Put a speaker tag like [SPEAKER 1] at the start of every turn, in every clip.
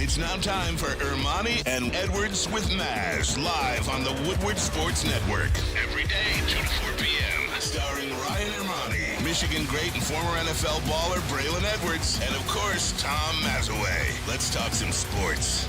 [SPEAKER 1] It's now time for Ermanni and Edwards with Maz, live on the Woodward Sports Network. Every day, 2 to 4 p.m. Starring Ryan Ermanni, Michigan great and former NFL baller Braylon Edwards, and of course, Tom Mazaway. Let's talk some sports.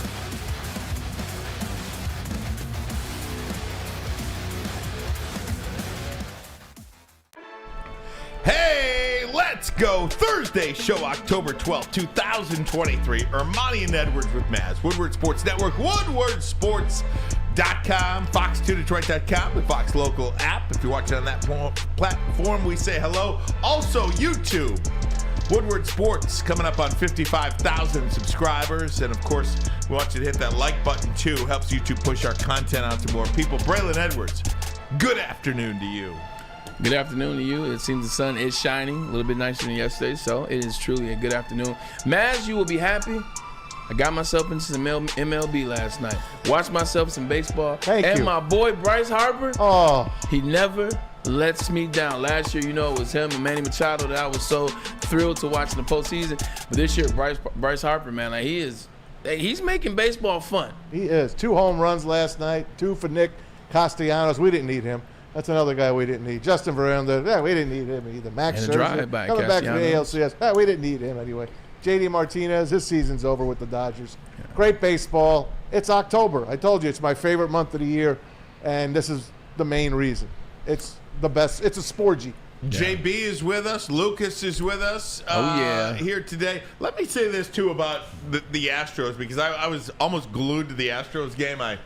[SPEAKER 2] Hey, let's go. Thursday show, October 12th, 2023. Ermanni and Edwards with Maz. Woodward Sports Network, woodwardsports.com, fox2detroit.com, the Fox local app. If you're watching on that platform, we say hello. Also, YouTube. Woodward Sports coming up on 55,000 subscribers. And, of course, we want you to hit that like button, too. Helps YouTube push our content out to more people. Braylon Edwards, good afternoon to you.
[SPEAKER 3] Good afternoon to you. It seems the sun is shining a little bit nicer than yesterday, so it is truly a good afternoon. Maz, you will be happy. I got myself into some MLB last night. Watched myself some baseball.
[SPEAKER 4] Thank you.
[SPEAKER 3] My boy, Bryce Harper,
[SPEAKER 4] Oh,
[SPEAKER 3] he never lets me down. Last year, it was him and Manny Machado that I was so thrilled to watch in the postseason. But this year, Bryce Harper, man, like he's making baseball fun.
[SPEAKER 4] he is. 2 home runs last night, 2 for Nick Castellanos. We didn't need him. That's another guy we didn't need. Justin Verlander, we didn't need him either. Max
[SPEAKER 3] And a
[SPEAKER 4] Scherzer,
[SPEAKER 3] drive by
[SPEAKER 4] coming back from the
[SPEAKER 3] Castellanos.
[SPEAKER 4] ALCS. We didn't need him anyway. JD Martinez, his season's over with the Dodgers. Great baseball. It's October. I told you, it's my favorite month of the year, and this is the main reason. It's the best. It's a sporgy.
[SPEAKER 2] JB is with us. Lucas is with us here today. Let me say this, too, about the Astros, because I was almost glued to the Astros game. I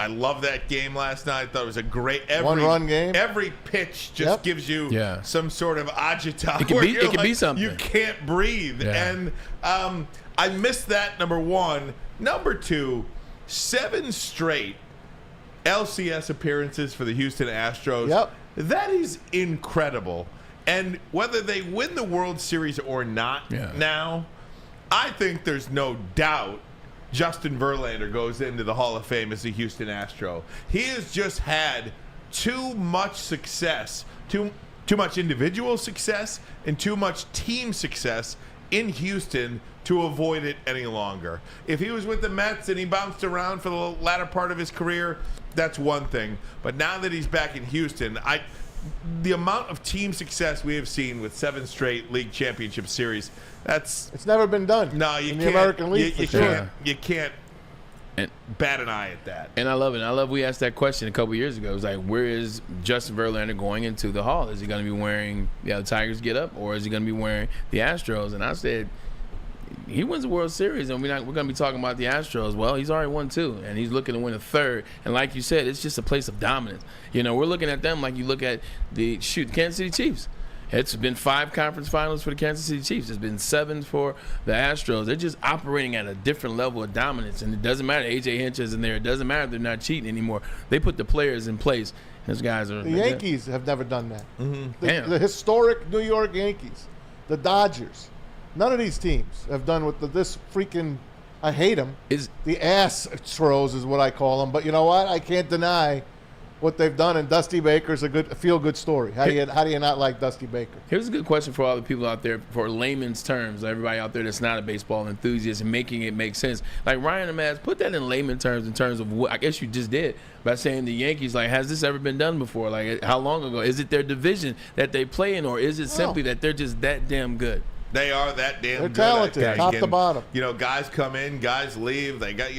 [SPEAKER 2] love that game last night. I thought it was a great
[SPEAKER 4] one-run game.
[SPEAKER 2] Every pitch just gives you some sort of agita.
[SPEAKER 3] It can be something.
[SPEAKER 2] You can't breathe.
[SPEAKER 3] Yeah.
[SPEAKER 2] And I missed that, number one. Number two, 7 straight LCS appearances for the Houston Astros.
[SPEAKER 4] Yep.
[SPEAKER 2] That is incredible. And whether they win the World Series or not now, I think there's no doubt Justin Verlander goes into the Hall of Fame as a Houston Astro. He has just had too much success, too much individual success, and too much team success in Houston to avoid it any longer. If he was with the Mets and he bounced around for the latter part of his career, that's one thing. But now that he's back in Houston, the amount of team success we have seen with 7 straight league championship series,
[SPEAKER 4] It's never been done.
[SPEAKER 2] No, you
[SPEAKER 4] in
[SPEAKER 2] can't.
[SPEAKER 4] The American League.
[SPEAKER 2] You can't bat an eye at that.
[SPEAKER 3] And I love it. I love we asked that question a couple years ago. It was like, where is Justin Verlander going into the Hall? Is he going to be wearing the Tigers get up, or is he going to be wearing the Astros? And I said, he wins the World Series, and we're going to be talking about the Astros. Well, he's already won 2, and he's looking to win a 3rd. And like you said, it's just a place of dominance. We're looking at them like you look at the Kansas City Chiefs. It's been 5 conference finals for the Kansas City Chiefs. It's been 7 for the Astros. They're just operating at a different level of dominance, and it doesn't matter. A.J. Hinch isn't there. It doesn't matter if they're not cheating anymore. They put the players in place. Those guys are.
[SPEAKER 4] The Yankees have never done that.
[SPEAKER 3] Mm-hmm.
[SPEAKER 4] The historic New York Yankees, the Dodgers. None of these teams have done with this freaking. I hate them. The Astros is what I call them. But you know what? I can't deny what they've done. And Dusty Baker's a feel-good story. How do you not like Dusty Baker?
[SPEAKER 3] Here's a good question for all the people out there, for layman's terms, everybody out there that's not a baseball enthusiast, and making it make sense. Like Ryan and Maz, put that in layman terms, in terms of what I guess you just did by saying the Yankees. Like, has this ever been done before? Like, how long ago? Is it their division that they play in, or is it simply that they're just that damn good?
[SPEAKER 2] They are that damn good.
[SPEAKER 4] They're talented, top to bottom.
[SPEAKER 2] Guys come in, guys leave. They got,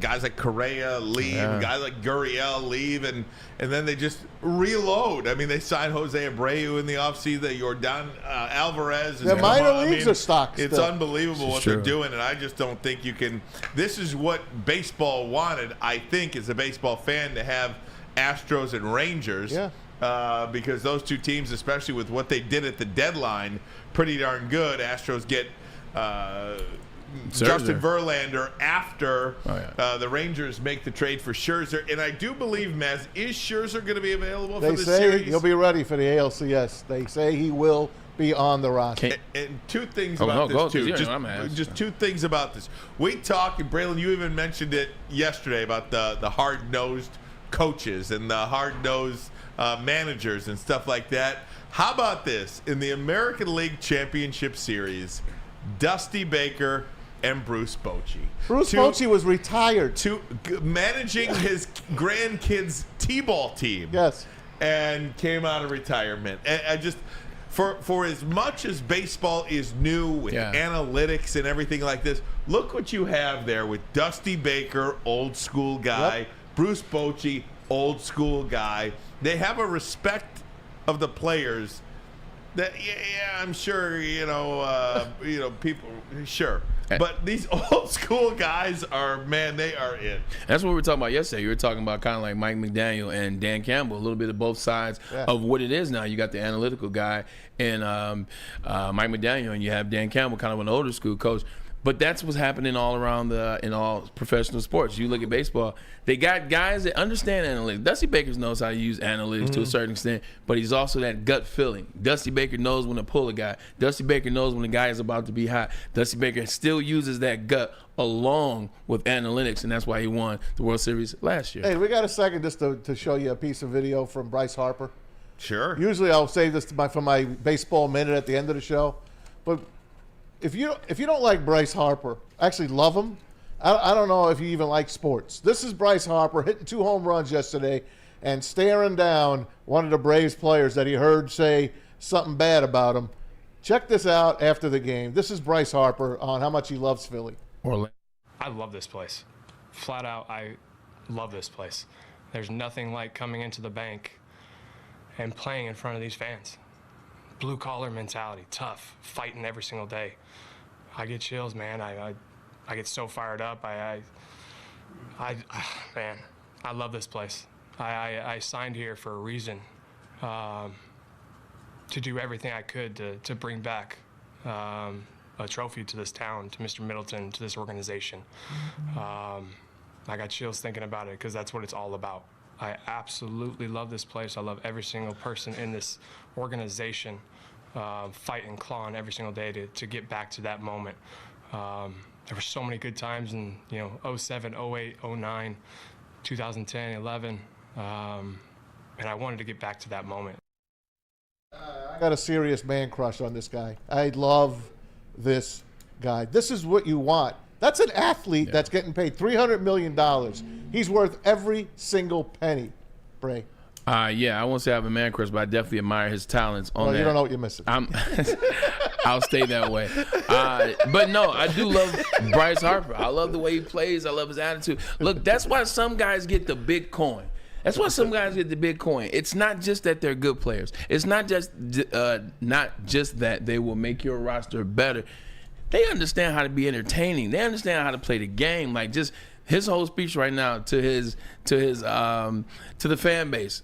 [SPEAKER 2] guys like Correa leave, guys like Gurriel leave, and then they just reload. I mean, they signed Jose Abreu in the offseason. Jordan Alvarez.
[SPEAKER 4] The minor leagues are stocked.
[SPEAKER 2] It's unbelievable what they're doing, and I just don't think you can. This is what baseball wanted, I think, as a baseball fan, to have Astros and Rangers.
[SPEAKER 4] Yeah.
[SPEAKER 2] Because those 2 teams, especially with what they did at the deadline, pretty darn good. Astros get Justin Verlander after the Rangers make the trade for Scherzer. And I do believe, Maz, is Scherzer going to be available for the series?
[SPEAKER 4] They say he'll be ready for the ALCS. They say he will be on the roster.
[SPEAKER 2] And 2 things about this, too. Just 2 things about this. We talked, and Braylon, you even mentioned it yesterday, about the hard-nosed coaches and the hard-nosed managers and stuff like that. How about this? In the American League Championship Series, Dusty Baker and Bruce Bochy.
[SPEAKER 4] Bruce Bochy was retired.
[SPEAKER 2] Managing his grandkids' T-ball team.
[SPEAKER 4] Yes.
[SPEAKER 2] And came out of retirement. And I just, for as much as baseball is new with analytics and everything like this, look what you have there with Dusty Baker, old school guy, Bruce Bochy, old school guy. They have a respect of the players that, I'm sure, people, sure. But these old school guys are, man, they are it.
[SPEAKER 3] That's what we were talking about yesterday. You were talking about kind of like Mike McDaniel and Dan Campbell, a little bit of both sides of what it is now. You got the analytical guy and Mike McDaniel, and you have Dan Campbell, kind of an older school coach. But that's what's happening all around in all professional sports. You look at baseball, they got guys that understand analytics. Dusty Baker knows how to use analytics to a certain extent, but he's also that gut feeling. Dusty Baker knows when to pull a guy. Dusty Baker knows when a guy is about to be hot. Dusty Baker still uses that gut along with analytics, and that's why he won the World Series last year.
[SPEAKER 4] Hey, we got a second just to show you a piece of video from Bryce Harper.
[SPEAKER 2] Sure.
[SPEAKER 4] Usually I'll save this for my baseball minute at the end of the show, but if you don't like Bryce Harper, actually love him, I don't know if you even like sports. This is Bryce Harper hitting 2 home runs yesterday and staring down one of the Braves players that he heard say something bad about him. Check this out after the game. This is Bryce Harper on how much he loves Philly.
[SPEAKER 5] I love this place. Flat out, I love this place. There's nothing like coming into the bank and playing in front of these fans. Blue collar mentality, tough, fighting every single day. I get chills, man. I get so fired up. Man, I love this place. I signed here for a reason, to do everything I could to bring back a trophy to this town, to Mr. Middleton, to this organization. I got chills thinking about it because that's what it's all about. I absolutely love this place. I love every single person in this organization, fighting, clawing every single day to get back to that moment. There were so many good times in 07, 08, 09, 2010, 11, and I wanted to get back to that moment.
[SPEAKER 4] I got a serious man crush on this guy. I love this guy. This is what you want. That's an athlete that's getting paid $300 million. He's worth every single penny, Bray.
[SPEAKER 3] I won't say I have a man crush, but I definitely admire his talents on that.
[SPEAKER 4] You don't know what you're missing.
[SPEAKER 3] I'll stay that way. But no, I do love Bryce Harper. I love the way he plays. I love his attitude. Look, that's why some guys get the big coin. That's why some guys get the big coin. It's not just that they're good players. It's not just that they will make your roster better. They understand how to be entertaining. They understand how to play the game. Like just his whole speech right now to the fan base,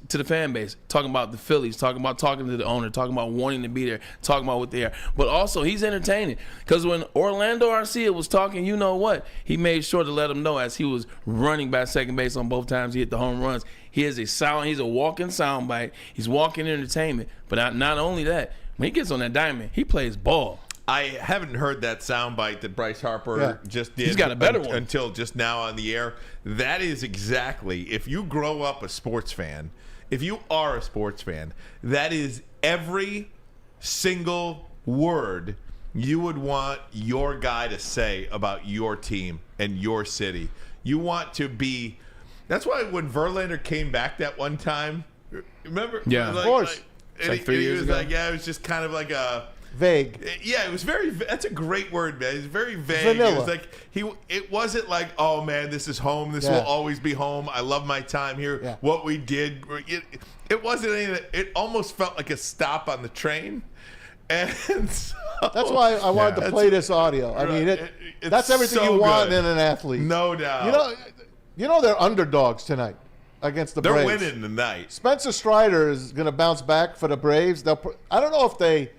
[SPEAKER 3] talking about the Phillies, talking to the owner, talking about wanting to be there, talking about what they are. But also he's entertaining because when Orlando Arcia was talking, you know what? He made sure to let him know as he was running back second base on both times he hit the home runs. He's a walking soundbite. He's walking entertainment. But not only that, when he gets on that diamond, he plays ball.
[SPEAKER 2] I haven't heard that soundbite that Bryce Harper just did.
[SPEAKER 3] He's got a better one.
[SPEAKER 2] Until just now on the air. That is exactly, if you grow up a sports fan, if you are a sports fan, that is every single word you would want your guy to say about your team and your city. You want to be. That's why when Verlander came back that one time, remember?
[SPEAKER 3] Yeah,
[SPEAKER 4] of course.
[SPEAKER 3] Like 3 years ago.
[SPEAKER 2] It was just kind of like a.
[SPEAKER 4] Vague.
[SPEAKER 2] Yeah, it was very. That's a great word, man. It's very vague.
[SPEAKER 4] Vanilla.
[SPEAKER 2] It was like it wasn't like, oh man, this is home. This will always be home. I love my time here.
[SPEAKER 4] Yeah.
[SPEAKER 2] What we did. It wasn't anything. It almost felt like a stop on the train. And so,
[SPEAKER 4] that's why I wanted to play this audio. I mean, that's everything
[SPEAKER 2] so
[SPEAKER 4] you want
[SPEAKER 2] good.
[SPEAKER 4] in an athlete.
[SPEAKER 2] No doubt.
[SPEAKER 4] You know they're underdogs tonight against the Braves.
[SPEAKER 2] They're winning tonight.
[SPEAKER 4] Spencer Strider is going to bounce back for the Braves. I don't know if they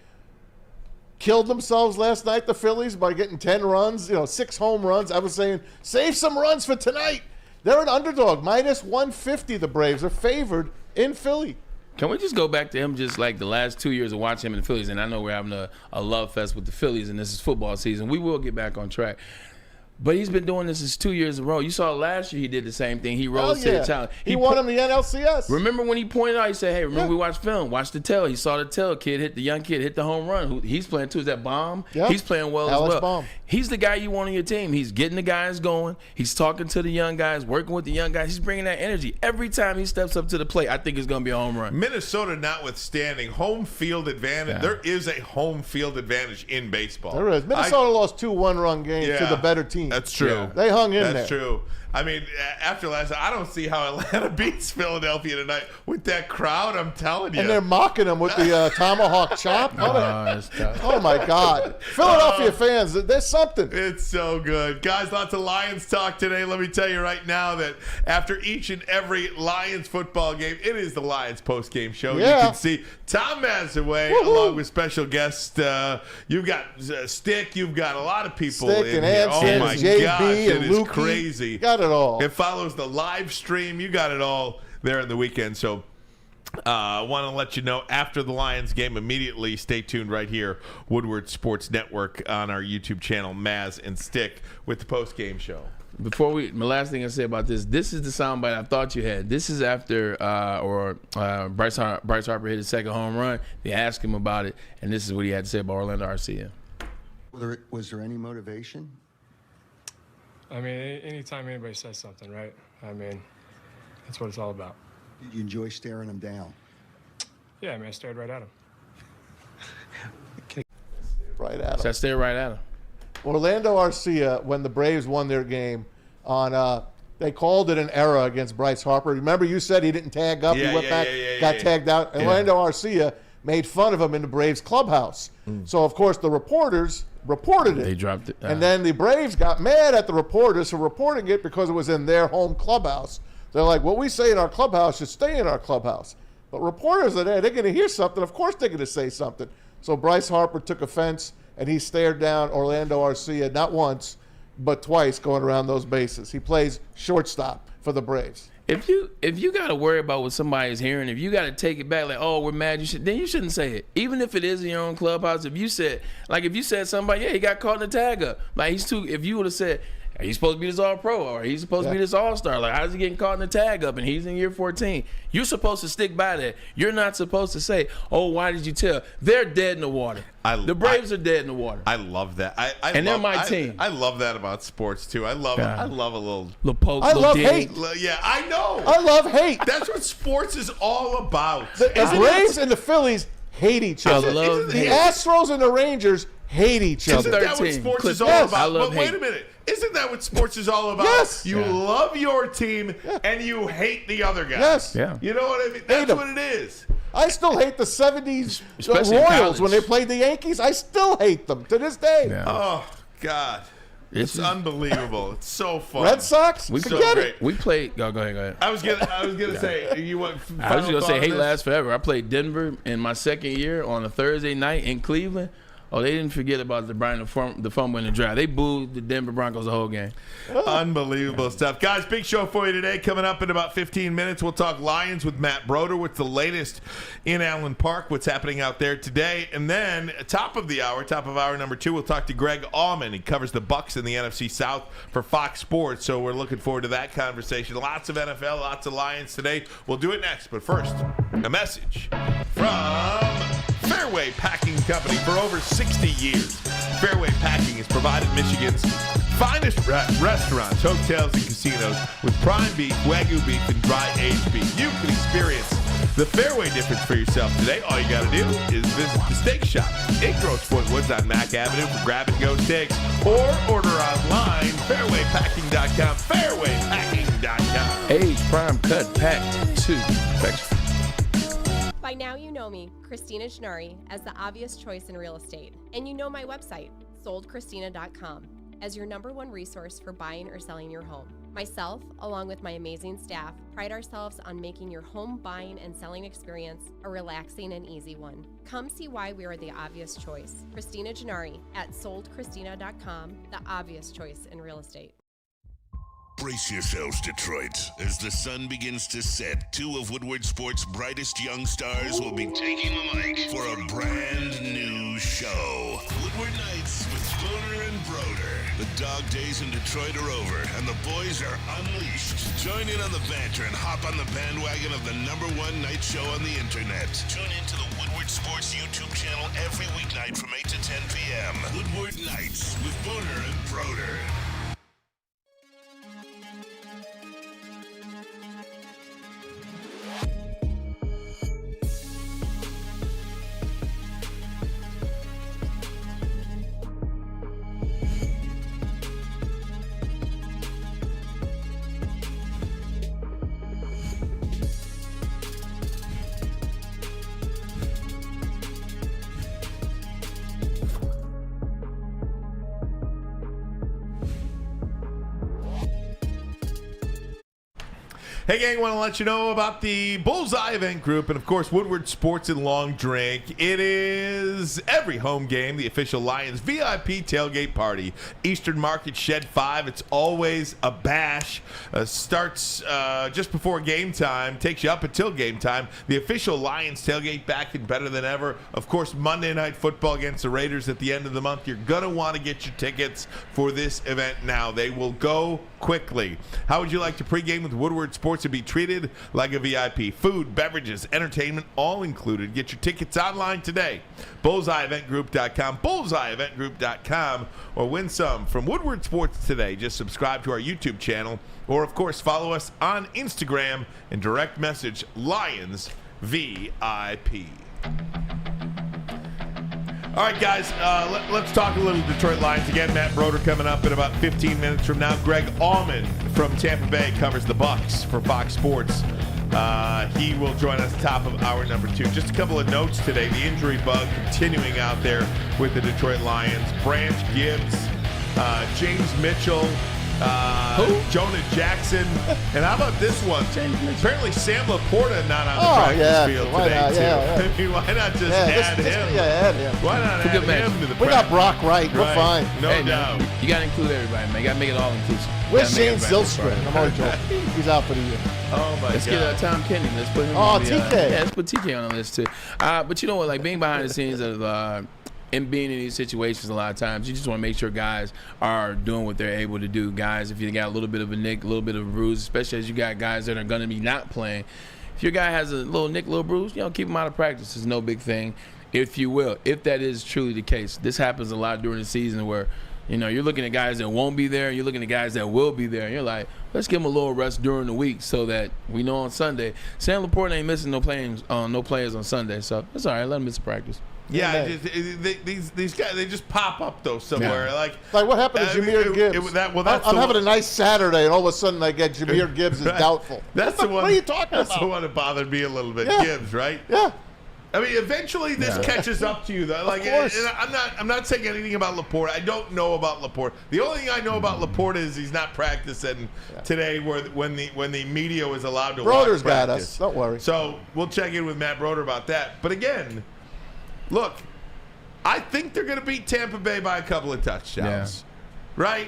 [SPEAKER 4] killed themselves last night, the Phillies, by getting 10 runs, 6 home runs. I was saying, save some runs for tonight. They're an underdog, minus 150. The Braves are favored in Philly.
[SPEAKER 3] Can we just go back to him just like the last 2 years of watching him in the Phillies? And I know we're having a love fest with the Phillies, and this is football season. We will get back on track. But he's been doing this since 2 years in a row. You saw last year he did the same thing. He rose to the challenge.
[SPEAKER 4] He won him the NLCS.
[SPEAKER 3] Remember when he pointed out, he said, hey, remember we watched film, watch the tail. He saw the tail kid hit the young kid, hit the home run. He's playing too. Is that Baum?
[SPEAKER 4] Yep.
[SPEAKER 3] He's playing well
[SPEAKER 4] Alex
[SPEAKER 3] as well.
[SPEAKER 4] Baum.
[SPEAKER 3] He's the guy you want on your team. He's getting the guys going. He's talking to the young guys, working with the young guys. He's bringing that energy. Every time he steps up to the plate, I think it's going to be a home run.
[SPEAKER 2] Minnesota notwithstanding, home field advantage. Yeah. There is a home field advantage in baseball.
[SPEAKER 4] There is. Minnesota lost 2 one-run games to the better team.
[SPEAKER 2] That's true.
[SPEAKER 4] Yeah. They hung in there.
[SPEAKER 2] That's true. I mean, after last night, I don't see how Atlanta beats Philadelphia tonight with that crowd, I'm telling you.
[SPEAKER 4] And they're mocking them with the tomahawk chop. Oh, my God. Philadelphia fans, there's something.
[SPEAKER 2] It's so good. Guys, lots of Lions talk today. Let me tell you right now that after each and every Lions football game, it is the Lions post-game show. Yeah. You can see Tom Mazaway along with special guest. You've got Stick. You've got a lot of people
[SPEAKER 4] Stick
[SPEAKER 2] in
[SPEAKER 4] and
[SPEAKER 2] here.
[SPEAKER 4] Anson,
[SPEAKER 2] Oh, my
[SPEAKER 4] JB
[SPEAKER 2] gosh.
[SPEAKER 4] and
[SPEAKER 2] It is
[SPEAKER 4] Lukey.
[SPEAKER 2] crazy.
[SPEAKER 4] Got it all.
[SPEAKER 2] It follows the live stream. You got it all there in the weekend. So I want to let you know after the Lions game, immediately stay tuned right here, Woodward Sports Network on our YouTube channel, Maz and Stick, with the post-game show.
[SPEAKER 3] My last thing I say about this is the soundbite I thought you had. This is after Bryce Harper hit his second home run. They asked him about it, and this is what he had to say about Orlando Arcia.
[SPEAKER 6] Was there any motivation?
[SPEAKER 5] I mean, anytime anybody says something, right? I mean, that's what it's all about.
[SPEAKER 6] Did you enjoy staring him down?
[SPEAKER 5] Yeah, I mean, I stared right at him.
[SPEAKER 4] Right at him.
[SPEAKER 3] So I stared right at him.
[SPEAKER 4] Orlando Arcia, when the Braves won their game, they called it an error against Bryce Harper. Remember, you said he didn't tag up. He went back, got tagged out. And Orlando Arcia made fun of him in the Braves clubhouse. So, of course, the reporters reported it.
[SPEAKER 3] They dropped it.
[SPEAKER 4] And then the Braves got mad at the reporters for reporting it because it was in their home clubhouse. They're like, what we say in our clubhouse should stay in our clubhouse. But reporters are there. They're going to hear something. Of course they're going to say something. So Bryce Harper took offense, and he stared down Orlando Arcia not once, but twice going around those bases. He plays shortstop for the Braves.
[SPEAKER 3] If you got to worry about what somebody's hearing, if you got to take it back like, oh, we're mad, then you shouldn't say it. Even if it is in your own clubhouse, if you said somebody, he got caught in the tag up. Like if you would have said, he's supposed to be this All-Pro or he's supposed to be this All-Star. Like, how's he getting caught in the tag up and he's in year 14? You're supposed to stick by that. You're not supposed to say, oh, why did you tell? They're dead in the water. The Braves are dead in the water.
[SPEAKER 2] I love that.
[SPEAKER 3] They're my team.
[SPEAKER 2] I love that about sports, too. I love a little
[SPEAKER 3] poke.
[SPEAKER 4] I love hate.
[SPEAKER 2] Yeah, I know.
[SPEAKER 4] I love hate.
[SPEAKER 2] That's what sports is all about.
[SPEAKER 4] The Braves and the Phillies hate each other. The Astros and the Rangers hate each other.
[SPEAKER 2] Isn't that what sports is all about? But wait a minute. Isn't that what sports is all about?
[SPEAKER 4] Yes.
[SPEAKER 2] You love your team and you hate the other guy.
[SPEAKER 4] Yes.
[SPEAKER 3] Yeah.
[SPEAKER 2] You know what I mean? That's what it is.
[SPEAKER 4] I still hate the 70s
[SPEAKER 3] Especially
[SPEAKER 4] Royals when they played the Yankees. I still hate them to this day.
[SPEAKER 3] Yeah.
[SPEAKER 2] Oh, God. It's unbelievable. It's so fun.
[SPEAKER 4] Red Sox? Forget it.
[SPEAKER 3] We played. Go ahead.
[SPEAKER 2] I was gonna say you went.
[SPEAKER 3] I was gonna say hate lasts forever. I played Denver in my second year on a Thursday night in Cleveland. Oh, they didn't forget about the fumble in the draft. They booed the Denver Broncos the whole game.
[SPEAKER 2] Unbelievable stuff. Guys, big show for you today. Coming up in about 15 minutes, we'll talk Lions with Matt Broder. What's the latest in Allen Park? What's happening out there today? And then top of hour number 2, we'll talk to Greg Allman. He covers the Bucs in the NFC South for Fox Sports. So we're looking forward to that conversation. Lots of NFL, lots of Lions today. We'll do it next. But first, a message from Fairway Packing Company. For over 60 years, Fairway Packing has provided Michigan's finest restaurants, hotels, and casinos with prime beef, Wagyu beef, and dry-aged beef. You can experience the Fairway difference for yourself today. All you got to do is visit the steak shop in Grosse Pointe Woods on Mack Avenue for grab-and-go steaks, or order online, fairwaypacking.com, fairwaypacking.com.
[SPEAKER 3] Age, prime, cut, packed, 2. Perfection.
[SPEAKER 7] By now you know me, Christina Gennari, as the obvious choice in real estate. And you know my website, soldchristina.com, as your #1 resource for buying or selling your home. Myself, along with my amazing staff, pride ourselves on making your home buying and selling experience a relaxing and easy one. Come see why we are the obvious choice. Christina Gennari at soldchristina.com, the obvious choice in real estate.
[SPEAKER 1] Brace yourselves, Detroit. As the sun begins to set, 2 of Woodward Sports' brightest young stars will be taking the mic for a brand new show. Woodward Nights with Spooner and Broder. The dog days in Detroit are over, and the boys are unleashed. Join in on the banter and hop on the bandwagon of the #1 night show on the internet. Tune in to the Woodward Woodward Sports YouTube channel every weeknight from 8 to 10 p.m. Woodward Nights with Booner and Broder.
[SPEAKER 2] Hey, gang, want to let you know about the Bullseye Event Group and, of course, Woodward Sports and Long Drink. It is every home game, the official Lions VIP tailgate party. Eastern Market Shed 5. It's always a bash. Starts just before game time, takes you up until game time. The official Lions tailgate back and better than ever. Of course, Monday Night Football against the Raiders at the end of the month. You're going to want to get your tickets for this event now. They will go quickly. How would you like to pregame with Woodward Sports and be treated like a VIP? Food, beverages, entertainment, all included. Get your tickets online today. BullseyeEventGroup.com, BullseyeEventGroup.com, or win some from Woodward Sports today. Just subscribe to our YouTube channel, or of course follow us on Instagram and direct message Lions VIP. All right, guys, let's talk a little Detroit Lions again. Matt Broder coming up in about 15 minutes from now. Greg Allman from Tampa Bay covers the Bucs for Fox Sports. He will join us top of hour number 2. Just a couple of notes today. The injury bug continuing out there with the Detroit Lions. Branch Gibbs, James Mitchell, Jonah Jackson, and how about this one? Apparently Sam Laporta not on the practice field today, too. I mean, why not just add him?
[SPEAKER 4] Add him.
[SPEAKER 2] Why not add him to the practice?
[SPEAKER 4] We got Brock Wright. We're fine.
[SPEAKER 2] No doubt.
[SPEAKER 3] You got to include everybody, man. You got to make it all inclusive.
[SPEAKER 4] Where's Shane Zylstra? I'm only joking. He's out for the year.
[SPEAKER 2] Oh, my God.
[SPEAKER 3] Let's get Tom Kenny. Let's put him on the
[SPEAKER 4] TK.
[SPEAKER 3] let's put TK on the list, too. But you know what? Like, being behind the scenes of and being in these situations a lot of times, you just want to make sure guys are doing what they're able to do. Guys, if you got a little bit of a nick, a little bit of a bruise, especially as you got guys that are going to be not playing, if your guy has a little nick, little bruise, keep him out of practice. It's no big thing, if you will, if that is truly the case. This happens a lot during the season where, you're looking at guys that won't be there, and you're looking at guys that will be there, and you're like, let's give them a little rest during the week so that we know on Sunday. Sam Laporta ain't missing no players on Sunday, so it's all right. Let him miss practice.
[SPEAKER 2] Yeah, these guys, they just pop up, though, somewhere.
[SPEAKER 4] Yeah.
[SPEAKER 2] Like
[SPEAKER 4] what happened to Jahmyr Gibbs? I'm having a nice Saturday, and all of a sudden I get Jahmyr Gibbs is doubtful.
[SPEAKER 2] That's the one.
[SPEAKER 4] What are you talking about?
[SPEAKER 2] That's the one that bothered me a little bit, Gibbs, right?
[SPEAKER 4] Yeah.
[SPEAKER 2] I mean, eventually this catches up to you, though. Like, and I'm not saying anything about Laporta. I don't know about Laporta. The only thing I know about Laporta is he's not practicing today, when the media was allowed to watch practice.
[SPEAKER 4] Got us. Don't worry.
[SPEAKER 2] So we'll check in with Matt Broder about that. But again, look, I think they're going to beat Tampa Bay by a couple of touchdowns, right?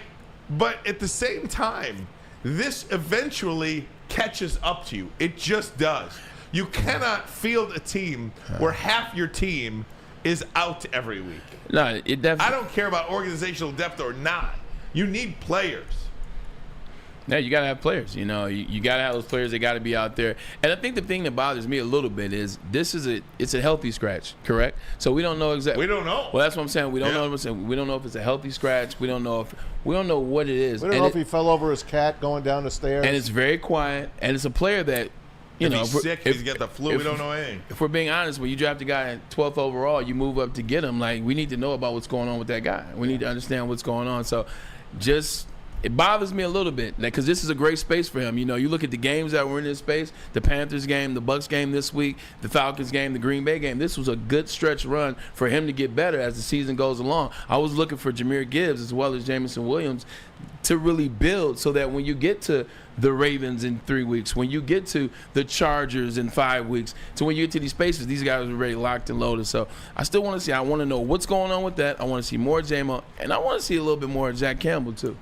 [SPEAKER 2] But at the same time, this eventually catches up to you. It just does. You cannot field a team where half your team is out every week.
[SPEAKER 3] No, it definitely.
[SPEAKER 2] I don't care about organizational depth or not. You need players.
[SPEAKER 3] Yeah, you got to have players. You got to have those players. They got to be out there. And I think the thing that bothers me a little bit is it's a healthy scratch, correct? So we don't know exactly.
[SPEAKER 2] We don't know.
[SPEAKER 3] Well, that's what I'm saying. We don't know. We don't know if it's a healthy scratch. We don't know what it is.
[SPEAKER 4] We don't know if he fell over his cat going down the stairs.
[SPEAKER 3] And it's very quiet. And it's a player that.
[SPEAKER 2] If he's sick, he's got the flu, we don't know anything.
[SPEAKER 3] If we're being honest, when you draft a guy at 12th overall, you move up to get him. Like, we need to know about what's going on with that guy. We need to understand what's going on. So it bothers me a little bit because this is a great space for him. You look at the games that were in this space, the Panthers game, the Bucs game this week, the Falcons game, the Green Bay game. This was a good stretch run for him to get better as the season goes along. I was looking for Jahmyr Gibbs as well as Jameson Williams to really build so that when you get to the Ravens in 3 weeks, when you get to the Chargers in 5 weeks, so when you get to these spaces, these guys are already locked and loaded. So I still want to see. I want to know what's going on with that. I want to see more J-Mo, and I want to see a little bit more of Jack Campbell too.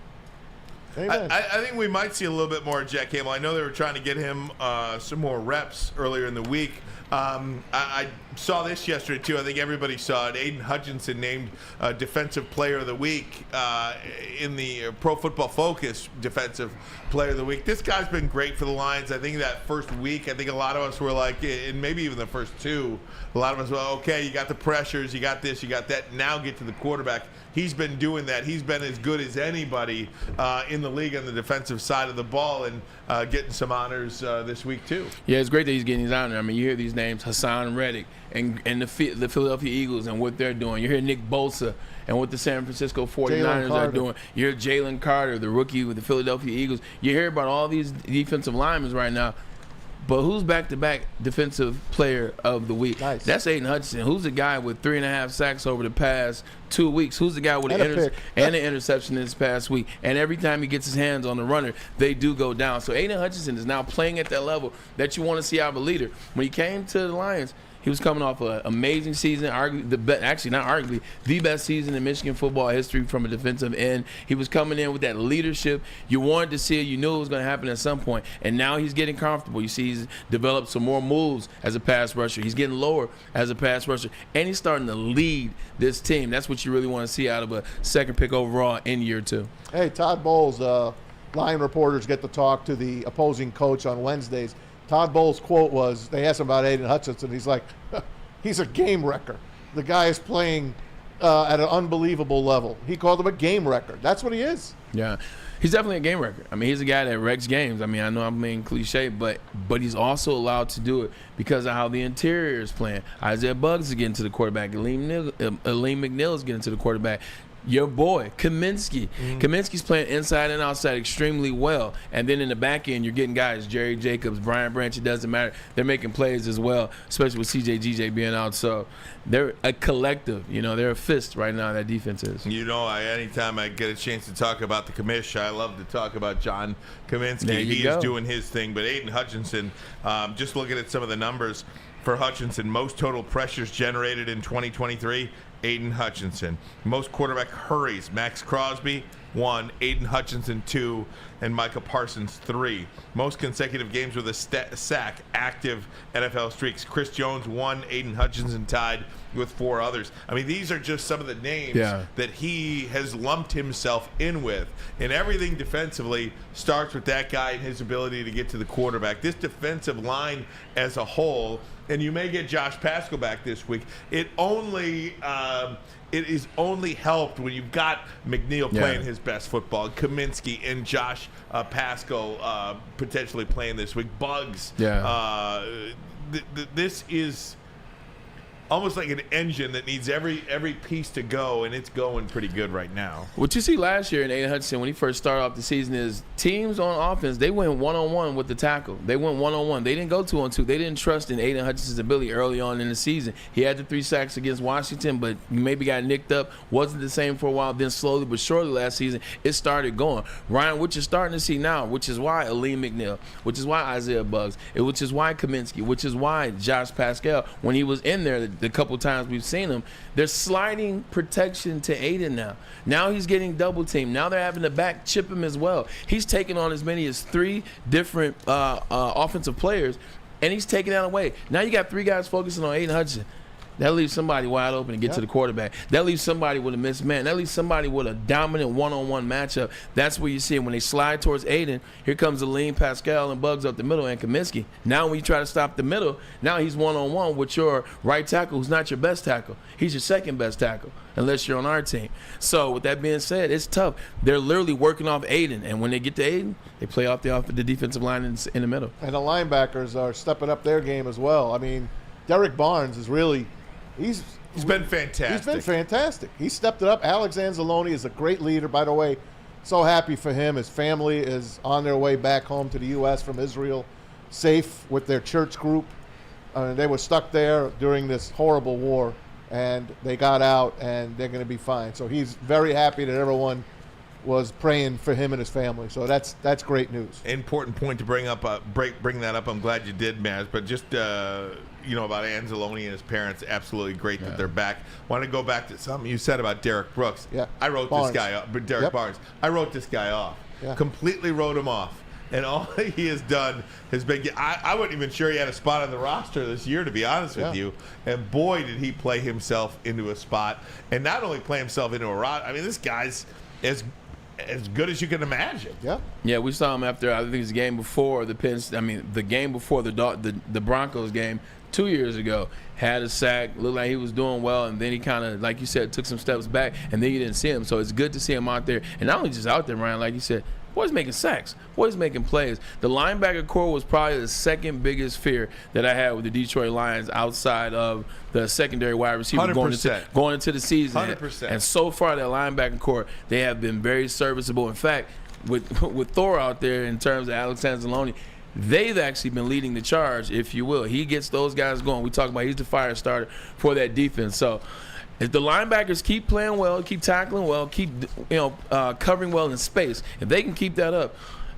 [SPEAKER 2] I think we might see a little bit more of Jack Campbell. I know they were trying to get him some more reps earlier in the week, I saw this yesterday, too. I think everybody saw it. Aiden Hutchinson named Defensive Player of the Week in the Pro Football Focus Defensive Player of the Week. This guy's been great for the Lions. I think that first week, I think a lot of us were like, and maybe even the first two, a lot of us were, okay, you got the pressures, you got this, you got that. Now get to the quarterback. He's been doing that. He's been as good as anybody in the league on the defensive side of the ball, and getting some honors this week, too.
[SPEAKER 3] Yeah, it's great that he's getting these honors. I mean, you hear these names, Hassan Reddick and the Philadelphia Eagles and what they're doing. You hear Nick Bosa and what the San Francisco 49ers are doing. You hear Jalen Carter, the rookie with the Philadelphia Eagles. You hear about all these defensive linemen right now. But who's back-to-back Defensive Player of the Week?
[SPEAKER 4] Nice.
[SPEAKER 3] That's Aiden Hutchinson. Who's the guy with 3.5 sacks over the past 2 weeks? Who's the guy with an interception this past week? And every time he gets his hands on the runner, they do go down. So Aiden Hutchinson is now playing at that level that you want to see out of a leader. When he came to the Lions, he was coming off an amazing season, the best season in Michigan football history from a defensive end. He was coming in with that leadership. You wanted to see it. You knew it was going to happen at some point. And now he's getting comfortable. You see he's developed some more moves as a pass rusher. He's getting lower as a pass rusher. And he's starting to lead this team. That's what you really want to see out of a second pick overall in year 2.
[SPEAKER 4] Hey, Todd Bowles, Lion reporters get to talk to the opposing coach on Wednesdays. Todd Bowles' quote was, they asked him about Aiden Hutchinson. He's like, he's a game wrecker. The guy is playing at an unbelievable level. He called him a game wrecker. That's what he is.
[SPEAKER 3] Yeah, he's definitely a game wrecker. I mean, he's a guy that wrecks games. I mean, I know I'm being cliche, but he's also allowed to do it because of how the interior is playing. Isaiah Buggs is getting to the quarterback. Aleem McNeil is getting to the quarterback. Your boy, Kaminsky. Kaminsky's playing inside and outside extremely well. And then in the back end, you're getting guys, Jerry Jacobs, Brian Branch, it doesn't matter. They're making plays as well, especially with CJ being out. So they're a collective. They're a fist right now, that defense is.
[SPEAKER 2] Anytime I get a chance to talk about the commish, I love to talk about John Kaminsky. He is doing his thing. But Aiden Hutchinson, just looking at some of the numbers for Hutchinson, most total pressures generated in 2023, Aiden Hutchinson. Most quarterback hurries, Max Crosby, 1, Aiden Hutchinson, 2, and Micah Parsons, 3. Most consecutive games with a sack, active NFL streaks. Chris Jones, 1, Aiden Hutchinson tied with 4 others. I mean, these are just some of the names that he has lumped himself in with. And everything defensively starts with that guy and his ability to get to the quarterback. This defensive line as a whole, and you may get Josh Pascal back this week, it is only helped when you've got McNeil playing his best football, Kaminsky and Josh Pascal potentially playing this week. Buggs. This is almost like an engine that needs every piece to go, and it's going pretty good right now.
[SPEAKER 3] What you see last year in Aiden Hutchinson when he first started off the season is teams on offense, they went one-on-one with the tackle. They went one-on-one. They didn't go 2-on-2. They didn't trust in Aiden Hutchinson's ability early on in the season. He had the 3 sacks against Washington, but maybe got nicked up. Wasn't the same for a while. Then slowly but surely last season, it started going. Ryan, what you're starting to see now, which is why Aleem McNeil, which is why Isaiah Buggs, which is why Kaminsky, which is why Josh Pascal, when he was in there the couple times we've seen him, they're sliding protection to Aiden now. Now he's getting double teamed. Now they're having to back chip him as well. He's taking on as many as 3 different offensive players, and he's taking that away. Now you got 3 guys focusing on Aiden Hutchinson. That leaves somebody wide open to get to the quarterback. That leaves somebody with a missed man. That leaves somebody with a dominant one-on-one matchup. That's where you see it. When they slide towards Aiden, here comes Aleem, Pascal, and Buggs up the middle, and Kaminsky. Now when you try to stop the middle, now he's one-on-one with your right tackle, who's not your best tackle. He's your second best tackle, unless you're on our team. So with that being said, it's tough. They're literally working off Aiden, and when they get to Aiden, they play off the defensive line in the middle.
[SPEAKER 4] And the linebackers are stepping up their game as well. I mean, Derek Barnes is really – He's
[SPEAKER 2] been fantastic.
[SPEAKER 4] He's been fantastic. He stepped it up. Alex Anzalone is a great leader. By the way, so happy for him. His family is on their way back home to the U.S. from Israel, safe with their church group. They were stuck there during this horrible war, and they got out, and they're going to be fine. So he's very happy that everyone was praying for him and his family. So that's great news.
[SPEAKER 2] Important point to bring up. Bring that up. I'm glad you did, Maz. But just about Anzalone and his parents, absolutely great that they're back. Want to go back to something you said about Derek Brooks.
[SPEAKER 4] Yeah,
[SPEAKER 2] I wrote
[SPEAKER 4] Barnes.
[SPEAKER 2] this guy up, but Derek Barnes. I wrote this guy off.
[SPEAKER 4] Yeah.
[SPEAKER 2] Completely wrote him off. And all he has done has been. I wasn't even sure he had a spot on the roster this year, to be honest with you. And boy, did he play himself into a spot. And not only play himself into a roster. I mean, this guy's as good as you can imagine.
[SPEAKER 3] Yeah, we saw him after, I think it was the game before the game before the Broncos game 2 years ago. Had a sack, looked like he was doing well, and then he kind of, like you said, took some steps back, and then you didn't see him. So it's good to see him out there. And not only just out there, Ryan, like you said, boy's making sacks. Boy's making plays. The linebacker core was probably the second biggest fear that I had with the Detroit Lions outside of the secondary wide receiver going into the season.
[SPEAKER 2] 100%.
[SPEAKER 3] And so far, that linebacker core, they have been very serviceable. In fact, with Thor out there in terms of Alex Anzalone, they've actually been leading the charge, if you will. He gets those guys going. We talk about he's the fire starter for that defense. So if the linebackers keep playing well, keep tackling well, keep covering well in space, if they can keep that up,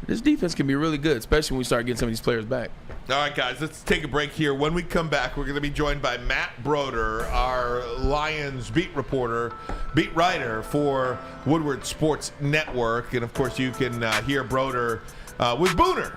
[SPEAKER 3] this defense can be really good, especially when we start getting some of these players back.
[SPEAKER 2] All right, guys, let's take a break here. When we come back, we're going to be joined by Matt Broder, our Lions beat writer for Woodward Sports Network. And, of course, you can hear Broder with Booner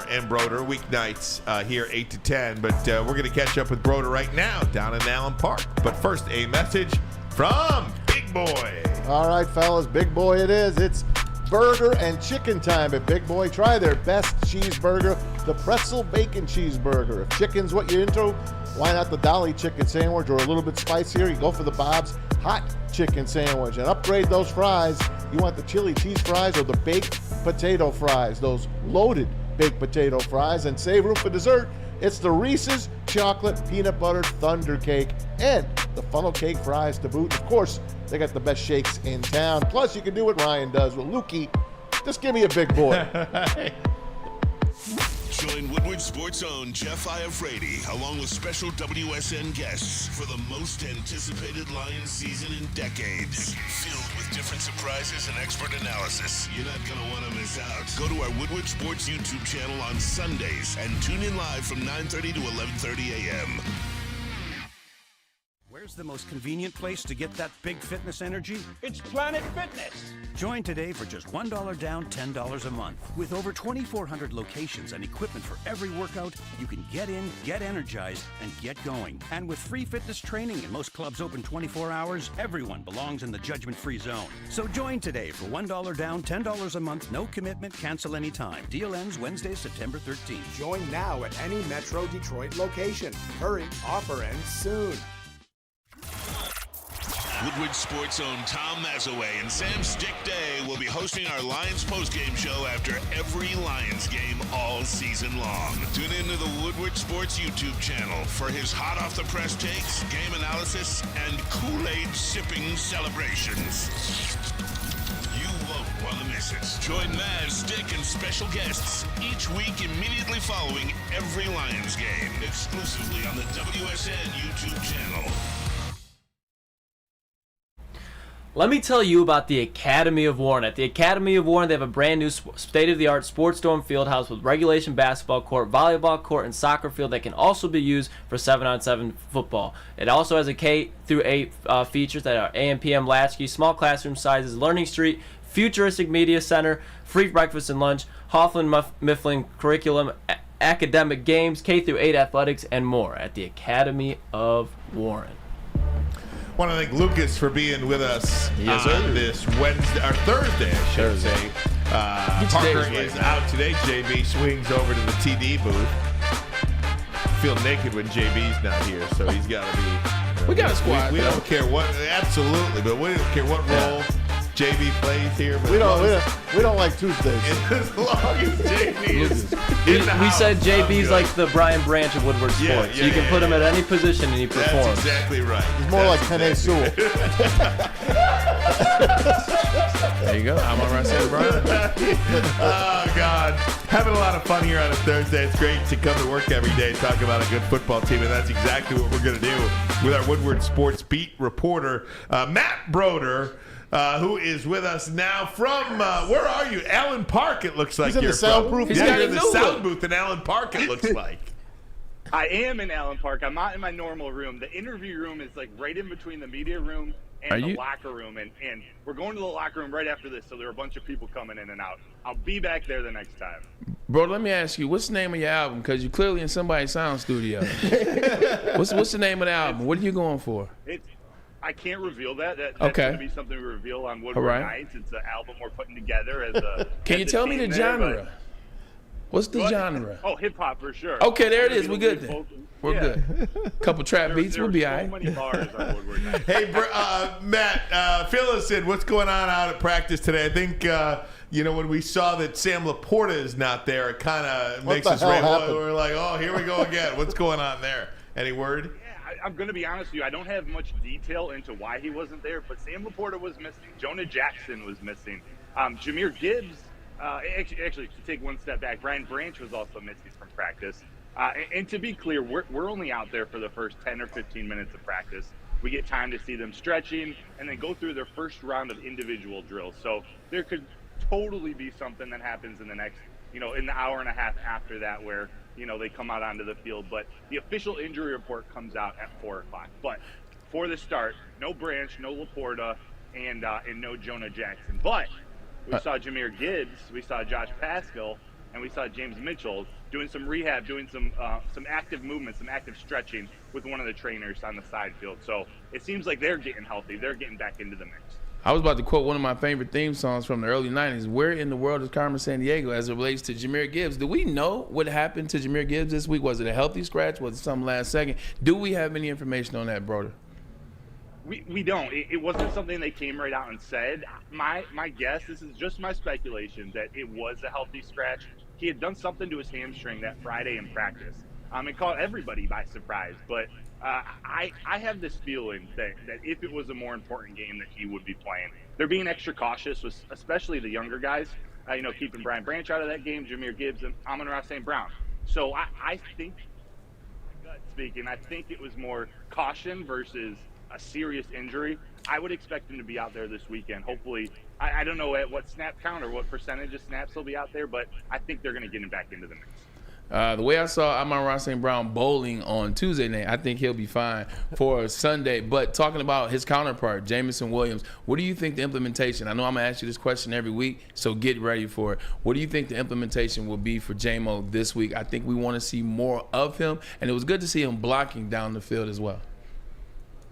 [SPEAKER 2] and Broder weeknights here 8 to 10. But we're going to catch up with Broder right now down in Allen Park. But first, a message from Big Boy.
[SPEAKER 4] All right, fellas, Big Boy it is. It's burger and chicken time at Big Boy. Try their best cheeseburger, the pretzel bacon cheeseburger. If chicken's what you're into, why not the Dolly chicken sandwich, or a little bit spicier, you go for the Bob's hot chicken sandwich. And upgrade those fries. You want the chili cheese fries or the baked potato fries, those loaded baked potato fries. And save room for dessert. It's the Reese's Chocolate Peanut Butter Thunder Cake and the funnel cake fries to boot. Of course, they got the best shakes in town. Plus, you can do what Ryan does with Lukey. Just give me a Big Boy.
[SPEAKER 1] Join Woodward Sports' own Jeff Iafrate, along with special WSN guests for the most anticipated Lions season in decades. Filled with different surprises and expert analysis. You're not going to want to miss out. Go to our Woodward Sports YouTube channel on Sundays and tune in live from 9:30 to 11:30 a.m.
[SPEAKER 8] Where's the most convenient place to get that big fitness energy?
[SPEAKER 9] It's Planet Fitness.
[SPEAKER 8] Join today for just $1 down, $10 a month. With over 2,400 locations and equipment for every workout, you can get in, get energized, and get going. And with free fitness training and most clubs open 24 hours, everyone belongs in the judgment-free zone. So join today for $1 down, $10 a month, no commitment, cancel anytime. Deal ends Wednesday, September 13th.
[SPEAKER 9] Join now at any Metro Detroit location. Hurry, offer ends soon.
[SPEAKER 1] Woodward Sports' own Tom Mazaway and Sam Stick Day will be hosting our Lions postgame show after every Lions game all season long. Tune into the Woodward Sports YouTube channel for his hot-off-the-press takes, game analysis, and Kool-Aid sipping celebrations. You won't want to miss it. Join Maz, Stick, and special guests each week immediately following every Lions game, exclusively on the WSN YouTube channel.
[SPEAKER 10] Let me tell you about the Academy of Warren. At the Academy of Warren, they have a brand new state-of-the-art Sports Dome Fieldhouse with regulation basketball court, volleyball court, and soccer field that can also be used for 7-on-7 football. It also has a K through 8 features that are AM, PM latchkey, small classroom sizes, learning street, futuristic media center, free breakfast and lunch, Hoffman Mifflin curriculum, academic games, K through 8 athletics, and more at the Academy of Warren.
[SPEAKER 2] I want to thank Lucas for being with us on this Wednesday, or Thursday, I should say. Parker is out today. JB swings over to the TD booth. Feel naked when JB's not here, so he's got to be.
[SPEAKER 3] We got a squad.
[SPEAKER 2] We don't care what, absolutely, but we don't care what role JB plays here. But
[SPEAKER 4] We don't like Tuesdays.
[SPEAKER 2] As long as JB is in the house.
[SPEAKER 10] We said JB's like the Brian Branch of Woodward Sports. You can put him at any position and he performs.
[SPEAKER 2] That's exactly right.
[SPEAKER 4] He's more like Penny Sewell.
[SPEAKER 3] There you go. I'm on right side, Brian.
[SPEAKER 2] Oh, God. Having a lot of fun here on a Thursday. It's great to come to work every day and talk about a good football team, and that's exactly what we're going to do with our Woodward Sports beat reporter, Matt Broder, who is with us now from, where are you? Allen Park, it looks like.
[SPEAKER 4] He's in the soundproof.
[SPEAKER 2] He's in the sound booth in Allen Park, it looks like.
[SPEAKER 11] I am in Allen Park. I'm not in my normal room. The interview room is like right in between the media room and the locker room. And we're going to the locker room right after this, so there are a bunch of people coming in and out. I'll be back there the next time.
[SPEAKER 3] Bro, let me ask you, what's the name of your album? Because you're clearly in somebody's sound studio. What's the name of the album? What are you going for?
[SPEAKER 11] I can't reveal that. That's
[SPEAKER 3] okay.
[SPEAKER 11] going to be something we reveal on Woodward Nights. It's an album we're putting together as a.
[SPEAKER 3] Can you tell me the genre? What's the genre?
[SPEAKER 11] Oh, hip hop for sure.
[SPEAKER 3] Okay, there it is. We're good then. We're good. Couple trap beats, we'll be all right.
[SPEAKER 11] Many bars on Woodward Nights.
[SPEAKER 2] Hey, Matt, fill us in. What's going on out at practice today? I think when we saw that Sam Laporta is not there, it kind of makes us we're like, oh, here we go again. What's going on there? Any word?
[SPEAKER 11] I'm going to be honest with you. I don't have much detail into why he wasn't there, but Sam Laporta was missing. Jonah Jackson was missing. Jahmyr Gibbs, actually, to take one step back, Brian Branch was also missing from practice. And to be clear, we're only out there for the first 10 or 15 minutes of practice. We get time to see them stretching and then go through their first round of individual drills. So there could totally be something that happens in the next, in the hour and a half after that where, they come out onto the field. But the official injury report comes out at 4 o'clock. But for the start, no Branch, no Laporta, and no Jonah Jackson. But we saw Jahmyr Gibbs, we saw Josh Paschal, and we saw James Mitchell doing some rehab, doing some active movement, some active stretching with one of the trainers on the side field. So it seems like they're getting healthy. They're getting back into the mix.
[SPEAKER 3] I was about to quote one of my favorite theme songs from the early 90s. Where in the world is Carmen Sandiego as it relates to Jahmyr Gibbs? Do we know what happened to Jahmyr Gibbs this week? Was it a healthy scratch? Was it some last second? Do we have any information on that, brother?
[SPEAKER 11] We don't. It wasn't something they came right out and said. My guess, this is just my speculation, that it was a healthy scratch. He had done something to his hamstring that Friday in practice. It caught everybody by surprise. But I have this feeling that if it was a more important game, that he would be playing. They're being extra cautious, with especially the younger guys. Keeping Brian Branch out of that game, Jahmyr Gibbs, and Amon-Ra St. Brown. So I think, gut speaking, I think it was more caution versus a serious injury. I would expect him to be out there this weekend. Hopefully, I don't know at what snap count or what percentage of snaps he'll be out there, but I think they're going to get him back into the mix.
[SPEAKER 3] The way I saw Amon-Ra St. Brown bowling on Tuesday night, I think he'll be fine for Sunday. But talking about his counterpart, Jamison Williams, what do you think the implementation? I know I'm going to ask you this question every week, so get ready for it. What do you think the implementation will be for J-Mo this week? I think we want to see more of him, and it was good to see him blocking down the field as well.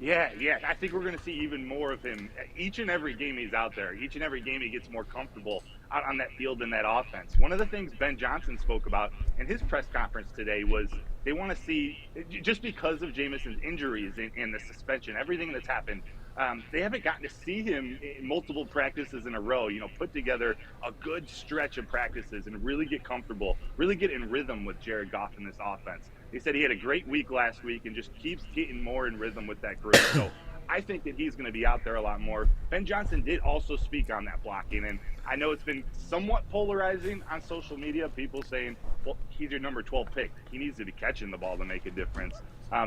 [SPEAKER 11] Yeah. I think we're going to see even more of him. Each and every game he's out there, each and every game he gets more comfortable out on that field in that offense. One of the things Ben Johnson spoke about in his press conference today was they want to see, just because of Jamison's injuries and the suspension, everything that's happened, they haven't gotten to see him in multiple practices in a row, put together a good stretch of practices and really get comfortable, really get in rhythm with Jared Goff in this offense. He said he had a great week last week and just keeps getting more in rhythm with that group. So I think that he's going to be out there a lot more. Ben Johnson did also speak on that blocking, and I know it's been somewhat polarizing on social media, people saying, well, he's your number 12 pick. He needs to be catching the ball to make a difference.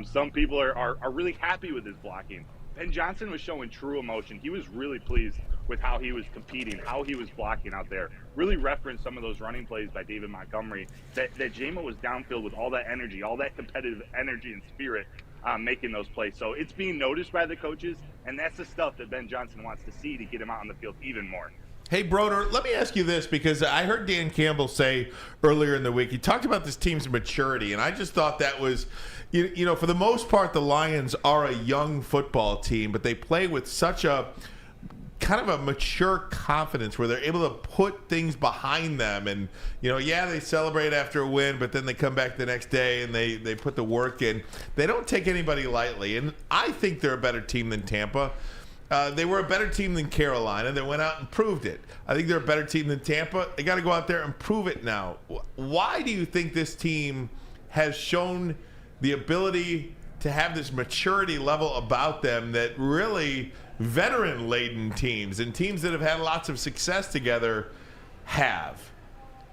[SPEAKER 11] Some people are really happy with his blocking. Ben Johnson was showing true emotion. He was really pleased with how he was competing, how he was blocking out there. Really referenced some of those running plays by David Montgomery, that J-Mo was downfield with all that energy, all that competitive energy and spirit, making those plays. So it's being noticed by the coaches, and that's the stuff that Ben Johnson wants to see to get him out on the field even more.
[SPEAKER 2] Hey, Broder, let me ask you this, because I heard Dan Campbell say earlier in the week, he talked about this team's maturity, and I just thought that was, for the most part, the Lions are a young football team, but they play with such a kind of a mature confidence where they're able to put things behind them. And, they celebrate after a win, but then they come back the next day and they put the work in. They don't take anybody lightly, and I think they're a better team than Tampa. They were a better team than Carolina. They went out and proved it. I think they're a better team than Tampa. They got to go out there and prove it now. Why do you think this team has shown the ability to have this maturity level about them that really veteran-laden teams and teams that have had lots of success together have?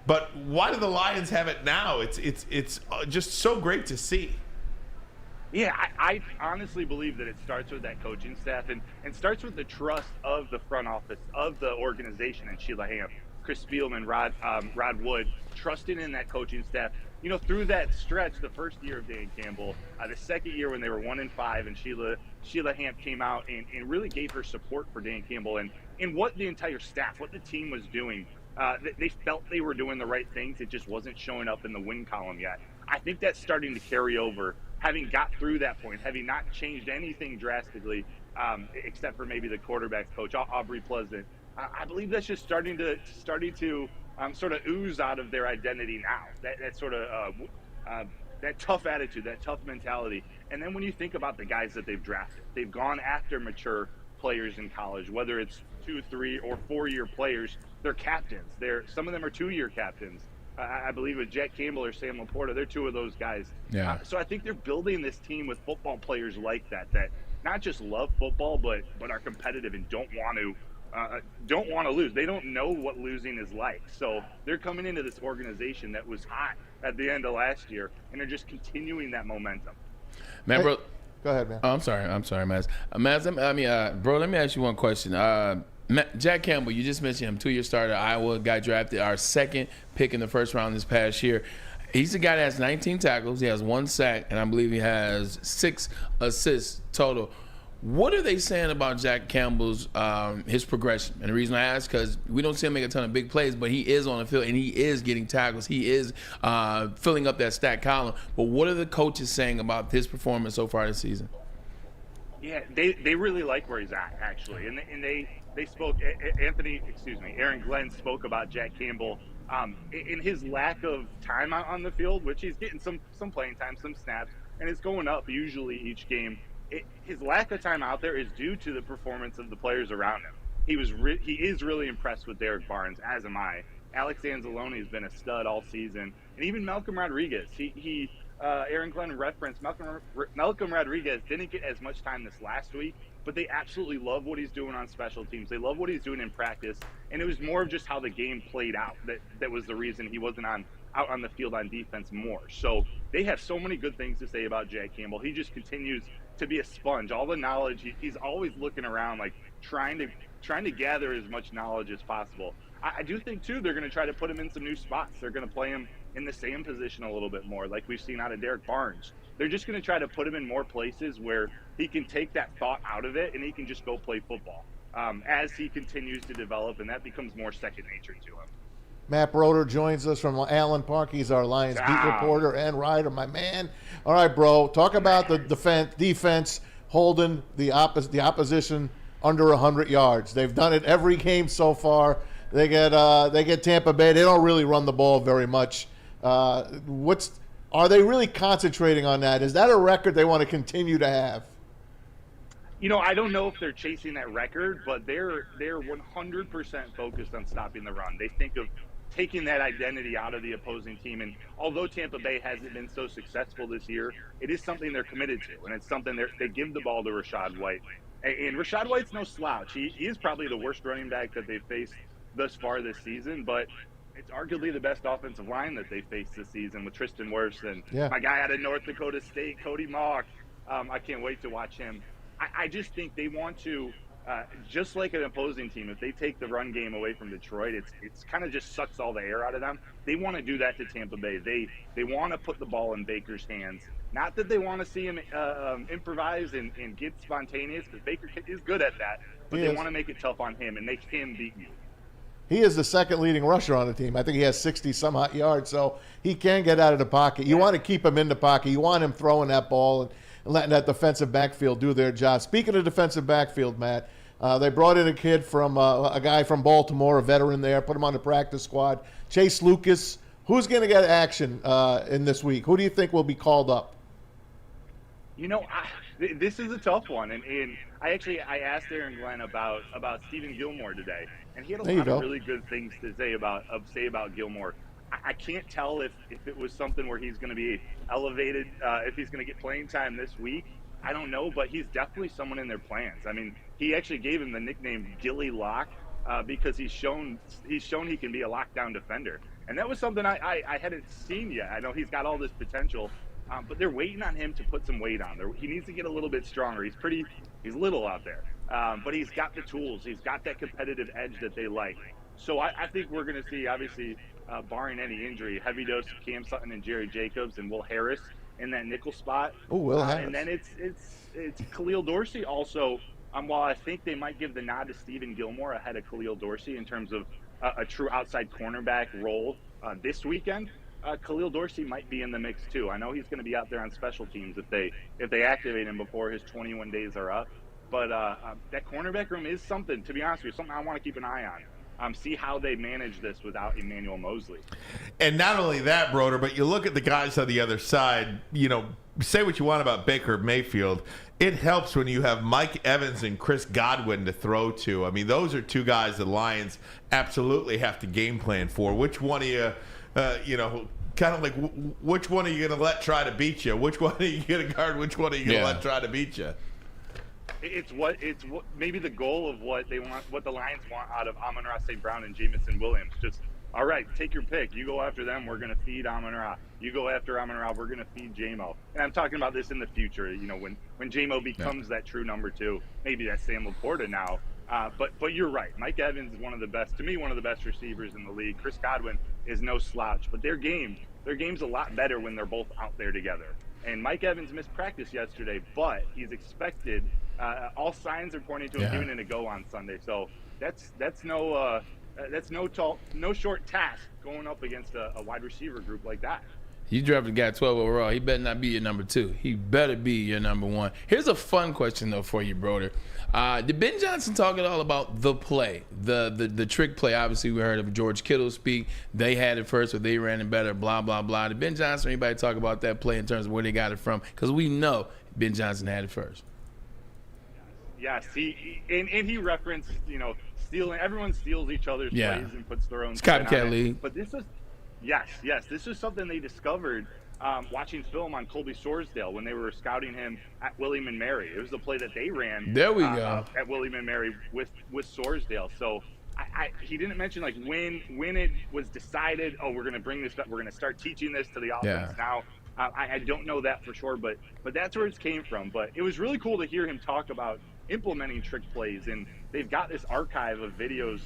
[SPEAKER 2] But why do the Lions have it now? It's just so great to see.
[SPEAKER 11] Yeah, I honestly believe that it starts with that coaching staff and starts with the trust of the front office, of the organization and Sheila Ham. Chris Spielman, Rod Wood, trusting in that coaching staff. You know, through that stretch, the first year of Dan Campbell, the second year when they were 1-5, and Sheila Hamp came out and really gave her support for Dan Campbell and what the entire staff, what the team was doing. They felt they were doing the right things. It just wasn't showing up in the win column yet. I think that's starting to carry over, having got through that point, having not changed anything drastically, except for maybe the quarterback's coach, Aubrey Pleasant. I believe that's just starting to sort of ooze out of their identity now. That sort of that tough attitude, that tough mentality. And then when you think about the guys that they've drafted, they've gone after mature players in college, whether it's 2, 3, or 4-year players. They're captains. Some of them are 2-year captains. I believe with Jack Campbell or Sam Laporta, they're 2 of those guys.
[SPEAKER 3] Yeah.
[SPEAKER 11] So I think they're building this team with football players like that not just love football, but are competitive and don't want to lose. They don't know what losing is like. So they're coming into this organization that was hot at the end of last year, and they're just continuing that momentum.
[SPEAKER 3] Man, bro.
[SPEAKER 4] Go ahead, man.
[SPEAKER 3] Oh, I'm sorry, Maz. Bro, let me ask you one question. Jack Campbell, you just mentioned him, 2-year starter, Iowa, got drafted, our second pick in the first round this past year. He's the guy that has 19 tackles, he has 1 sack, and I believe he has 6 assists total. What are they saying about Jack Campbell's his progression? And the reason I ask, because we don't see him make a ton of big plays, but he is on the field and he is getting tackles. He is filling up that stat column. But what are the coaches saying about his performance so far this season?
[SPEAKER 11] Yeah, they really like where he's at, actually, and they spoke. Aaron Glenn spoke about Jack Campbell in his lack of time on the field, which he's getting some playing time, some snaps, and it's going up usually each game. His lack of time out there is due to the performance of the players around him. He is really impressed with Derek Barnes, as am I. Alex Anzalone has been a stud all season, and even Malcolm Rodriguez. Aaron Glenn referenced Malcolm Rodriguez didn't get as much time this last week, but they absolutely love what he's doing on special teams. They love what he's doing in practice, and it was more of just how the game played out that was the reason he wasn't out on the field on defense more. So they have so many good things to say about Jack Campbell. He just continues to be a sponge. All the knowledge, he's always looking around, like trying to gather as much knowledge as possible. I do think too they're going to try to put him in some new spots. They're going to play him in the same position a little bit more, like we've seen out of Derek Barnes. They're just going to try to put him in more places where he can take that thought out of it and he can just go play football as he continues to develop, and that becomes more second nature to him.
[SPEAKER 4] Matt Broder joins us from Allen Park. He's our Lions beat reporter and writer, my man. All right, bro, talk about the defense holding the opposition under 100 yards. They've done it every game so far. They get Tampa Bay. They don't really run the ball very much. Are they really concentrating on that? Is that a record they want to continue to have?
[SPEAKER 11] You know, I don't know if they're chasing that record, but they're 100% focused on stopping the run. They think of taking that identity out of the opposing team. And although Tampa Bay hasn't been so successful this year, it is something they're committed to, and it's something they give the ball to Rachaad White. And Rachaad White's no slouch. He is probably the worst running back that they've faced thus far this season, but it's arguably the best offensive line that they faced this season with Tristan Wirfs and my guy out of North Dakota State, Cody Mauch. I can't wait to watch him. I just think they want to, just like an opposing team, if they take the run game away from Detroit, it's kind of just sucks all the air out of them. They want to do that to Tampa Bay. They want to put the ball in Baker's hands. Not that they want to see him improvise and get spontaneous, because Baker is good at that, but they want to make it tough on him and make him beat you.
[SPEAKER 4] He is the second leading rusher on the team. I think he has 60-some-odd yards, so he can get out of the pocket. You want to keep him in the pocket. You want him throwing that ball and letting that defensive backfield do their job. Speaking of defensive backfield, Matt, they brought in a kid from a guy from Baltimore, a veteran there, put him on the practice squad. Chase Lucas. Who's going to get action in this week? Who do you think will be called up?
[SPEAKER 11] You know, this is a tough one, and I asked Aaron Glenn about Stephen Gilmore today, and he had a lot of really good things to say about Gilmore. I can't tell if it was something where he's going to be elevated, if he's going to get playing time this week. I don't know, but he's definitely someone in their plans. I mean, he actually gave him the nickname Gilly Lock because he's shown he can be a lockdown defender, and that was something I hadn't seen yet. I know he's got all this potential. But they're waiting on him to put some weight on. He needs to get a little bit stronger. He's little out there, but he's got the tools. He's got that competitive edge that they like. So I think we're going to see, obviously, barring any injury, heavy dose of Cam Sutton and Jerry Jacobs and Will Harris in that nickel spot.
[SPEAKER 4] Oh, Will Harris.
[SPEAKER 11] And then it's Khalil Dorsey also. While I think they might give the nod to Stephen Gilmore ahead of Khalil Dorsey in terms of a true outside cornerback role this weekend, Khalil Dorsey might be in the mix too. I know he's going to be out there on special teams if they activate him before his 21 days are up. But that cornerback room is something, to be honest with you, something I want to keep an eye on. See how they manage this without Emmanuel Mosley.
[SPEAKER 2] And not only that, Broder, but you look at the guys on the other side, say what you want about Baker Mayfield. It helps when you have Mike Evans and Chris Godwin to throw to. I mean, those are two guys the Lions absolutely have to game plan for. Which one of you, kind of like, which one are you going to let try to beat you? Which one are you going to guard? Which one are you going to let try to beat you?
[SPEAKER 11] It's what maybe the goal of what they want, what the Lions want out of Amon-Ra St. Brown and Jamison Williams. Just, all right, take your pick. You go after them, we're going to feed Amon-Ra. You go after Amon-Ra, we're going to feed J-Mo. And I'm talking about this in the future, when J-Mo becomes that true number 2. Maybe that's Sam Laporta now. But you're right. Mike Evans is one of the best receivers in the league. Chris Godwin is no slouch. But their game's a lot better when they're both out there together. And Mike Evans missed practice yesterday, but he's expected. All signs are pointing to him giving it a go on Sunday. So that's no short task going up against a wide receiver group like that.
[SPEAKER 3] You drafted a guy 12 overall. He better not be your number 2. He better be your number 1. Here's a fun question, though, for you, Broder. Did Ben Johnson talk at all about the play, the trick play? Obviously, we heard of George Kittle speak. They had it first, or they ran it better, blah, blah, blah. Did Ben Johnson or anybody talk about that play in terms of where they got it from? Because we know Ben Johnson had it first.
[SPEAKER 11] Yes, he referenced, stealing. Everyone steals each other's plays and puts their own.
[SPEAKER 3] It's copycat league.
[SPEAKER 11] But this is, this is something they discovered watching film on Colby Sorsdale when they were scouting him at William and Mary. It was the play that they ran.
[SPEAKER 3] There we go.
[SPEAKER 11] At William and Mary with Sorsdale. So he didn't mention like when it was decided. Oh, we're going to bring this up. We're going to start teaching this to the offense now. I don't know that for sure, but that's where it came from. But it was really cool to hear him talk about implementing trick plays, and they've got this archive of videos,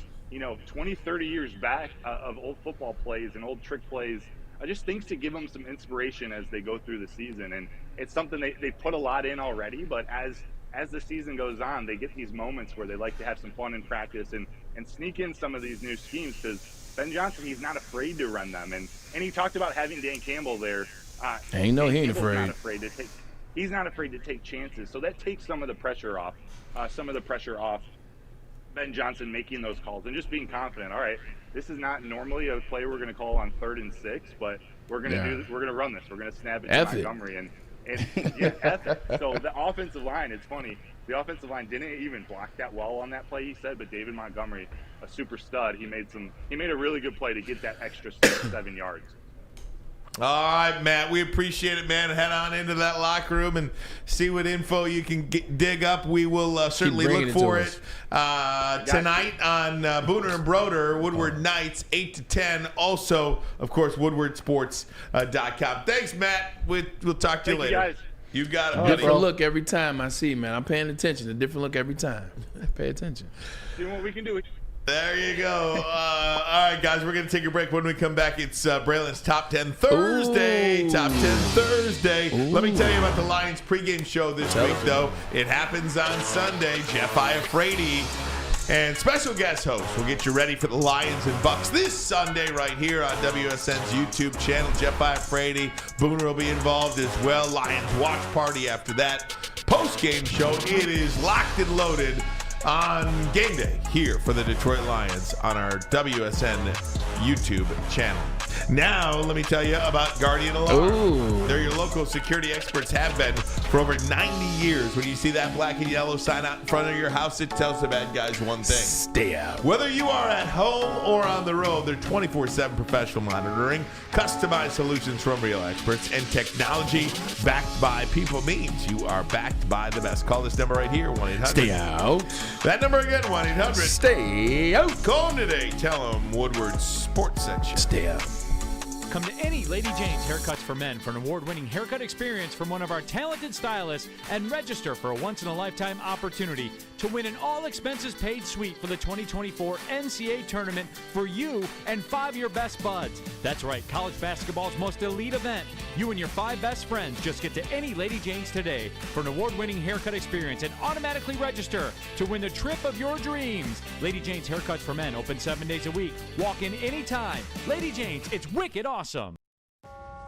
[SPEAKER 11] 20, 30 years back of old football plays and old trick plays, just things to give them some inspiration as they go through the season. And it's something they put a lot in already, but as the season goes on, they get these moments where they like to have some fun in practice and sneak in some of these new schemes, because Ben Johnson, he's not afraid to run them. And he talked about having Dan Campbell there.
[SPEAKER 3] He ain't afraid.
[SPEAKER 11] He's not afraid to take chances. So that takes some of the pressure off. Ben Johnson making those calls and just being confident. All right, this is not normally a play we're going to call on 3rd and 6, but we're going to we're going to run this. We're going to snap it to Montgomery and ethic. So the offensive line, it's funny. The offensive line didn't even block that well on that play, he said, but David Montgomery, a super stud, he made a really good play to get that extra 7 yards.
[SPEAKER 2] All right, Matt, we appreciate it, man. Head on into that locker room and see what info you can dig up. We will certainly look for it tonight on Booner and Broder, Woodward Nights, 8 to 10. Also, of course, woodwardsports.com. Thanks, Matt. We'll talk to you later.
[SPEAKER 11] Guys.
[SPEAKER 2] You got it.
[SPEAKER 3] Different look every time I see, man. I'm paying attention. A different look every time. Pay attention.
[SPEAKER 11] See what we can do.
[SPEAKER 2] There you go. All right, guys, we're going to take a break. When we come back, it's Braylon's Top 10 Thursday. Ooh. Top 10 Thursday. Ooh. Let me tell you about the Lions pregame show this week, though. It happens on Sunday. Jeff Iafrate and special guest host will get you ready for the Lions and Bucks this Sunday right here on WSN's YouTube channel. Jeff Iafrate, Booner will be involved as well. Lions watch party after that. Post-game show, it is locked and loaded on game day here for the Detroit Lions on our WSN YouTube channel. Now, let me tell you about Guardian Alarm.
[SPEAKER 3] Ooh.
[SPEAKER 2] They're your local security experts, have been for over 90 years. When you see that black and yellow sign out in front of your house, it tells the bad guys one thing.
[SPEAKER 3] Stay out.
[SPEAKER 2] Whether you are at home or on the road, they're 24/7 professional monitoring, customized solutions from real experts, and technology backed by people means you are backed by the best. Call this number right here, 1-800.
[SPEAKER 3] Stay out.
[SPEAKER 2] That number again, 1-800.
[SPEAKER 3] Stay out.
[SPEAKER 2] Call them today. Tell them Woodward Sports sent you.
[SPEAKER 3] Stay out.
[SPEAKER 12] Come to any Lady Jane's Haircuts for Men for an award-winning haircut experience from one of our talented stylists and register for a once-in-a-lifetime opportunity to win an all-expenses-paid suite for the 2024 NCAA tournament for you and 5 of your best buds. That's right, college basketball's most elite event. You and your 5 best friends just get to any Lady Jane's today for an award-winning haircut experience and automatically register to win the trip of your dreams. Lady Jane's Haircuts for Men open 7 days a week. Walk in anytime. Lady Jane's, it's wicked awesome.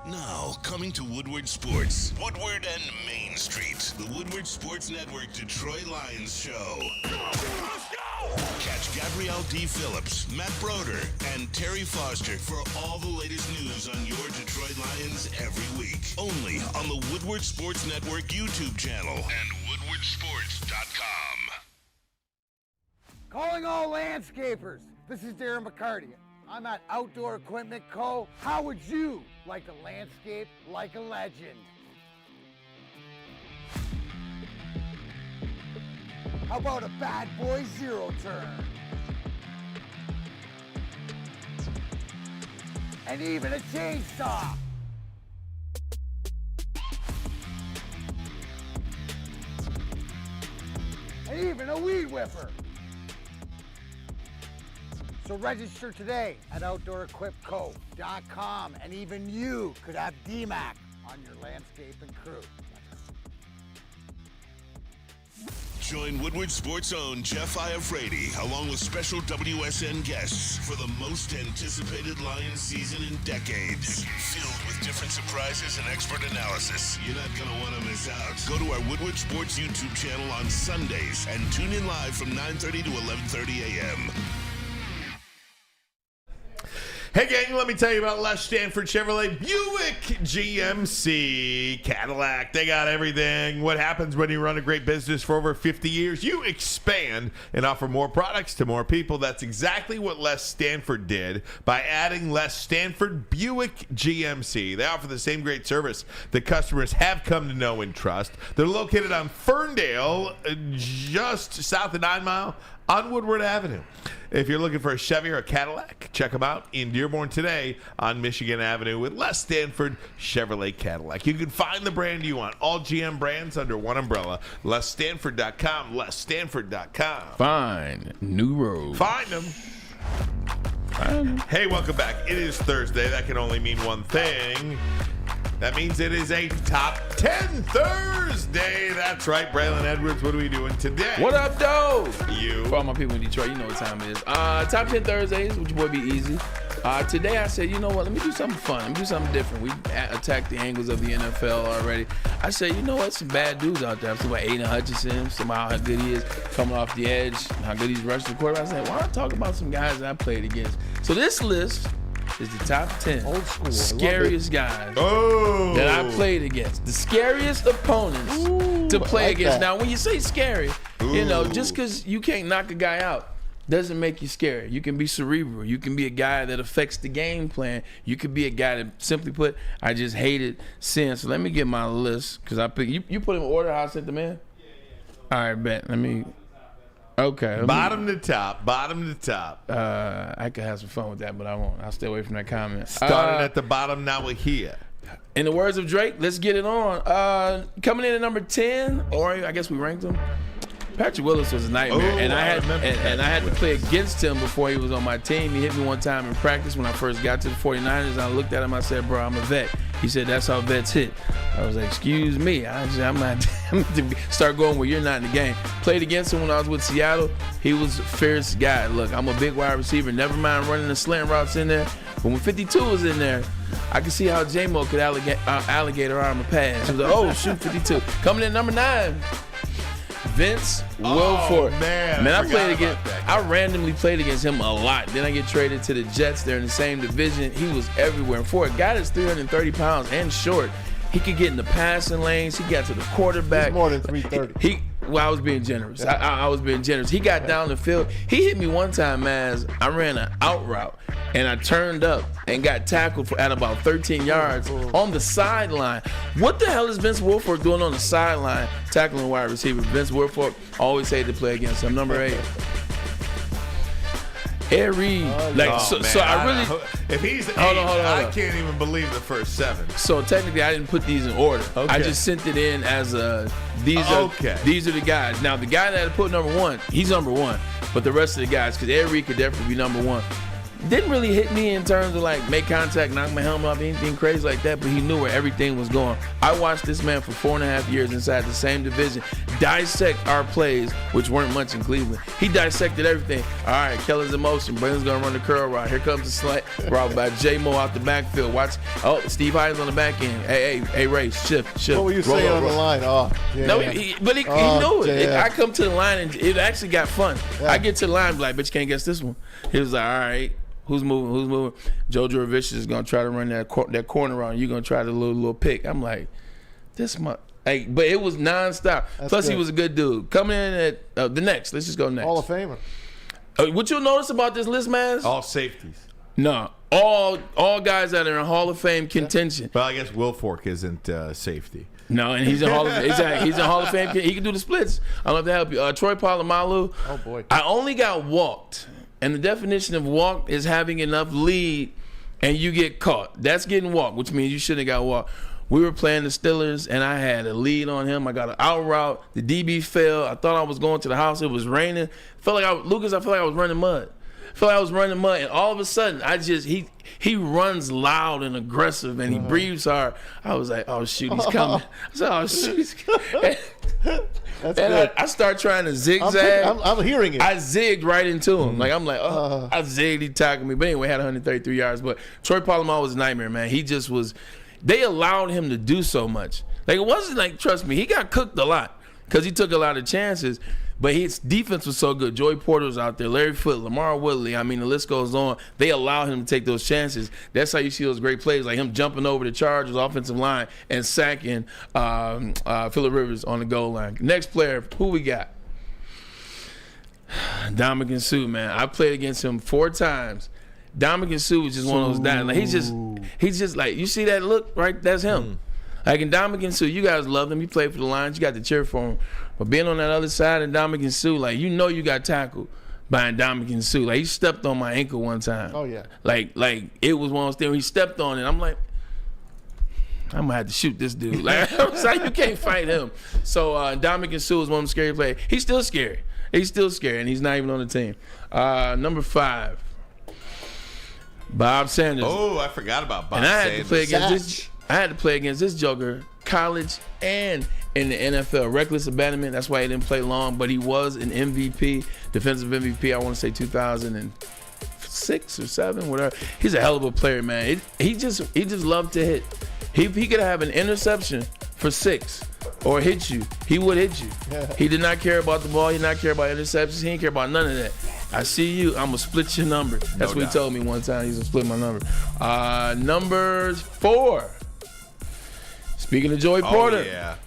[SPEAKER 1] Now, coming to Woodward Sports, Woodward and Main Street, the Woodward Sports Network Detroit Lions show. Let's go! Catch Gabrielle D. Phillips, Matt Broder, and Terry Foster for all the latest news on your Detroit Lions every week. Only on the Woodward Sports Network YouTube channel and woodwardsports.com.
[SPEAKER 13] Calling all landscapers. This is Darren McCarty. I'm at Outdoor Equipment Co. How would you like to landscape like a legend? How about a bad boy zero turn? And even a chainsaw. And even a weed whipper. So register today at OutdoorEquipCo.com, and even you could have DMAC on your landscaping crew.
[SPEAKER 1] Join Woodward Sports' own Jeff Iafrate, along with special WSN guests for the most anticipated Lions season in decades. Filled with different surprises and expert analysis. You're not going to want to miss out. Go to our Woodward Sports YouTube channel on Sundays and tune in live from 9:30 to 11:30 a.m.
[SPEAKER 2] Hey, gang, let me tell you about Les Stanford Chevrolet Buick GMC Cadillac. They got everything. What happens when you run a great business for over 50 years? You expand and offer more products to more people. That's exactly what Les Stanford did by adding Les Stanford Buick GMC. They offer the same great service that customers have come to know and trust. They're located on Ferndale, just south of 9 Mile, on Woodward Avenue. If you're looking for a Chevy or a Cadillac, check them out in Dearborn today on Michigan Avenue with Les Stanford Chevrolet Cadillac. You can find the brand you want, all GM brands under one umbrella. LesStanford.com, LesStanford.com.
[SPEAKER 3] Find new road.
[SPEAKER 2] Find them. Hey, welcome back. It is Thursday. That can only mean one thing. That means it is a Top 10 Thursday. That's right, Braylon Edwards. What are we doing today?
[SPEAKER 3] What up, though?
[SPEAKER 2] You.
[SPEAKER 3] For all my people in Detroit, you know what time it is. Top 10 Thursdays, with your boy Be Easy. Today I said, you know what, let me do something fun. Let me do something different. We attacked the angles of the NFL already. I said, you know what, some bad dudes out there. I'm talking about Aiden Hutchinson, somehow how good he is coming off the edge, how good he's rushing the quarterback. I said, why not talk about some guys that I played against? So this list is the top 10
[SPEAKER 4] Old school.
[SPEAKER 3] scariest guys that I played against. The scariest opponents to play against. Now, when you say scary, you know, just because you can't knock a guy out doesn't make you scary. You can be cerebral. You can be a guy that affects the game plan. You could be a guy that, simply put, I just hated sin. So let me get my list, because I pick. You put them in order how I sent them in? All right, bet. Let me. Okay.
[SPEAKER 2] Bottom to top. Bottom to top.
[SPEAKER 3] I could have some fun with that, but I won't. I'll stay away from that comment.
[SPEAKER 2] Started at the bottom, now we're here.
[SPEAKER 3] In the words of Drake, let's get it on. Coming in at number 10, or I guess we ranked him. Patrick Willis was a nightmare, and I had to play against him before he was on my team. He hit me one time in practice when I first got to the 49ers. I looked at him, I said, bro, I'm a vet. He said, that's how vets hit. I was like, excuse me, I'm not to start going where you're not in the game. Played against him when I was with Seattle. He was a fierce guy. Look, I'm a big wide receiver, never mind running the slant routes in there. But when 52 was in there, I could see how J-Mo could alligator arm a pass. He was like, oh, shoot, 52. Coming in number 9. Vince Wilfork. Man, I randomly played against him a lot. Then I get traded to the Jets. They're in the same division. He was everywhere. And for a guy that's 330 pounds and short, he could get in the passing lanes. He got to the quarterback.
[SPEAKER 4] He's more than 330.
[SPEAKER 3] I was being generous. I was being generous. He got down the field. He hit me one time, Maz. I ran an out route, and I turned up and got tackled at about 13 yards on the sideline. What the hell is Vince Wilfork doing on the sideline tackling a wide receiver? Vince Wilfork always hated to play against him. Number 8. Ed Reed, so I really.
[SPEAKER 2] If he's 8, I can't even believe the first 7.
[SPEAKER 3] So technically, I didn't put these in order.
[SPEAKER 2] Okay.
[SPEAKER 3] I just sent it in as these are the guys. Now the guy that I put number 1, he's number 1, but the rest of the guys, because Ed Reed could definitely be number 1. Didn't really hit me in terms of like make contact, knock my helmet off, anything crazy like that, but he knew where everything was going. I watched this man for 4.5 years inside the same division dissect our plays, which weren't much in Cleveland. He dissected everything. All right, Keller's in motion. Braylon's going to run the curl route. Here comes the slant route by J-Mo out the backfield. Watch. Oh, Steve Hines on the back end. Hey, Ray, shift.
[SPEAKER 4] What were you saying on the line? Oh, yeah.
[SPEAKER 3] No, he knew it. I come to the line, and it actually got fun. Yeah. I get to the line, like, bitch, can't guess this one. He was like, all right. Who's moving? Joe Jurevicius is gonna try to run that corner route. You're gonna try the little pick. I'm like, but it was nonstop. Plus, he was a good dude. Coming in at the next. Let's just go next.
[SPEAKER 4] Hall of Famer.
[SPEAKER 3] What you'll notice about this list, man?
[SPEAKER 2] All safeties.
[SPEAKER 3] No, all guys that are in Hall of Fame contention.
[SPEAKER 2] Well, I guess Will Fork isn't safety.
[SPEAKER 3] No, and he's in Hall of he's in Hall of Fame. He can do the splits. I love to help you. Troy Polamalu.
[SPEAKER 4] Oh boy.
[SPEAKER 3] I only got walked. And the definition of walk is having enough lead and you get caught. That's getting walked, which means you shouldn't have got walked. We were playing the Steelers, and I had a lead on him. I got an out route. The DB fell. I thought I was going to the house. It was raining. I felt like I was running mud. And all of a sudden, he runs loud and aggressive, and he breathes hard. I was like, oh, shoot, he's coming. I said, oh, shoot, he's coming.
[SPEAKER 4] That's good.
[SPEAKER 3] I start trying to zigzag.
[SPEAKER 4] I'm hearing it.
[SPEAKER 3] I zigged right into him. Like, I'm like, I zigged, he tackled me. But anyway, had 133 yards. But Troy Polamalu was a nightmare, man. He just was. They allowed him to do so much. Like, it wasn't like, trust me, he got cooked a lot because he took a lot of chances. But his defense was so good. Joey Porter was out there, Larry Foote, Lamar Woodley. I mean, the list goes on. They allowed him to take those chances. That's how you see those great plays, like him jumping over the Chargers offensive line and sacking Phillip Rivers on the goal line. Next player, who we got? Ndamukong Suh, man. I played against him 4 times. Ndamukong Suh was just one of those guys. Like, he's just like, you see that look, right? That's him. Like in Ndamukong Suh, you guys loved him. He played for the Lions. You got to cheer for him. But being on that other side of Ndamukong Suh, like, you know you got tackled by Ndamukong Suh. Like, he stepped on my ankle one time.
[SPEAKER 4] Oh, yeah.
[SPEAKER 3] Like it was one of those things where he stepped on it. I'm like, I'm going to have to shoot this dude. Like, I was like, you can't fight him. So Ndamukong Suh is one of the scary players. He's still scary. And he's not even on the team. Number 5, Bob Sanders.
[SPEAKER 2] Oh, I forgot about Bob
[SPEAKER 3] Sanders. And I had to play against this joker, college and in the NFL. Reckless abandonment. That's why he didn't play long, but he was an MVP, defensive MVP. I want to say 2006 or 7, whatever. He's a hell of a player, man. He just loved to hit. He could have an interception for 6 or hit you. He would hit you. Yeah. He did not care about the ball. He did not care about interceptions. He didn't care about none of that. I see you. I'm going to split your number. That's what he told me one time. He's going to split my number. Number 4. Speaking of Joey Porter,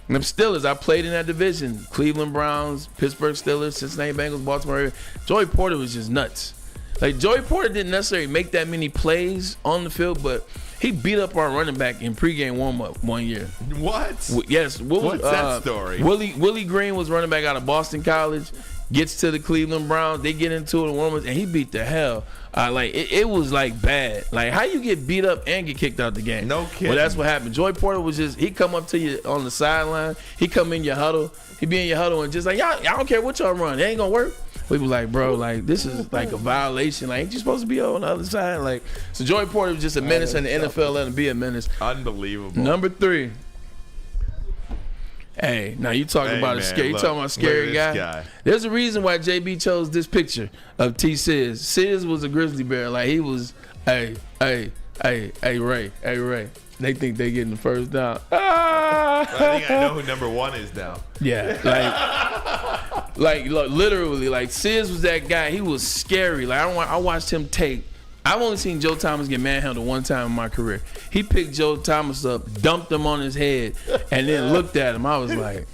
[SPEAKER 3] and the Steelers, I played in that division. Cleveland Browns, Pittsburgh Steelers, Cincinnati Bengals, Baltimore. Joey Porter was just nuts. Like, Joey Porter didn't necessarily make that many plays on the field, but he beat up our running back in pregame warm-up one year.
[SPEAKER 2] What?
[SPEAKER 3] Yes.
[SPEAKER 2] What's that story?
[SPEAKER 3] Willie Green was running back out of Boston College, gets to the Cleveland Browns. They get into it in warm-ups, and he beat the hell. It was like bad. Like, how you get beat up and get kicked out the game?
[SPEAKER 2] No kidding.
[SPEAKER 3] Well, that's what happened. Joey Porter was he come up to you on the sideline. He come in your huddle. He be in your huddle and just like, y'all don't care what y'all run. It ain't gonna work. We was like, bro, like, this is like a violation. Like, ain't you supposed to be on the other side? Like, so Joey Porter was just a menace, and the NFL let him be a menace.
[SPEAKER 2] Unbelievable.
[SPEAKER 3] Number 3. Hey, now you talking about a scary. You talking about a scary guy. There's a reason why JB chose this picture of T. Sizz. Sizz was a grizzly bear. Like, he was, hey, Ray. They think they getting the first down.
[SPEAKER 2] I think I know who number 1 is now.
[SPEAKER 3] Yeah, like literally, like Sizz was that guy. He was scary. Like, I watched him take. I've only seen Joe Thomas get manhandled one time in my career. He picked Joe Thomas up, dumped him on his head, and then looked at him. I was like,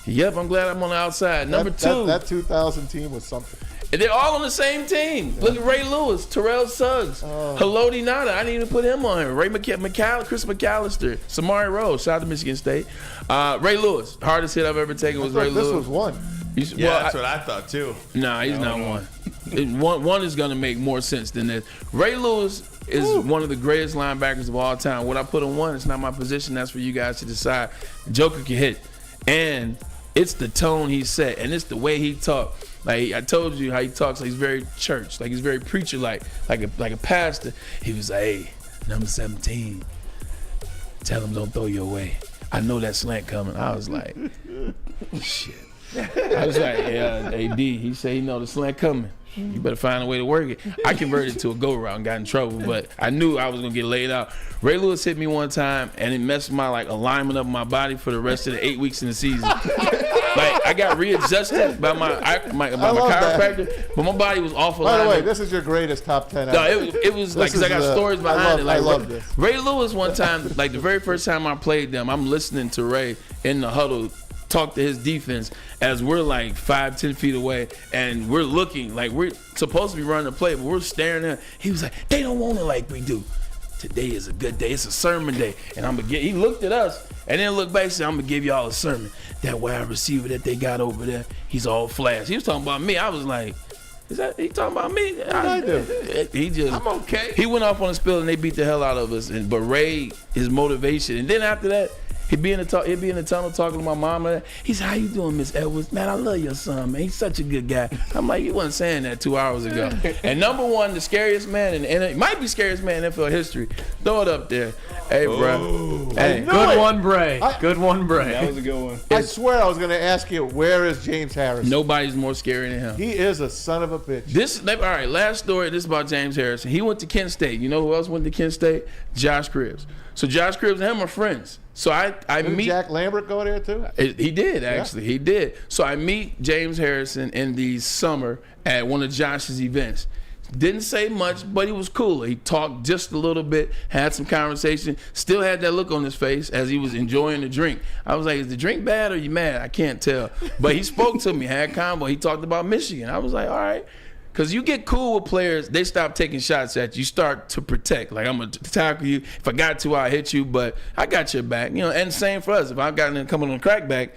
[SPEAKER 3] yep, I'm glad I'm on the outside. Number 2.
[SPEAKER 4] That 2000 team was something.
[SPEAKER 3] And they're all on the same team. Look at Ray Lewis, Terrell Suggs, Haloti Ngata. I didn't even put him on here. Chris McAllister, Samari Rose. Shout out to Michigan State. Ray Lewis, hardest hit I've ever taken was Ray Lewis.
[SPEAKER 4] This was 1.
[SPEAKER 2] That's what I thought too.
[SPEAKER 3] Nah, he's not 1. One is going to make more sense than this. Ray Lewis is one of the greatest linebackers of all time. What I put on one, it's not my position. That's for you guys to decide. Joker can hit. And it's the tone he set, and it's the way he talked. Like I told you how he talks. Like he's very church. Like he's very preacher-like a pastor. He was like, hey, number 17, tell him don't throw you away. I know that slant coming. I was like, shit. I was like, yeah, AD, he said he know the slant coming. You better find a way to work it. I converted to a go route and got in trouble, but I knew I was gonna get laid out. Ray Lewis hit me one time, and it messed my alignment of my body for the rest of the 8 weeks in the season. I got readjusted by my chiropractor, but my body was off alignment.
[SPEAKER 4] By the way, this is your greatest top 10.
[SPEAKER 3] No, it was because I got stories behind it.
[SPEAKER 4] I love this.
[SPEAKER 3] Ray Lewis one time, the very first time I played them, I'm listening to Ray in the huddle talk to his defense as we're 5-10 feet away, and we're looking like we're supposed to be running the play, but we're staring at him. He was like, they don't want it like we do. Today is a good day. It's a sermon day. And he looked at us and then looked back and said, I'm going to give y'all a sermon. That wide receiver that they got over there, he's all flash. He was talking about me. I was like, is that he talking about me?
[SPEAKER 4] I do.
[SPEAKER 3] I'm okay. He went off on a spill and they beat the hell out of us. But Ray, his motivation. And then after that, he'd be in the tunnel talking to my mom. He said, how you doing, Miss Edwards? Man, I love your son, man. He's such a good guy. I'm like, he wasn't saying that 2 hours ago. And number one, the scariest man it might be scariest man in NFL history. Throw it up there. Hey, bro. Hey,
[SPEAKER 10] good one, Bray. Good one, Bray.
[SPEAKER 14] That was a good one.
[SPEAKER 4] I swear I was going to ask you, where is James Harrison?
[SPEAKER 3] Nobody's more scary than him.
[SPEAKER 4] He is a son of a bitch.
[SPEAKER 3] All right, last story. This is about James Harrison. He went to Kent State. You know who else went to Kent State? Josh Cribbs. So Josh Cribbs and him are friends. So I meet
[SPEAKER 4] Jack Lambert go there too?
[SPEAKER 3] He did, actually. Yeah. He did. So I meet James Harrison in the summer at one of Josh's events. Didn't say much, but he was cool. He talked just a little bit, had some conversation, still had that look on his face as he was enjoying the drink. I was like, is the drink bad or you mad? I can't tell. But he spoke to me, had convo. He talked about Michigan. I was like, all right. Because you get cool with players, they stop taking shots at you. You start to protect. Like, I'm going to tackle you. If I got to, I'll hit you, but I got your back. And same for us. If I've gotten coming on crack back,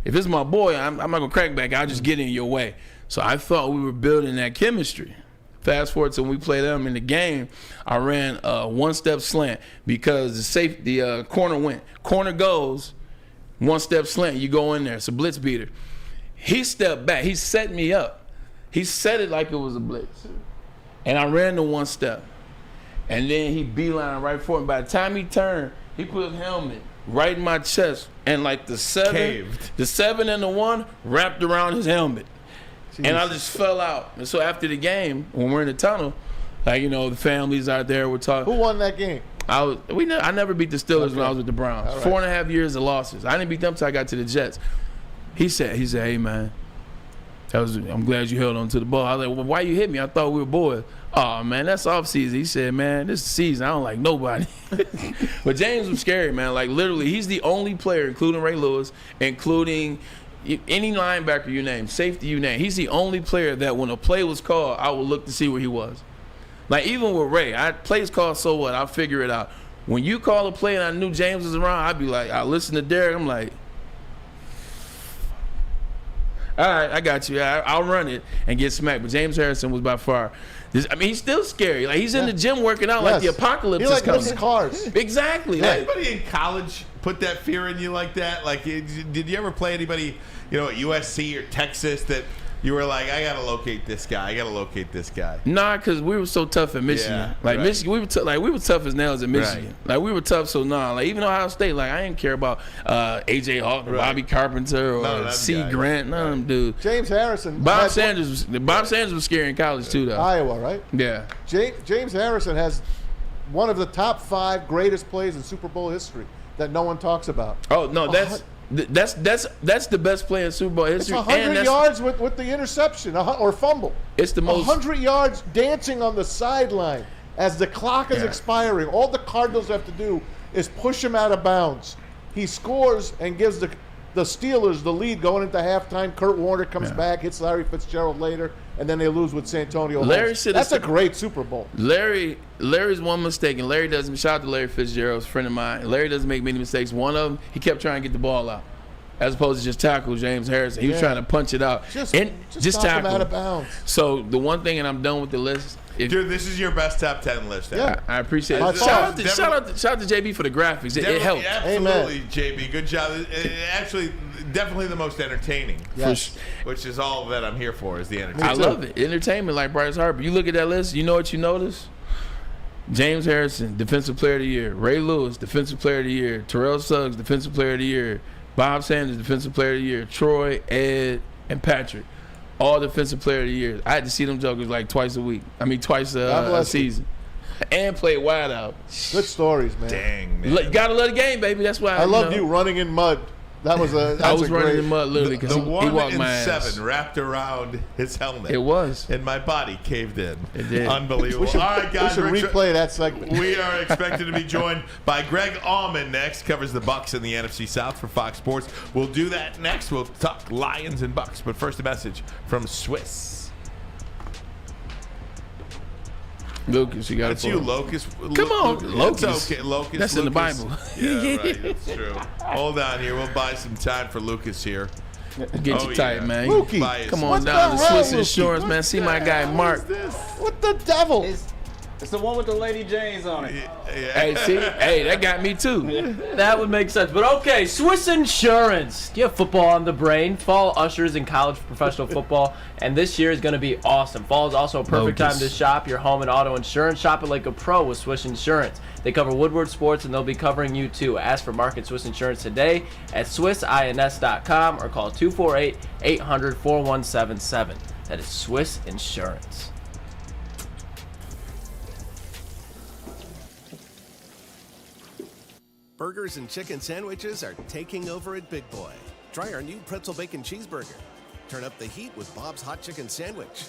[SPEAKER 3] if it's my boy, I'm not going to crack back. I'll just get in your way. So I thought we were building that chemistry. Fast forward to when we played them in the game, I ran a one-step slant because the corner went. Corner goes, one-step slant. You go in there. It's a blitz beater. He stepped back. He set me up. He said it like it was a blitz. And I ran the one step. And then he beeline right for me. By the time he turned, he put his helmet right in my chest. And the 7 and the 1 wrapped around his helmet. Jeez. And I just fell out. And so after the game, when we're in the tunnel, the families out there were talking.
[SPEAKER 4] Who won that game?
[SPEAKER 3] I never beat the Steelers when I was with the Browns. Right. 4.5 years of losses. I didn't beat them until I got to the Jets. He said, hey, man. I'm glad you held on to the ball. I was like, well, why you hit me? I thought we were boys. Oh, man, that's off season. He said, man, this is season. I don't like nobody. But James was scary, man. Literally, he's the only player, including Ray Lewis, including any linebacker you name, safety you name. He's the only player that when a play was called, I would look to see where he was. Even with Ray, plays called, so what? I'll figure it out. When you call a play and I knew James was around, I'd be like, I listen to Derek. I'm like, all right, I got you. I'll run it and get smacked. But James Harrison was by far. He's still scary. He's in the gym working out like the apocalypse is coming.
[SPEAKER 4] He cars.
[SPEAKER 3] Exactly.
[SPEAKER 2] Anybody in college put that fear in you like that? Did you ever play anybody, at USC or Texas that you were like, I gotta locate this guy.
[SPEAKER 3] Nah, because we were so tough at Michigan. Michigan, we were tough as nails at Michigan. Right. We were tough. So even Ohio State, I didn't care about AJ Hawk or Bobby Carpenter or C. Grant. None of them dudes.
[SPEAKER 4] James Harrison.
[SPEAKER 3] Bob Sanders was scary in college too, though.
[SPEAKER 4] Iowa, right?
[SPEAKER 3] Yeah.
[SPEAKER 4] James Harrison has one of the top 5 greatest plays in Super Bowl history that no one talks about.
[SPEAKER 3] Oh no, that's the best play in Super Bowl history.
[SPEAKER 4] It's 100 yards with the interception or fumble.
[SPEAKER 3] It's the most
[SPEAKER 4] 100 yards dancing on the sideline as the clock is expiring. All the Cardinals have to do is push him out of bounds. He scores and gives the Steelers the lead going into halftime. Kurt Warner comes back, hits Larry Fitzgerald later, and then they lose with Santonio Holmes. That's a great Super Bowl.
[SPEAKER 3] Larry's one mistake, and shout out to Larry Fitzgerald, a friend of mine. Larry doesn't make many mistakes. One of them, he kept trying to get the ball out. as opposed to just tackle James Harrison. He was trying to punch it out.
[SPEAKER 4] Just
[SPEAKER 3] tackle
[SPEAKER 4] him out of bounds.
[SPEAKER 3] So the one thing, and I'm done with the list.
[SPEAKER 2] Dude, this is your best top 10 list.
[SPEAKER 4] Yeah.
[SPEAKER 3] I appreciate
[SPEAKER 4] By
[SPEAKER 3] it.
[SPEAKER 4] far.
[SPEAKER 3] Shout out to JB for the graphics. It helped.
[SPEAKER 2] Absolutely, JB. Good job. Actually, definitely the most entertaining.
[SPEAKER 4] Yes.
[SPEAKER 2] Which is all that I'm here for, is the entertainment.
[SPEAKER 3] I love it. Entertainment like Bryce Harper. You look at that list, you know what you notice? James Harrison, Defensive Player of the Year. Ray Lewis, Defensive Player of the Year. Terrell Suggs, Defensive Player of the Year. Bob Sanders, Defensive Player of the Year. Troy, Ed, and Patrick, all Defensive Player of the Year. I had to see them jokers like twice a season. And play wide out.
[SPEAKER 4] Good stories, man.
[SPEAKER 2] Dang, man.
[SPEAKER 3] You gotta love the game, baby. That's why
[SPEAKER 4] I loved you running in mud. That was
[SPEAKER 3] I was running in mud literally because
[SPEAKER 2] the
[SPEAKER 3] he
[SPEAKER 2] 1
[SPEAKER 3] walked
[SPEAKER 2] in
[SPEAKER 3] my
[SPEAKER 2] 7
[SPEAKER 3] ass.
[SPEAKER 2] wrapped around his helmet.
[SPEAKER 3] It was.
[SPEAKER 2] And my body caved in.
[SPEAKER 3] It did.
[SPEAKER 2] Unbelievable. All right, guys.
[SPEAKER 4] We should replay that segment.
[SPEAKER 2] We are expected to be joined by Greg Allman next. Covers the Bucs in the NFC South for Fox Sports. We'll do that next. We'll talk Lions and Bucs. But first, a message from Swiss.
[SPEAKER 3] Lucas, you got
[SPEAKER 2] That's you, Locust.
[SPEAKER 3] Come on, Locust.
[SPEAKER 2] It's okay, Locust.
[SPEAKER 3] That's in the Bible.
[SPEAKER 2] Yeah, right. That's true. Hold on here. We'll buy some time for Lucas here.
[SPEAKER 3] Get you tight, man.
[SPEAKER 4] Lukey.
[SPEAKER 3] Come on
[SPEAKER 4] What's
[SPEAKER 3] down to
[SPEAKER 4] that
[SPEAKER 3] Swiss
[SPEAKER 4] wrong,
[SPEAKER 3] Insurance,
[SPEAKER 4] Lukey?
[SPEAKER 3] man. See my guy Mark.
[SPEAKER 4] What the devil?
[SPEAKER 14] It's the one with the Lady Janes on it.
[SPEAKER 3] Hey, see? Hey, that got me too.
[SPEAKER 10] That would make sense. But okay, Swiss Insurance. Do you have football on the brain? Fall ushers in college professional football, and this year is going to be awesome. Fall is also a perfect time to shop your home and auto insurance. Shop it like a pro with Swiss Insurance. They cover Woodward Sports, and they'll be covering you too. Ask for Market Swiss Insurance today at SwissINS.com or call 248-800-4177. That is Swiss Insurance.
[SPEAKER 15] Burgers and chicken sandwiches are taking over at Big Boy. Try our new pretzel bacon cheeseburger. Turn up the heat with Bob's Hot Chicken Sandwich.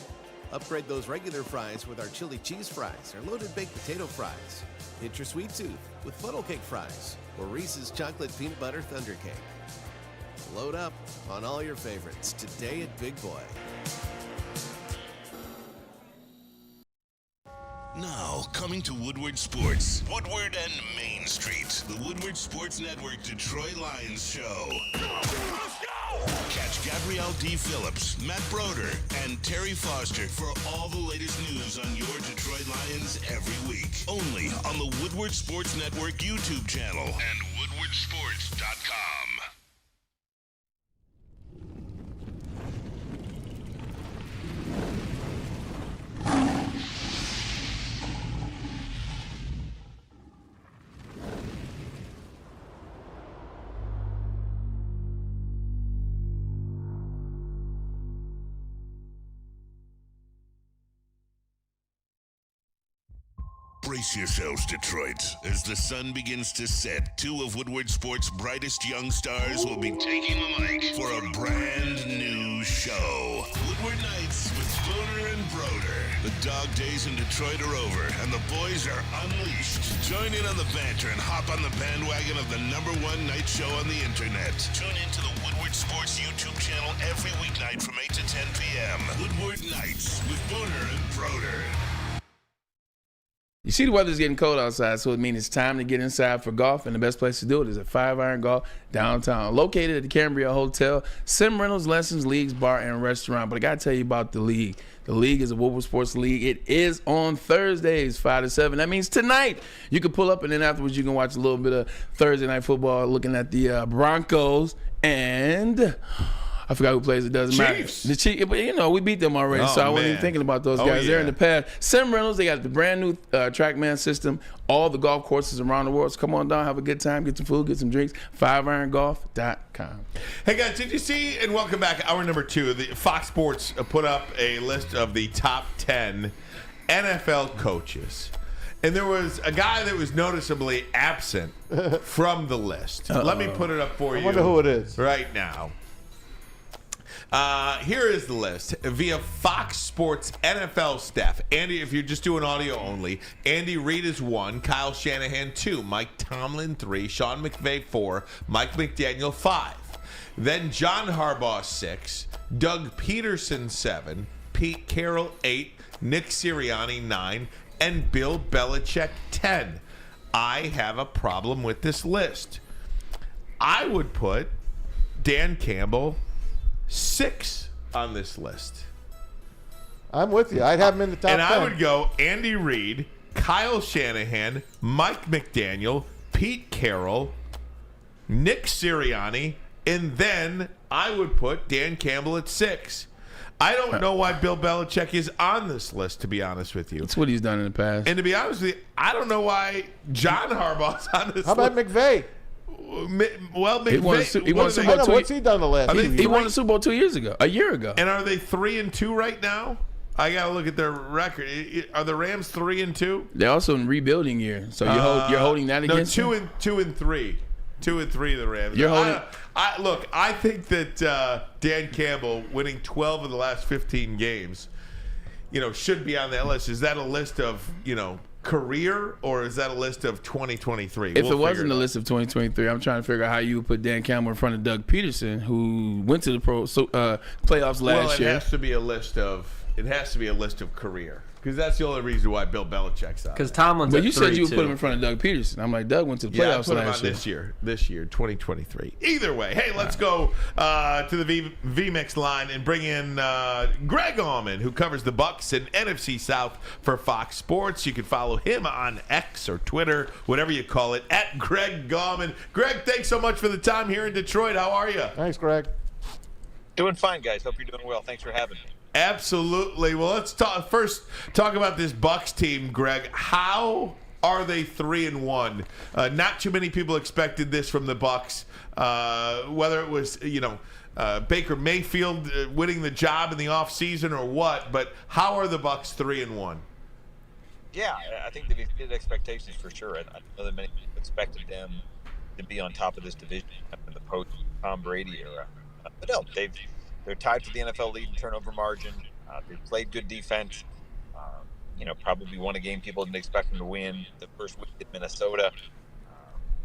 [SPEAKER 15] Upgrade those regular fries with our chili cheese fries or loaded baked potato fries. Hit your sweet tooth with funnel cake fries or Reese's chocolate peanut butter thunder cake. Load up on all your favorites today at Big Boy.
[SPEAKER 1] Now, coming to Woodward Sports, Woodward and Main Street, the Woodward Sports Network Detroit Lions show. Catch Gabrielle D. Phillips, Matt Broder, and Terry Foster for all the latest news on your Detroit Lions every week. Only on the Woodward Sports Network YouTube channel and woodwardsports.com. Brace yourselves, Detroit. As the sun begins to set, two of Woodward Sports' brightest young stars will be taking the mic for a brand new show. Woodward Nights with Boner and Broder. The dog days in Detroit are over, and the boys are unleashed. Join in on the banter and hop on the bandwagon of the #1 night show on the internet. Tune into the Woodward Sports YouTube channel every weeknight from 8 to 10 p.m. Woodward Nights with Boner and Broder.
[SPEAKER 3] You see the weather's getting cold outside, so it means it's time to get inside for golf, and the best place to do it is at 5 Iron Golf downtown. Located at the Cambria Hotel, sim rentals, lessons, leagues, bar, and restaurant. But I got to tell you about the league. The league is a Woodward Sports League. It is on Thursdays, 5 to 7. That means tonight you can pull up, and then afterwards you can watch a little bit of Thursday night football looking at the Broncos and... I forgot who plays. It doesn't
[SPEAKER 2] Chiefs.
[SPEAKER 3] matter. The Chiefs, but you know we beat them already, so I wasn't even thinking about those guys. They're in the past. Sim rentals. They got the brand new TrackMan system. All the golf courses around the world. So come on down, have a good time, get some food, get some drinks. 5irongolf.com.
[SPEAKER 2] Hey guys, did you see? And welcome back. Hour number 2. The Fox Sports put up a list of the top 10 NFL coaches. And there was a guy that was noticeably absent from the list. Let me put it up for you.
[SPEAKER 4] I wonder who it is
[SPEAKER 2] right now. Here is the list via Fox Sports NFL staff. Andy, if you're just doing audio only, Andy Reid is 1, Kyle Shanahan 2, Mike Tomlin 3, Sean McVay 4, Mike McDaniel 5. Then John Harbaugh 6, Doug Peterson 7, Pete Carroll 8, Nick Sirianni 9, and Bill Belichick 10. I have a problem with this list. I would put Dan Campbell 6 on this list.
[SPEAKER 4] I'm with you. I'd have him in the top 10.
[SPEAKER 2] And I would go Andy Reid, Kyle Shanahan, Mike McDaniel, Pete Carroll, Nick Sirianni, and then I would put Dan Campbell at 6. I don't know why Bill Belichick is on this list, to be honest with you.
[SPEAKER 3] That's what he's done in the past.
[SPEAKER 2] And to be honest with you, I don't know why John Harbaugh's on this list.
[SPEAKER 4] How about McVay?
[SPEAKER 2] Well, McVay.
[SPEAKER 3] He won a Super Bowl
[SPEAKER 4] what's he done the last 2 years?
[SPEAKER 3] He won the Super Bowl 2 years ago, a year ago.
[SPEAKER 2] And are they 3-2 right now? I got to look at their record. Are the Rams 3-2?
[SPEAKER 3] They're also in rebuilding year, so you're holding that against them?
[SPEAKER 2] No, 2-3. 2-3 the Rams.
[SPEAKER 3] You're holding.
[SPEAKER 2] Look, I think that Dan Campbell winning 12 of the last 15 games, should be on that list. Is that a list of career, or is that a list of 2023?
[SPEAKER 3] If it wasn't a list of 2023, I'm trying to figure out how you would put Dan Campbell in front of Doug Peterson, who went to the playoffs last year.
[SPEAKER 2] It has to be a list of career. Because that's the only reason why Bill Belichick's on.
[SPEAKER 10] Because Tomlin's
[SPEAKER 3] But you said you would put him in front of Doug Peterson. I'm like, Doug went to the playoffs
[SPEAKER 2] I put him
[SPEAKER 3] last
[SPEAKER 2] on
[SPEAKER 3] year.
[SPEAKER 2] this year, 2023. Either way, hey, let's go to the VMix line and bring in Greg Allman, who covers the Bucs and NFC South for Fox Sports. You can follow him on X or Twitter, whatever you call it, at Greg Allman. Greg, thanks so much for the time here in Detroit. How are you?
[SPEAKER 4] Thanks, Greg.
[SPEAKER 16] Doing fine, guys. Hope you're doing well. Thanks for having me.
[SPEAKER 2] Absolutely. Well, let's talk about this Bucs team, Greg. How are they 3-1? Not too many people expected this from the Bucs. Whether it was Baker Mayfield winning the job in the offseason or what, but how are the Bucs 3-1?
[SPEAKER 16] Yeah, I think they've exceeded expectations for sure. I know that many people expected them to be on top of this division in the post-Tom Brady era, but no, they're tied for the NFL lead in turnover margin. They've played good defense. Probably won a game people didn't expect them to win. The first week at Minnesota,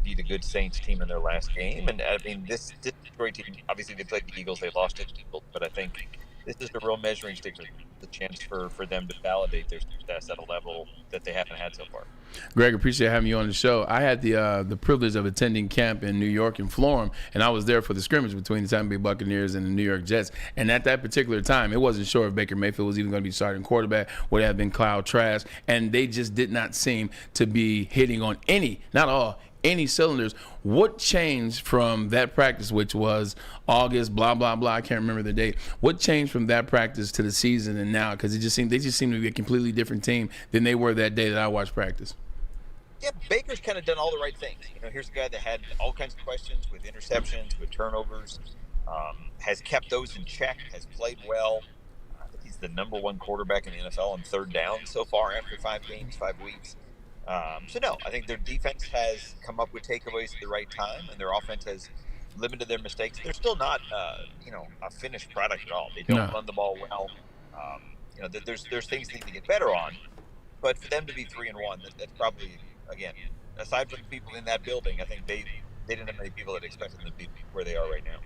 [SPEAKER 16] beat a good Saints team in their last game. And I mean, this Detroit team, obviously they played the Eagles, they lost to the Eagles, but I think this is a real measuring stick, the chance for them to validate their success at a level that they haven't had so far.
[SPEAKER 3] Greg, appreciate having you on the show. I had the privilege of attending camp in New York in Florham, and I was there for the scrimmage between the Tampa Bay Buccaneers and the New York Jets. And at that particular time, it wasn't sure if Baker Mayfield was even going to be starting quarterback, would it have been Kyle Trask, and they just did not seem to be hitting on any cylinders. What changed from that practice, which was August, blah, blah, blah, I can't remember the date. What changed from that practice to the season and now? Because they just seem to be a completely different team than they were that day that I watched practice.
[SPEAKER 16] Yeah, Baker's kind of done all the right things. Here's a guy that had all kinds of questions with interceptions, with turnovers, has kept those in check, has played well. I think he's the number one quarterback in the NFL on third down so far after 5 games, 5 weeks. So no, I think their defense has come up with takeaways at the right time, and their offense has limited their mistakes. They're still not, a finished product at all. They don't run the ball well. There's things they need to get better on, but for them to be 3-1, that's probably, again, aside from the people in that building, I think they didn't have many people that expected them to be where they are right now.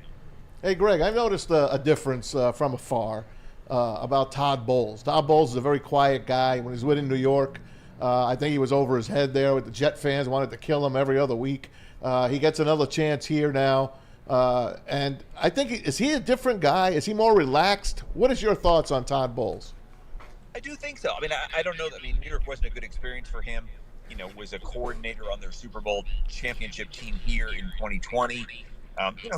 [SPEAKER 4] Hey, Greg, I noticed a difference from afar about Todd Bowles. Todd Bowles is a very quiet guy. When he's in New York, I think he was over his head there with the Jet fans, wanted to kill him every other week. He gets another chance here now. And I think, is he a different guy? Is he more relaxed? What is your thoughts on Todd Bowles?
[SPEAKER 16] I do think so. I mean, I don't know. New York wasn't a good experience for him. Was a coordinator on their Super Bowl championship team here in 2020.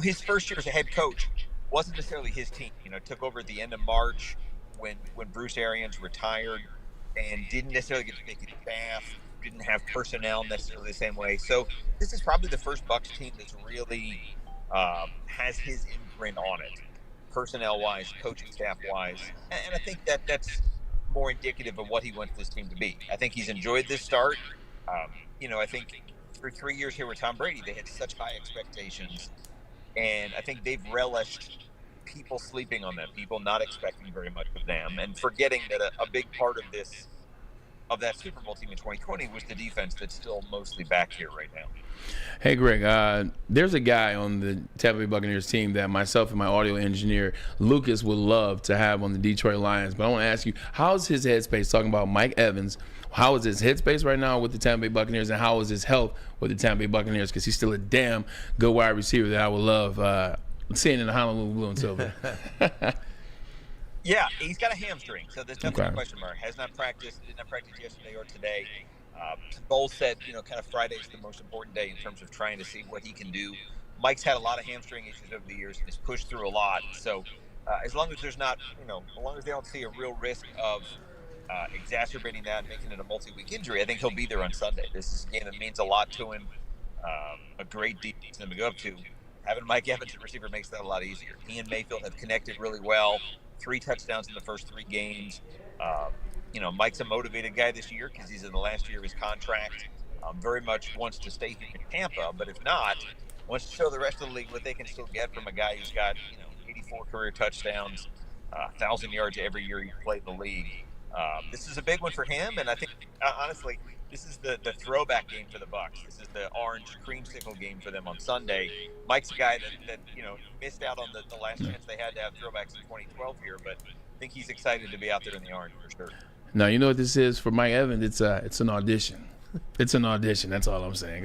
[SPEAKER 16] His first year as a head coach wasn't necessarily his team. Took over at the end of March when Bruce Arians retired, and didn't necessarily get to make it staff, didn't have personnel necessarily the same way. So this is probably the first Bucs team that's really has his imprint on it, personnel-wise, coaching staff-wise. And I think that's more indicative of what he wants this team to be. I think he's enjoyed this start. I think for 3 years here with Tom Brady, they had such high expectations. And I think they've relished people sleeping on them, people not expecting very much of them, and forgetting that a big part of that Super Bowl team in 2020 was the defense that's still mostly back here right now.
[SPEAKER 3] Hey, Greg, there's a guy on the Tampa Bay Buccaneers team that myself and my audio engineer, Lucas, would love to have on the Detroit Lions. But I want to ask you, how's his headspace, talking about Mike Evans, how is his headspace right now with the Tampa Bay Buccaneers, and how is his health with the Tampa Bay Buccaneers? Because he's still a damn good wide receiver that I would love seeing in the Honolulu blue and silver.
[SPEAKER 16] Yeah, he's got a hamstring, so there's definitely a question mark. Has not practiced, did not practice yesterday or today. Bowles said, kind of Friday's the most important day in terms of trying to see what he can do. Mike's had a lot of hamstring issues over the years and has pushed through a lot. So as long as there's not, as long as they don't see a real risk of exacerbating that and making it a multi-week injury, I think he'll be there on Sunday. This is a game that means a lot to him, a great defense to go up to. Having Mike Evans at receiver makes that a lot easier. He and Mayfield have connected really well. 3 touchdowns in the first 3 games. Mike's a motivated guy this year because he's in the last year of his contract. Very much wants to stay here in Tampa, but if not, wants to show the rest of the league what they can still get from a guy who's got 84 career touchdowns, 1,000 yards every year he's played in the league. This is a big one for him, and I think honestly, this is the throwback game for the Bucs. This is the orange creamsicle game for them on Sunday. Mike's a guy that missed out on the last chance they had to have throwbacks in 2012 here, but I think he's excited to be out there in the orange for sure.
[SPEAKER 3] Now, you know what this is for Mike Evans? It's an audition. It's an audition. That's all I'm saying.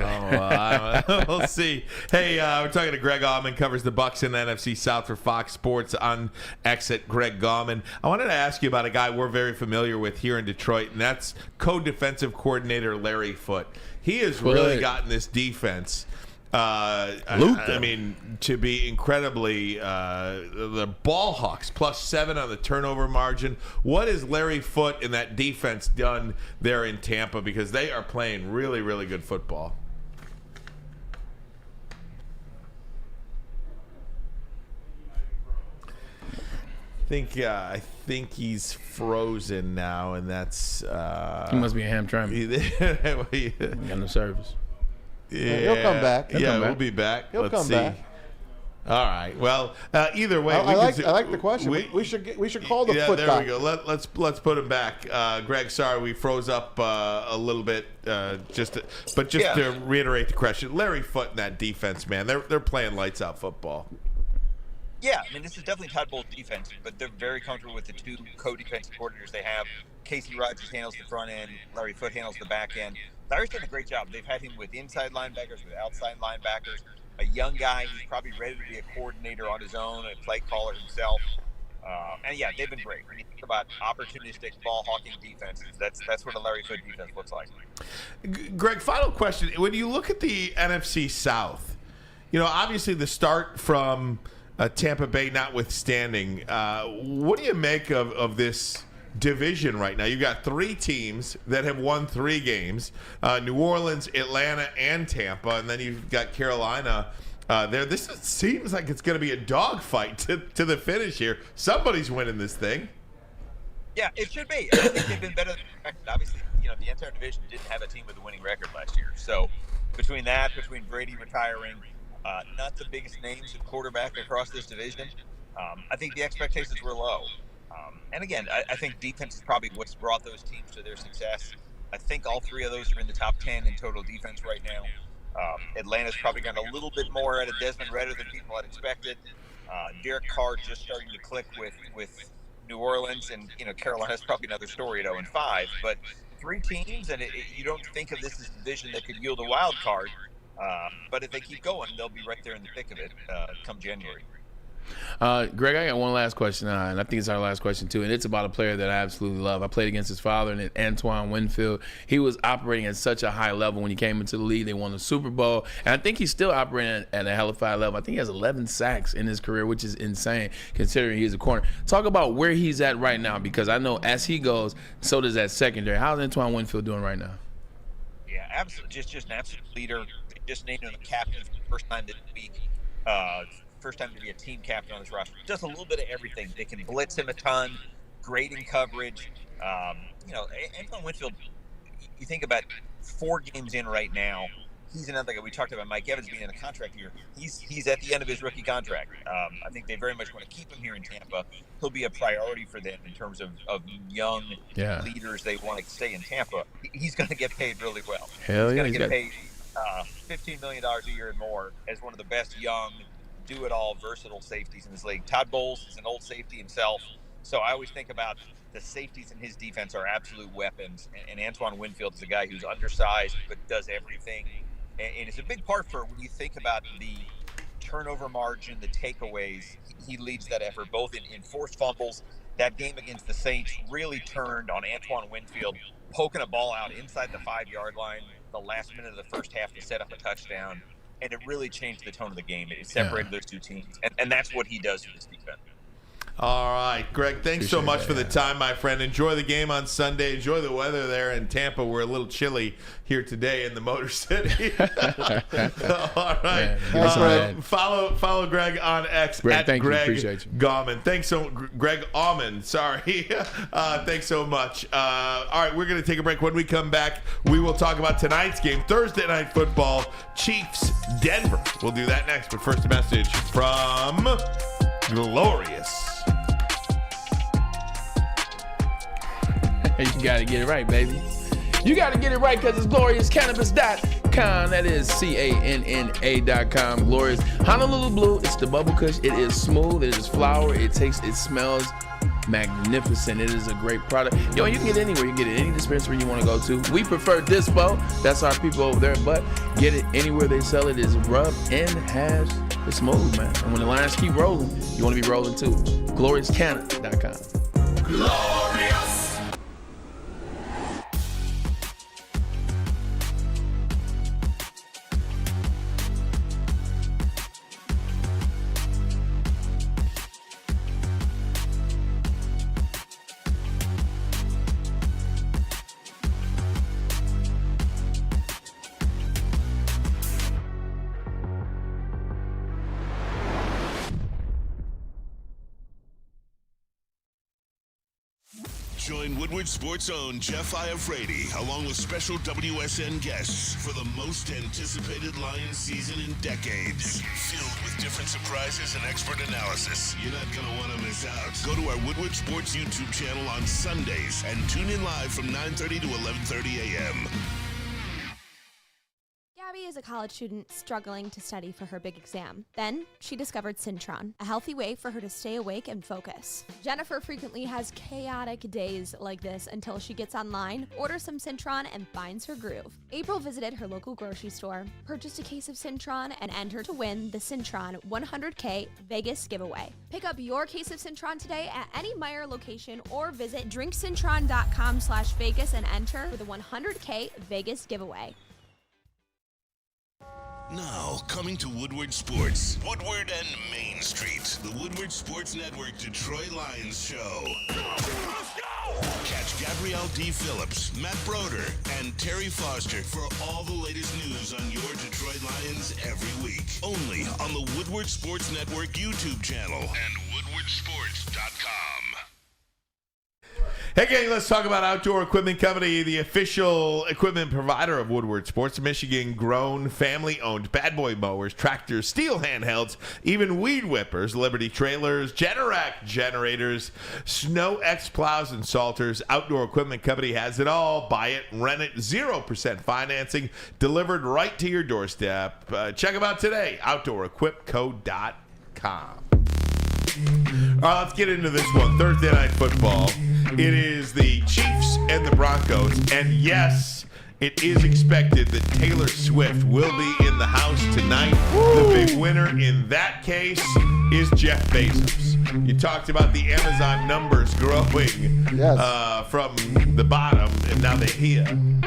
[SPEAKER 2] We'll see. Hey, we're talking to Greg Auman, covers the Bucs in the NFC South for Fox Sports on X at Greg Auman. I wanted to ask you about a guy we're very familiar with here in Detroit, and that's co-defensive coordinator Larry Foote. He has really gotten this defense. To be incredibly the ball hawks +7 on the turnover margin. What has Larry Foote and that defense done there in Tampa? Because they are playing really, really good football. I think he's frozen now, and that's
[SPEAKER 3] he must be a hamstring. Got no service.
[SPEAKER 2] Yeah,
[SPEAKER 4] he'll come back.
[SPEAKER 2] We'll be back.
[SPEAKER 4] He'll come back.
[SPEAKER 2] All right. Well, either way,
[SPEAKER 4] I like the question. We should call the foot
[SPEAKER 2] there
[SPEAKER 4] doctor.
[SPEAKER 2] we go. Let's put him back. Greg, sorry we froze up a little bit. Just to reiterate the question, Larry Foote and that defense, man, they're playing lights out football.
[SPEAKER 16] Yeah, this is definitely Todd Bowles' defense, but they're very comfortable with the 2 co-defensive coordinators they have. Casey Rogers handles the front end. Larry Foote handles the back end. Larry's done a great job. They've had him with inside linebackers, with outside linebackers. A young guy who's probably ready to be a coordinator on his own, a play caller himself. They've been great. When you think about opportunistic ball-hawking defenses, that's what a Larry Foote defense looks like.
[SPEAKER 2] Greg, final question. When you look at the NFC South, obviously the start from Tampa Bay notwithstanding, what do you make of this division right now? You've got 3 teams that have won 3 games, New Orleans, Atlanta, and Tampa, and then you've got Carolina there. This seems like it's going to be a dogfight to the finish here. Somebody's winning this thing.
[SPEAKER 16] Yeah, it should be. I think they've been better than expected. Obviously, the entire division didn't have a team with a winning record last year. So between Brady retiring, not the biggest names at quarterback across this division, I think the expectations were low. And again, I think defense is probably what's brought those teams to their success. I think all 3 of those are in the top 10 in total defense right now. Atlanta's probably gotten a little bit more out of Desmond Ridder than people had expected. Derek Carr just starting to click with New Orleans, and Carolina's probably another story at 0-5. But 3 teams, and you don't think of this as a division that could yield a wild card. But if they keep going, they'll be right there in the thick of it come January.
[SPEAKER 3] Greg, I got one last question, and I think it's our last question too, and it's about a player that I absolutely love. I played against his father, and Antoine Winfield. He was operating at such a high level when he came into the league. They won the Super Bowl, and I think he's still operating at a hell of a high level. I think he has 11 sacks in his career, which is insane considering he's a corner. Talk about where he's at right now, because I know as he goes, so does that secondary. How's Antoine Winfield doing right now?
[SPEAKER 16] Yeah, absolutely. Just an absolute leader. They just named him the captain for the first time this week. First time to be a team captain on this roster. Does a little bit of everything. They can blitz him a ton, great in coverage. Antoine Winfield, you think about 4 games in right now, he's another guy. We talked about Mike Evans being in a contract year. He's at the end of his rookie contract. I think they very much want to keep him here in Tampa. He'll be a priority for them in terms of young leaders they want to stay in Tampa. He's going to get paid really well.
[SPEAKER 3] Hell
[SPEAKER 16] he's
[SPEAKER 3] yeah.
[SPEAKER 16] going to get paid $15 million a year and more as one of the best young, do-it-all, versatile safeties in this league. Todd Bowles is an old safety himself, so I always think about the safeties in his defense are absolute weapons, and Antoine Winfield is a guy who's undersized but does everything, and it's a big part for when you think about the turnover margin, the takeaways, he leads that effort, both in forced fumbles. That game against the Saints really turned on Antoine Winfield poking a ball out inside the 5-yard line the last minute of the first half to set up a touchdown, and it really changed the tone of the game. It separated those two teams, and that's what he does for this defense.
[SPEAKER 2] All right, Greg, thanks so much for the time, my friend. Enjoy the game on Sunday. Enjoy the weather there in Tampa. We're a little chilly here today in the Motor City. All right. Follow Greg on X
[SPEAKER 3] Greg,
[SPEAKER 2] at Greg
[SPEAKER 3] appreciate you.
[SPEAKER 2] Gauman. Thanks so Greg Auman, sorry. Thanks so much. All right, we're going to take a break. When we come back, we will talk about tonight's game, Thursday Night Football, Chiefs, Denver. We'll do that next, but first a message from Glorious.
[SPEAKER 3] You got to get it right, baby. You got to get it right because it's gloriouscannabis.com. That is CANNA.com. Glorious Honolulu Blue. It's the bubble kush. It is smooth. It is flower. It smells magnificent. It is a great product. Yo, you can get it anywhere. You can get it any dispensary you want to go to. We prefer Dispo. That's our people over there. But get it anywhere they sell it. It's rubbed and hash. It's smooth, man. And when the lines keep rolling, you want to be rolling too. gloriouscanna.com.
[SPEAKER 1] Glorious. Join Woodward Sports' own Jeff Iafrate, along with special WSN guests for the most anticipated Lions season in decades. Filled with different surprises and expert analysis. You're not going to want to miss out. Go to our Woodward Sports YouTube channel on Sundays and tune in live from 9:30 to 11:30 a.m.
[SPEAKER 17] Gabby is a college student struggling to study for her big exam. Then she discovered Syntron, a healthy way for her to stay awake and focus. Jennifer frequently has chaotic days like this until she gets online, orders some Syntron, and finds her groove. April visited her local grocery store, purchased a case of Syntron, and entered to win the Syntron 100K Vegas giveaway. Pick up your case of Syntron today at any Meijer location or visit drinksyntron.com/Vegas and enter for the 100K Vegas giveaway.
[SPEAKER 1] Now, coming to Woodward Sports, Woodward and Main Street, the Woodward Sports Network Detroit Lions show. Let's go! Catch Gabrielle D. Phillips, Matt Broder, and Terry Foster for all the latest news on your Detroit Lions every week. Only on the Woodward Sports Network YouTube channel and woodwardsports.com.
[SPEAKER 2] Hey gang, let's talk about Outdoor Equipment Company, the official equipment provider of Woodward Sports. Michigan grown, family-owned bad boy mowers, tractors, steel handhelds, even weed whippers, Liberty trailers, Generac generators, Snow X plows and salters. Outdoor Equipment Company has it all. Buy it, rent it, 0% financing, delivered right to your doorstep. Check them out today, OutdoorEquipCo.com. All right, let's get into this one. Thursday Night Football. It is the Chiefs and the Broncos. And yes, it is expected that Taylor Swift will be in the house tonight. Woo! The big winner in that case is Jeff Bezos. You talked about the Amazon numbers growing from the bottom, and now they're here. You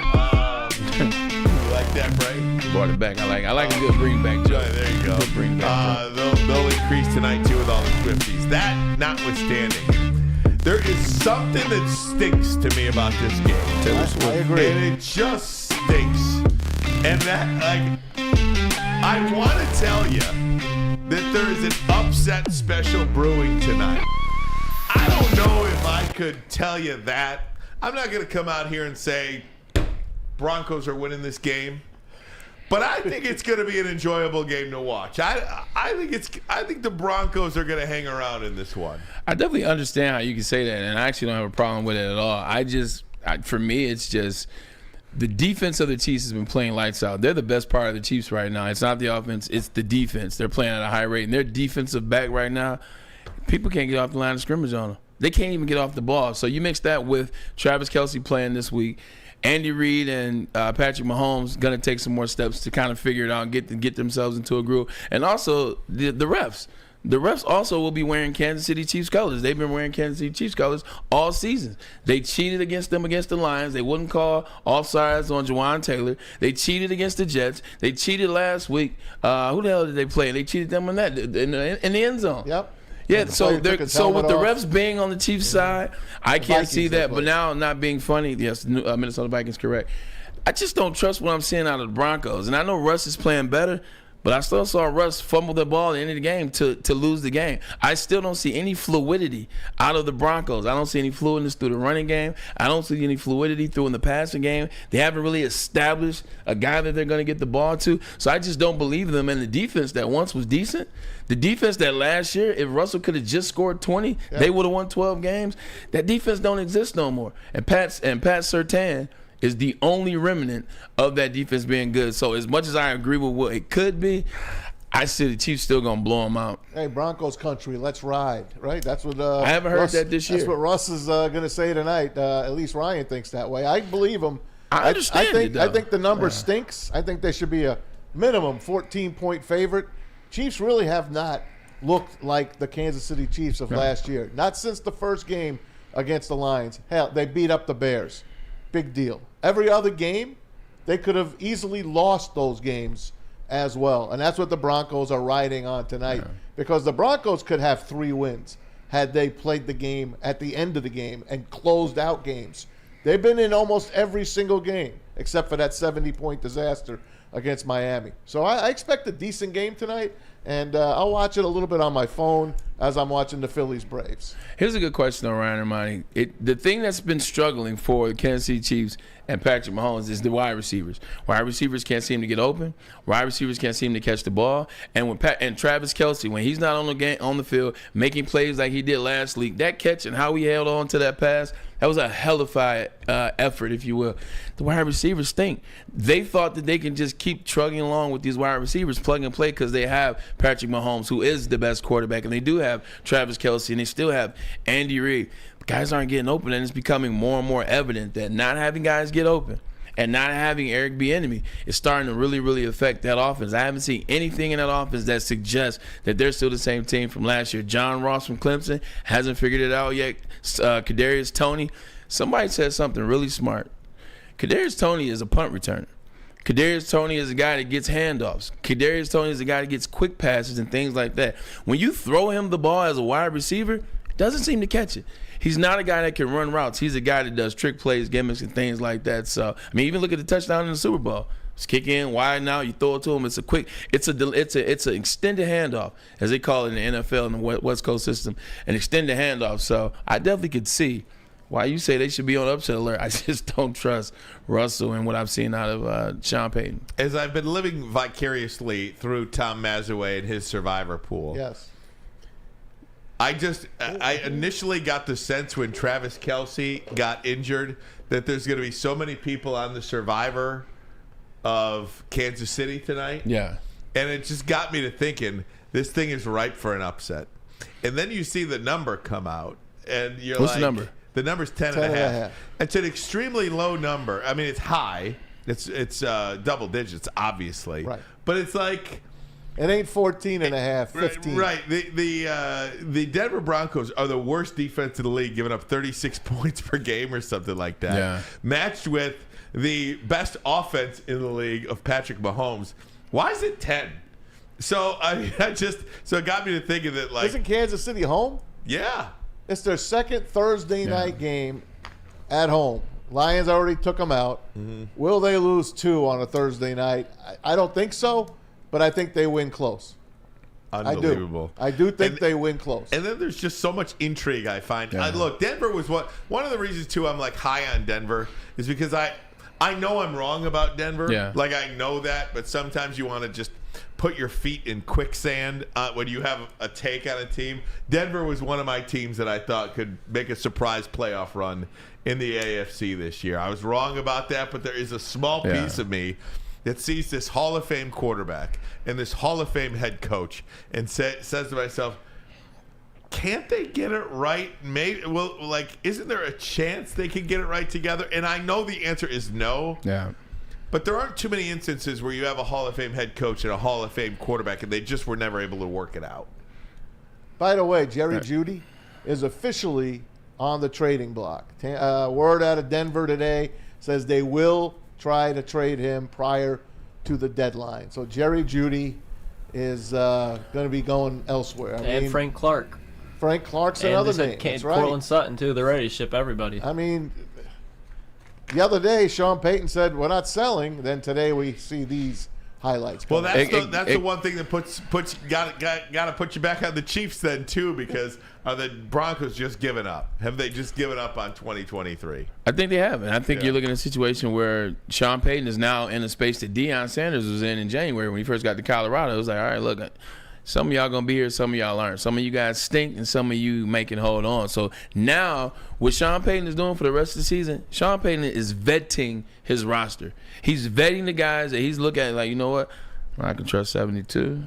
[SPEAKER 2] like that, Bray?
[SPEAKER 3] Brought it back. I like a good bring back joke.
[SPEAKER 2] There you go.
[SPEAKER 3] Good bring back.
[SPEAKER 2] They'll increase tonight too with all the Swifties. That notwithstanding, there is something that stinks to me about this game.
[SPEAKER 4] I agree.
[SPEAKER 2] And it just stinks. And that, I want to tell you that there is an upset special brewing tonight. I don't know if I could tell you that. I'm not going to come out here and say Broncos are winning this game. But I think it's going to be an enjoyable game to watch. I think the Broncos are going to hang around in this one.
[SPEAKER 3] I definitely understand how you can say that, and I actually don't have a problem with it at all. For me, it's just the defense of the Chiefs has been playing lights out. They're the best part of the Chiefs right now. It's not the offense, it's the defense. They're playing at a high rate, and their defensive back right now, people can't get off the line of scrimmage on them. They can't even get off the ball. So you mix that with Travis Kelce playing this week, Andy Reid and Patrick Mahomes going to take some more steps to kind of figure it out and get themselves into a groove. And also the refs. The refs also will be wearing Kansas City Chiefs colors. They've been wearing Kansas City Chiefs colors all season. They cheated against them against the Lions. They wouldn't call offsides on Jawan Taylor. They cheated against the Jets. They cheated last week. Who the hell did they play? They cheated them in the end zone.
[SPEAKER 4] Yep.
[SPEAKER 3] Yeah, so with the refs being on the Chiefs side, I can't see that. But now, not being funny, yes, Minnesota Vikings correct. I just don't trust what I'm seeing out of the Broncos. And I know Russ is playing better, but I still saw Russ fumble the ball at the end of the game to lose the game. I still don't see any fluidity out of the Broncos. I don't see any fluidness through the running game. I don't see any fluidity through in the passing game. They haven't really established a guy that they're going to get the ball to. So I just don't believe them. And the defense that once was decent, the defense that last year, if Russell could have just scored 20, they would have won 12 games. That defense don't exist no more. And Pat Surtain is the only remnant of that defense being good. So as much as I agree with what it could be, I see the Chiefs still going to blow them out.
[SPEAKER 4] Hey, Broncos country, let's ride, right? That's what
[SPEAKER 3] I haven't heard that this year.
[SPEAKER 4] That's what Russ is going to say tonight. At least Ryan thinks that way. I believe him.
[SPEAKER 3] I understand
[SPEAKER 4] I think the number stinks. I think they should be a minimum 14-point favorite. Chiefs really have not looked like the Kansas City Chiefs of last year. Not since the first game against the Lions. Hell, they beat up the Bears. Big deal. Every other game, they could have easily lost those games as well. And that's what the Broncos are riding on tonight. Because the Broncos could have 3 wins had they played the game at the end of the game and closed out games. They've been in almost every single game except for that 70-point disaster against Miami. So I expect a decent game tonight. And I'll watch it a little bit on my phone as I'm watching the Phillies-Braves.
[SPEAKER 3] Here's a good question on Ryan Ermanni. The thing that's been struggling for the Kansas City Chiefs and Patrick Mahomes is the wide receivers. Wide receivers can't seem to get open. Wide receivers can't seem to catch the ball. And and Travis Kelce, when he's not on the field making plays like he did last week, that catch and how he held on to that pass, that was a hellified effort, if you will. The wide receivers stink. They thought that they can just keep trugging along with these wide receivers, plug and play, because they have Patrick Mahomes, who is the best quarterback, and they do have Travis Kelce, and they still have Andy Reid. Guys aren't getting open, and it's becoming more and more evident that not having guys get open and not having Eric Bieniemy is starting to really, really affect that offense. I haven't seen anything in that offense that suggests that they're still the same team from last year. John Ross from Clemson hasn't figured it out yet. Kadarius Toney. Somebody said something really smart. Kadarius Toney is a punt returner. Kadarius Toney is a guy that gets handoffs. Kadarius Toney is a guy that gets quick passes and things like that. When you throw him the ball as a wide receiver, doesn't seem to catch it. He's not a guy that can run routes. He's a guy that does trick plays, gimmicks, and things like that. So, I mean, even look at the touchdown in the Super Bowl. It's kick in, wide out, you throw it to him. It's a quick, it's an extended handoff, as they call it in the NFL in the West Coast system, an extended handoff. So I definitely could see why you say they should be on upset alert. I just don't trust Russell and what I've seen out of Sean Payton.
[SPEAKER 2] As I've been living vicariously through Tom Mazaway and his survivor pool.
[SPEAKER 4] Yes.
[SPEAKER 2] I initially got the sense when Travis Kelce got injured that there's going to be so many people on the survivor of Kansas City tonight.
[SPEAKER 3] Yeah.
[SPEAKER 2] And it just got me to thinking this thing is ripe for an upset. And then you see the number come out and you're
[SPEAKER 3] What's
[SPEAKER 2] like,
[SPEAKER 3] the number?
[SPEAKER 2] The number's 10.5. It's an extremely low number. I mean, it's high. It's double digits, obviously.
[SPEAKER 4] Right.
[SPEAKER 2] But it's like,
[SPEAKER 4] it ain't 14.5, 15.
[SPEAKER 2] Right. The Denver Broncos are the worst defense in the league, giving up 36 points per game or something like that.
[SPEAKER 3] Yeah.
[SPEAKER 2] Matched with the best offense in the league of Patrick Mahomes. Why is it 10? So it got me to thinking that, like,
[SPEAKER 4] isn't Kansas City home?
[SPEAKER 2] Yeah.
[SPEAKER 4] It's their second Thursday night game at home. Lions already took them out.
[SPEAKER 2] Mm-hmm.
[SPEAKER 4] Will they lose 2 on a Thursday night? I don't think so. But I think they win close.
[SPEAKER 2] Unbelievable.
[SPEAKER 4] I do think they win close.
[SPEAKER 2] And then there's just so much intrigue, I find. Look, Denver was one of the reasons, too, I'm like high on Denver is because I know I'm wrong about Denver.
[SPEAKER 3] Yeah.
[SPEAKER 2] Like, I know that, but sometimes you want to just put your feet in quicksand when you have a take on a team. Denver was one of my teams that I thought could make a surprise playoff run in the AFC this year. I was wrong about that, but there is a small piece of me that sees this Hall of Fame quarterback and this Hall of Fame head coach and says to myself, can't they get it right? Maybe. Well, like, isn't there a chance they could get it right together? And I know the answer is no.
[SPEAKER 3] Yeah.
[SPEAKER 2] But there aren't too many instances where you have a Hall of Fame head coach and a Hall of Fame quarterback, and they just were never able to work it out.
[SPEAKER 4] By the way, Jerry Jeudy is officially on the trading block. Word out of Denver today says they will try to trade him prior to the deadline. So Jerry Jeudy is going to be going elsewhere. I mean,
[SPEAKER 10] Frank Clark.
[SPEAKER 4] Frank Clark's another name. That's right.
[SPEAKER 10] Cortland Sutton, too. They're ready to ship everybody.
[SPEAKER 4] I mean, the other day, Sean Payton said, we're not selling. Then today we see these highlights.
[SPEAKER 2] Well, that's the one thing that got to put you back on the Chiefs then, too, because are the Broncos just giving up? Have they just given up on 2023?
[SPEAKER 3] I think they have. And I think you're looking at a situation where Sean Payton is now in a space that Deion Sanders was in January when he first got to Colorado. It was like, all right, look, some of y'all going to be here, some of y'all aren't. Some of you guys stink, and some of you make it hold on. So now what Sean Payton is doing for the rest of the season, Sean Payton is vetting his roster. He's vetting the guys that he's looking at like, you know what? I can trust 72.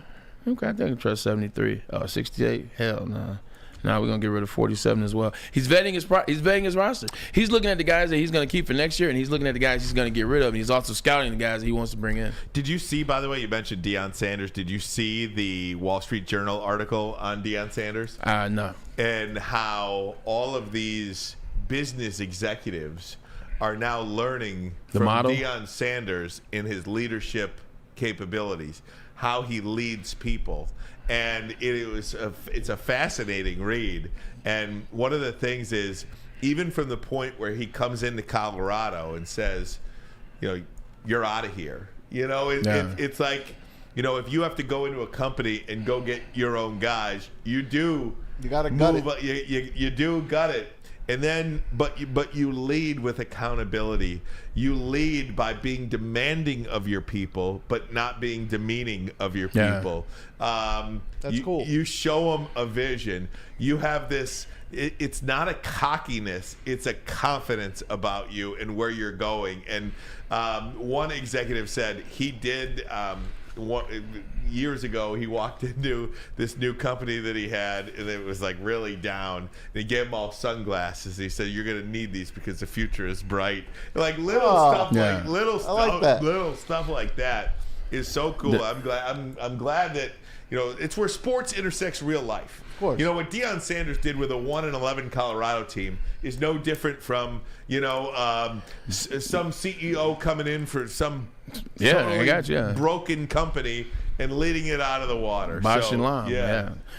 [SPEAKER 3] Okay, I think I can trust 73. 68? Hell no. Nah. Now we're going to get rid of 47 as well. He's vetting his roster. He's looking at the guys that he's going to keep for next year, and he's looking at the guys he's going to get rid of, and he's also scouting the guys that he wants to bring in.
[SPEAKER 2] Did you see, by the way, you mentioned Deion Sanders. Did you see the Wall Street Journal article on Deion Sanders?
[SPEAKER 3] No.
[SPEAKER 2] And how all of these business executives are now learning from Deion Sanders in his leadership capabilities, how he leads people. And it's a fascinating read. And one of the things is, even from the point where he comes into Colorado and says, you know, you're out of here. You know, it's like, you know, if you have to go into a company and go get your own guys, you got to gut it. You do gut it. And then, but you lead with accountability. You lead by being demanding of your people, but not being demeaning of your people.
[SPEAKER 4] That's cool.
[SPEAKER 2] You show them a vision. You have this. It's not a cockiness. It's a confidence about you and where you're going. And one executive said he did. Years ago, he walked into this new company that he had, and it was like really down. And he gave them all sunglasses. He said, "You're going to need these because the future is bright." Like little stuff like that is so cool. I'm glad that, you know, it's where sports intersects real life.
[SPEAKER 4] Of course.
[SPEAKER 2] You know what Deion Sanders did with a 1-11 Colorado team is no different from, you know, some CEO coming in for some broken company and leading it out of the water.
[SPEAKER 3] Bosh and Lom,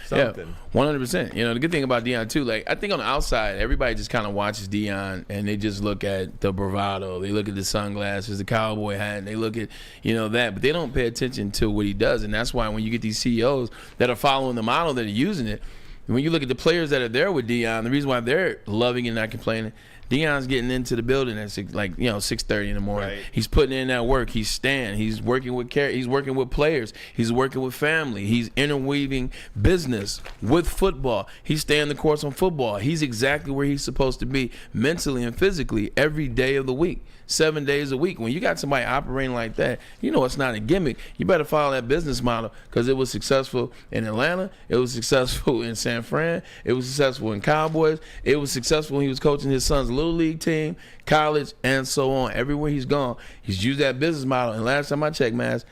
[SPEAKER 2] something.
[SPEAKER 3] 100%. You know, the good thing about Deion too, like I think on the outside, everybody just kind of watches Deion and they just look at the bravado, they look at the sunglasses, the cowboy hat, and they look at, you know, that, but they don't pay attention to what he does. And that's why when you get these CEOs that are following the model, that are using it, when you look at the players that are there with Deion, the reason why they're loving it and not complaining, Deion's getting into the building at 6:30 in the morning. Right. He's putting in that work. He's staying. He's working with He's working with players. He's working with family. He's interweaving business with football. He's staying the course on football. He's exactly where he's supposed to be mentally and physically every day of the week. 7 days a week. When you got somebody operating like that, you know it's not a gimmick. You better follow that business model because it was successful in Atlanta. It was successful in San Fran. It was successful in Cowboys. It was successful when he was coaching his son's little league team, college, and so on. Everywhere he's gone, he's used that business model. And last time I checked, Maz,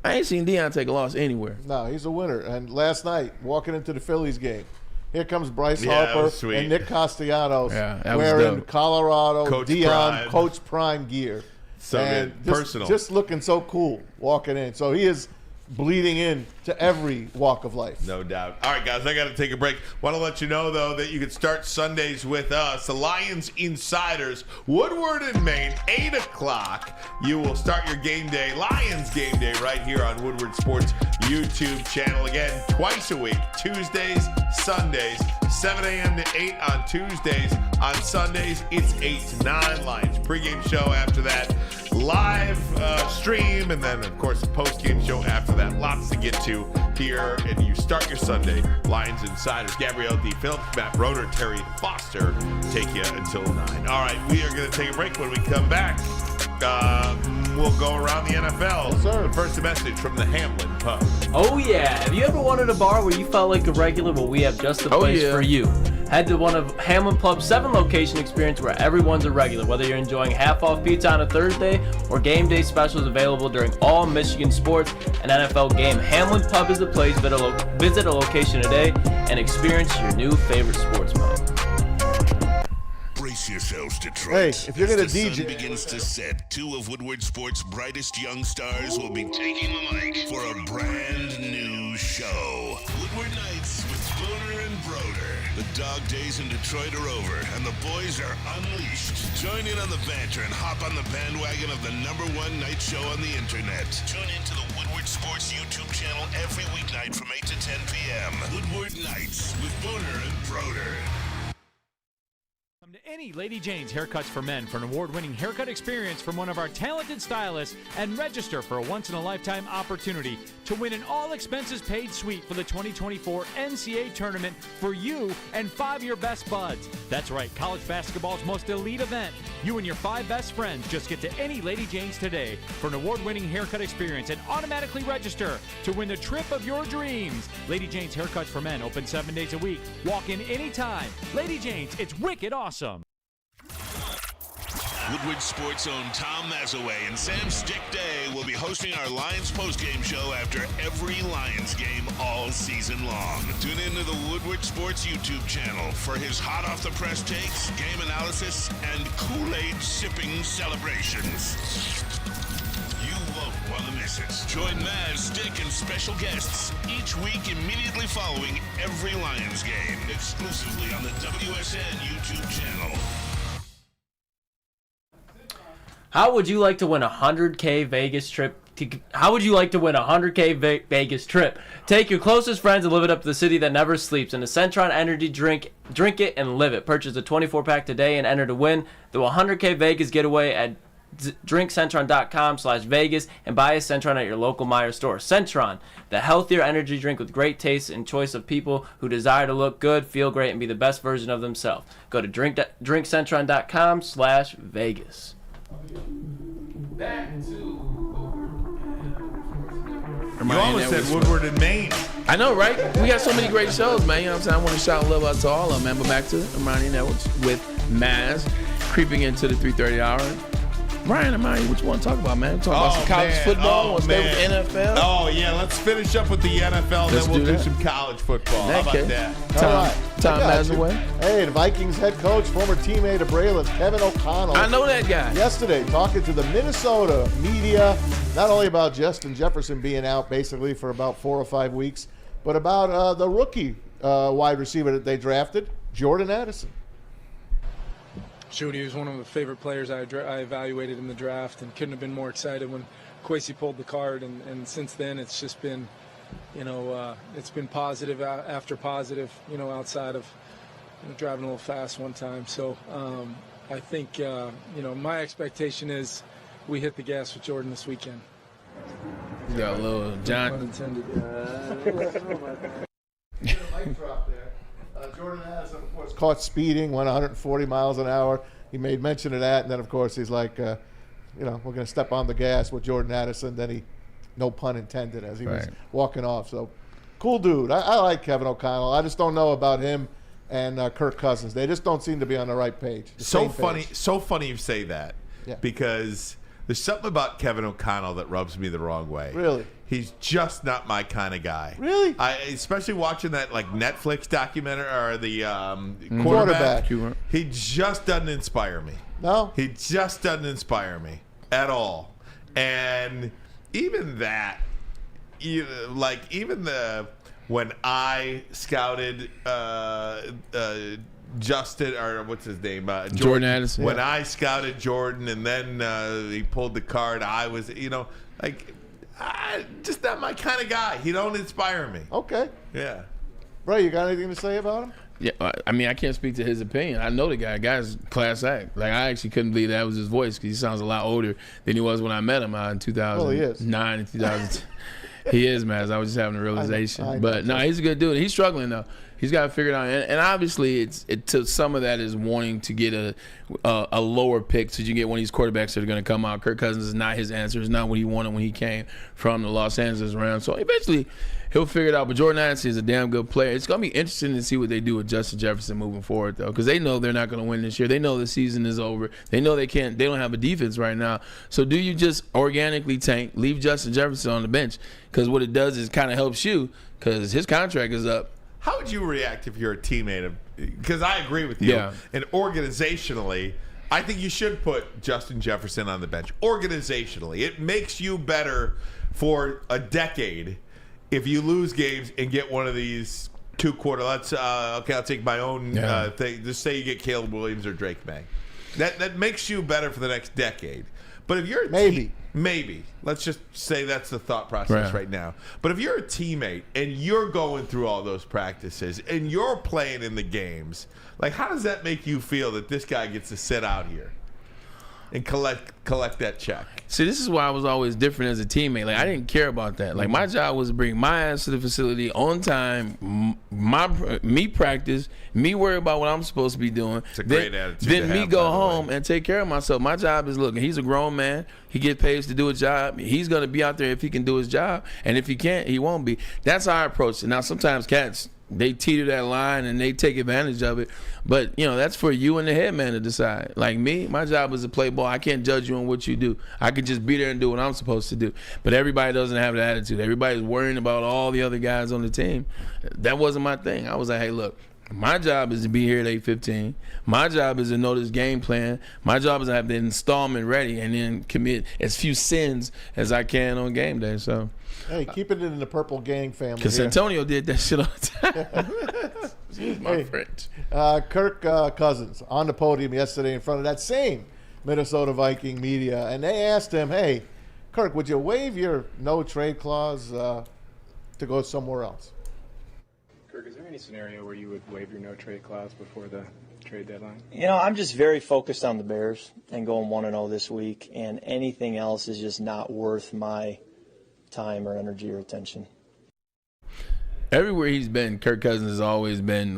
[SPEAKER 3] I ain't seen Deion take a loss anywhere.
[SPEAKER 4] No, he's a winner. And last night, walking into the Phillies game, here comes Bryce Harper and Nick Castellanos wearing Colorado Deion Coach Prime gear.
[SPEAKER 2] So and personal.
[SPEAKER 4] Just looking so cool walking in. So he is bleeding in to every walk of life.
[SPEAKER 2] No doubt. All right, guys, I got to take a break. Want to let you know, though, that you can start Sundays with us. The Lions Insiders, Woodward in Maine, 8 o'clock. You will start your game day, Lions game day, right here on Woodward Sports YouTube channel. Again, twice a week, Tuesdays, Sundays, 7 a.m. to 8 on Tuesdays. On Sundays, it's 8 to 9. Lions pregame show after that. Live stream, and then, of course, the postgame show after that. Lots to get to here, and you start your Sunday. Lions Insiders, Gabrielle D. Phillips, Matt Broder, Terry Foster take you until 9. All right, we are going to take a break. When we come back, we'll go around the NFL.
[SPEAKER 4] Yes, sir.
[SPEAKER 2] The first message from the Hamlin Pub.
[SPEAKER 10] Oh yeah, have you ever wanted a bar where you felt like a regular? Well, we have just the place for you. Head to one of Hamlin Pub's 7 location experience where everyone's a regular. Whether you're enjoying half-off pizza on a Thursday or game day specials available during all Michigan sports and NFL game, Hamlin Pub is the place. Visit a location today and experience your new favorite sports pub.
[SPEAKER 1] Brace yourselves, Detroit.
[SPEAKER 4] Hey, if you're gonna
[SPEAKER 1] As the
[SPEAKER 4] DJ,
[SPEAKER 1] sun begins to set, 2 of Woodward Sports' brightest young stars will be taking the mic for a brand new show. Woodward Nights with Spooner and Broder. The dog days in Detroit are over, and the boys are unleashed. Join in on the banter and hop on the bandwagon of the #1 night show on the internet. Tune into the Woodward Sports YouTube channel every weeknight from 8 to 10 p.m. Woodward Nights with Spooner and Broder.
[SPEAKER 12] Come to any Lady Jane's Haircuts for Men for an award-winning haircut experience from one of our talented stylists and register for a once-in-a-lifetime opportunity to win an all-expenses-paid suite for the 2024 NCAA tournament for you and 5 of your best buds. That's right, college basketball's most elite event. You and your 5 best friends just get to any Lady Jane's today for an award-winning haircut experience and automatically register to win the trip of your dreams. Lady Jane's Haircuts for Men open 7 days a week. Walk in anytime. Lady Jane's, it's wicked awesome.
[SPEAKER 1] Woodward Sports' own Tom Mazaway and Sam Stick Day will be hosting our Lions postgame show after every Lions game all season long. Tune into the Woodward Sports YouTube channel for his hot-off-the-press takes, game analysis, and Kool-Aid sipping celebrations. You won't want to miss it. Join Maz, Stick, and special guests each week immediately following every Lions game, exclusively on the WSN YouTube channel.
[SPEAKER 10] How would you like to win a 100K Vegas trip? How would you like to win a 100K Vegas trip? Take your closest friends and live it up to the city that never sleeps. In the Centron Energy drink it and live it. Purchase a 24-pack today and enter to win the 100K Vegas getaway at drinkcentron.com/Vegas and buy a Centron at your local Meijer store. Centron, the healthier energy drink with great taste and choice of people who desire to look good, feel great, and be the best version of themselves. Go to drinkcentron.com/Vegas.
[SPEAKER 3] Back to
[SPEAKER 2] You almost said Woodward and Maine.
[SPEAKER 3] I know, right? We got so many great shows, man. You know what I'm saying? I want to shout love out to all of them, man. But back to Ermanni and Edwards with Maz, creeping into the 3:30 hour. Ryan, Ermanni, what you want to talk about, man? Talk about some college football. Want to stay with the NFL?
[SPEAKER 2] Oh, yeah. Let's finish up with the NFL, and then we'll do some college football. How about that?
[SPEAKER 4] Tom Mazaway. Hey, the Vikings head coach, former teammate of Braylon, Kevin O'Connell.
[SPEAKER 3] I know that guy.
[SPEAKER 4] Yesterday, talking to the Minnesota media, not only about Justin Jefferson being out basically for about 4 or 5 weeks, but about the rookie wide receiver that they drafted, Jordan Addison.
[SPEAKER 18] Shoot, he was one of the favorite players I evaluated in the draft, and couldn't have been more excited when Kwesi pulled the card. And since then, it's just been, it's been positive after positive, outside of driving a little fast one time. So I think, my expectation is we hit the gas with Jordan this weekend.
[SPEAKER 3] You got a little John.
[SPEAKER 18] Unintended.
[SPEAKER 4] Mic drop there. Jordan Addison, of course, caught speeding, went 140 miles an hour. He made mention of that, and then, of course, he's like, we're going to step on the gas with Jordan Addison. Then he, no pun intended, as he was walking off. So, cool dude. I like Kevin O'Connell. I just don't know about him and Kirk Cousins. They just don't seem to be on the right page.
[SPEAKER 2] So funny you say that, because there's something about Kevin O'Connell that rubs me the wrong way.
[SPEAKER 4] Really?
[SPEAKER 2] He's just not my kind of guy.
[SPEAKER 4] Really?
[SPEAKER 2] Especially watching that Netflix documentary or the
[SPEAKER 4] quarterback.
[SPEAKER 2] He just doesn't inspire me.
[SPEAKER 4] No?
[SPEAKER 2] He just doesn't inspire me at all. And even that, when I scouted Justin, or what's his name?
[SPEAKER 3] Jordan Addison.
[SPEAKER 2] When I scouted Jordan and then he pulled the card, I was, just not my kind of guy. He don't inspire me.
[SPEAKER 4] Okay.
[SPEAKER 2] Yeah.
[SPEAKER 4] Bray, you got anything to say about him?
[SPEAKER 3] Yeah, I mean, I can't speak to his opinion. I know the guy. Guy's class act. Like, I actually couldn't believe that was his voice because he sounds a lot older than he was when I met him in 2009 and 2010. He is, man. I was just having a realization.
[SPEAKER 4] I know.
[SPEAKER 3] But no, he's a good dude. He's struggling though. He's got to figure it out, and obviously, to some of that is wanting to get a lower pick, so you get one of these quarterbacks that are going to come out. Kirk Cousins is not his answer. It's not what he wanted when he came from the Los Angeles Rams. So eventually, he'll figure it out. But Jordan Addison is a damn good player. It's going to be interesting to see what they do with Justin Jefferson moving forward, though, because they know they're not going to win this year. They know the season is over. They know they can't. They don't have a defense right now. So do you just organically tank, leave Justin Jefferson on the bench? Because what it does is kind of helps you, because his contract is up.
[SPEAKER 2] How would you react if you're a teammate of? Because I agree with you.
[SPEAKER 3] Yeah.
[SPEAKER 2] And organizationally, I think you should put Justin Jefferson on the bench. Organizationally, it makes you better for a decade if you lose games and get one of these 2 quarter. Okay, I'll take my own thing. Just say you get Caleb Williams or Drake May. That makes you better for the next decade. But if you're maybe let's just say that's the thought process right now. But if you're a teammate and you're going through all those practices and you're playing in the games, like, how does that make you feel that this guy gets to sit out here and collect that check?
[SPEAKER 3] See, this is why I was always different as a teammate. Like, I didn't care about that. Like, my job was to bring my ass to the facility on time, me practice, me worry about what I'm supposed to be doing.
[SPEAKER 2] It's a great attitude.
[SPEAKER 3] Then me go home and take care of myself. My job is, look, he's a grown man. He gets paid to do a job. He's going to be out there if he can do his job. And if he can't, he won't be. That's how I approach it. Now, sometimes cats, they teeter that line and they take advantage of it. But, that's for you and the head man to decide. Like me, my job is to play ball. I can't judge you on what you do. I can just be there and do what I'm supposed to do. But everybody doesn't have that attitude. Everybody's worrying about all the other guys on the team. That wasn't my thing. I was like, hey, look, my job is to be here at 8:15. My job is to know this game plan. My job is to have the installment ready and then commit as few sins as I can on game day. So,
[SPEAKER 4] hey, keep it in the Purple Gang family.
[SPEAKER 3] Because Antonio did that shit all the time. Excuse my French.
[SPEAKER 4] Kirk Cousins on the podium yesterday in front of that same Minnesota Viking media, and they asked him, hey, Kirk, would you waive your no-trade clause to go somewhere else?
[SPEAKER 19] Kirk, is there any scenario where you would waive your no-trade clause before the trade deadline?
[SPEAKER 20] I'm just very focused on the Bears and going 1-0 this week, and anything else is just not worth my time or energy or attention.
[SPEAKER 3] Everywhere he's been, Kirk Cousins has always been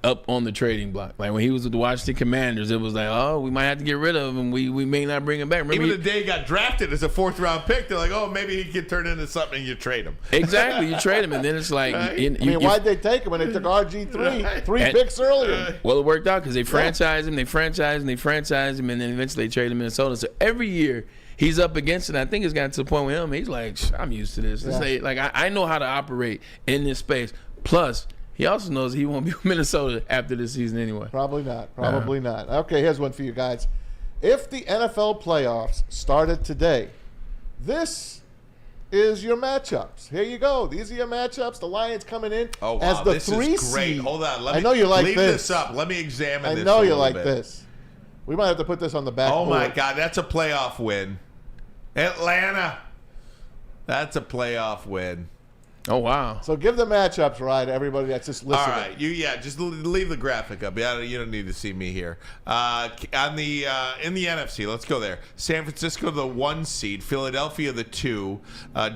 [SPEAKER 3] up on the trading block. Like when he was with the Washington Commanders, it was like, oh, we might have to get rid of him. We may not bring him back. Remember,
[SPEAKER 2] even the day he got drafted as a 4th-round pick, they're like, oh, maybe he could turn into something and you trade him.
[SPEAKER 3] Exactly. You trade him, and then it's like.
[SPEAKER 4] Why'd they take him when they took RG3 3 picks earlier?
[SPEAKER 3] Well, it worked out because they franchised him, and then eventually they traded him in Minnesota. So every year, he's up against it. I think it's gotten to the point with him. He's like, I'm used to this. I know how to operate in this space. Plus, he also knows he won't be with Minnesota after this season anyway.
[SPEAKER 4] Probably not. Okay, here's one for you guys. If the NFL playoffs started today, this is your matchups. Here you go. These are your matchups. The Lions coming in as the
[SPEAKER 2] this
[SPEAKER 4] 3
[SPEAKER 2] is great.
[SPEAKER 4] seed.
[SPEAKER 2] Hold on.
[SPEAKER 4] I know you like
[SPEAKER 2] leave this up. Let me examine this.
[SPEAKER 4] I know you like this. We might have to put this on the back.
[SPEAKER 2] Oh, my God. That's a playoff win. Atlanta. That's a playoff win.
[SPEAKER 3] Oh, wow.
[SPEAKER 4] So give the matchups, right, everybody that's just listening.
[SPEAKER 2] All right. Just leave the graphic up. You don't need to see me here. In the NFC, let's go there. San Francisco, the 1 seed. Philadelphia, the 2.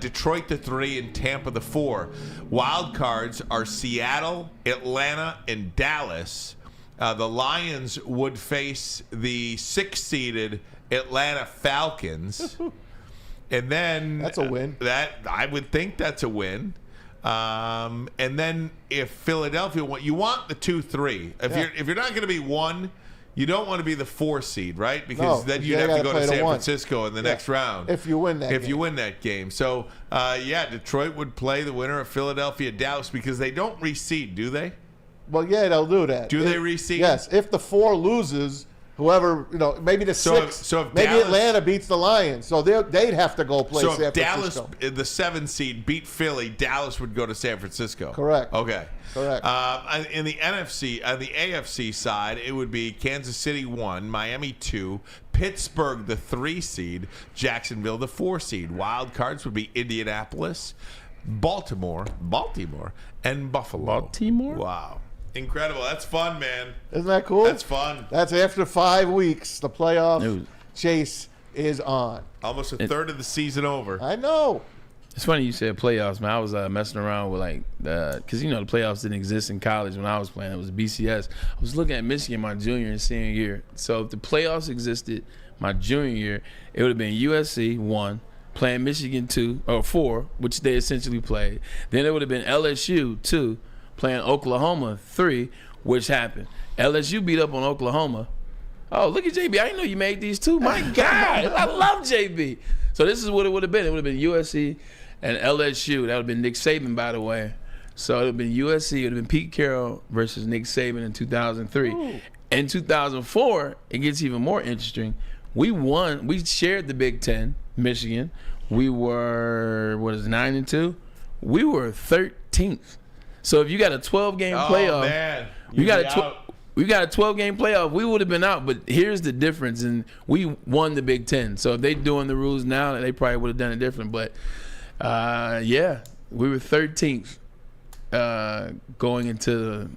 [SPEAKER 2] Detroit, the 3. And Tampa, the 4. Wild cards are Seattle, Atlanta, and Dallas. The Lions would face the 6-seeded Atlanta Falcons. And then
[SPEAKER 4] that's a win.
[SPEAKER 2] I would think that's a win. And then if Philadelphia, you want the 2-3. If you're not going to be 1, you don't want to be the 4 seed, right? Because then you'd have to go to San Francisco in the next round.
[SPEAKER 4] If you win that.
[SPEAKER 2] If you win that game, so Detroit would play the winner of Philadelphia Dallas because they don't reseed, do they?
[SPEAKER 4] Well, yeah, they'll do that.
[SPEAKER 2] Do they reseed?
[SPEAKER 4] Yes. If the 4 loses, whoever, maybe the 6.
[SPEAKER 2] So if
[SPEAKER 4] maybe
[SPEAKER 2] Dallas,
[SPEAKER 4] Atlanta beats the Lions, so they'd have to go play San Francisco.
[SPEAKER 2] So if Dallas, the 7 seed, beat Philly, Dallas would go to San Francisco.
[SPEAKER 4] Correct.
[SPEAKER 2] Okay.
[SPEAKER 4] Correct.
[SPEAKER 2] In the NFC, on the AFC side, it would be Kansas City 1, Miami 2, Pittsburgh the 3 seed, Jacksonville the 4 seed. Wild cards would be Indianapolis, Baltimore, and Buffalo.
[SPEAKER 3] Baltimore?
[SPEAKER 2] Wow. Incredible. That's fun, man.
[SPEAKER 4] Isn't that cool?
[SPEAKER 2] That's fun.
[SPEAKER 4] That's after 5 weeks. The playoff chase is on.
[SPEAKER 2] Almost a third of the season over.
[SPEAKER 4] I know.
[SPEAKER 3] It's funny you said playoffs, man. I was messing around with because the playoffs didn't exist in college when I was playing. It was BCS. I was looking at Michigan my junior and senior year. So if the playoffs existed my junior year, it would have been USC 1, playing Michigan 2 or 4, which they essentially played. Then it would have been LSU 2, playing Oklahoma 3, which happened. LSU beat up on Oklahoma. Oh, look at JB. I didn't know you made these two. My God, I love JB. So this is what it would have been. It would have been USC and LSU. That would have been Nick Saban, by the way. So it would have been USC. It would have been Pete Carroll versus Nick Saban in 2003. Ooh. In 2004, it gets even more interesting. We won. We shared the Big Ten, Michigan. We were, 9-2? We were 13th. So if you got a 12-game playoff,
[SPEAKER 2] man.
[SPEAKER 3] We got a 12-game playoff, we would have been out. But here's the difference, and we won the Big Ten. So if they doing the rules now, they probably would have done it different. But we were 13th going into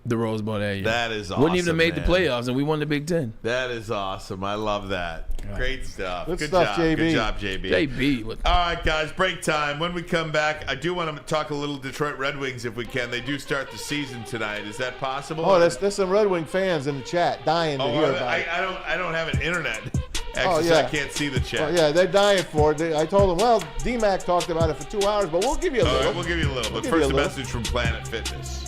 [SPEAKER 3] the Rose Bowl that year.
[SPEAKER 2] That is awesome.
[SPEAKER 3] Wouldn't even have made the playoffs, and we won the Big Ten.
[SPEAKER 2] That is awesome. I love that. Great stuff.
[SPEAKER 4] Good stuff, JB.
[SPEAKER 2] Good job, JB.
[SPEAKER 3] JB.
[SPEAKER 2] All right, guys, break time. When we come back, I do want to talk a little Detroit Red Wings if we can. They do start the season tonight. Is that possible?
[SPEAKER 4] Oh, there's some Red Wing fans in the chat dying to hear about it.
[SPEAKER 2] I don't have an internet. Actually, so I can't see the chat.
[SPEAKER 4] Yeah, they're dying for it. I told them, well, D-Mac talked about it for 2 hours, but we'll give you a little.
[SPEAKER 2] All right, we'll give you a little. But first, a message from Planet Fitness.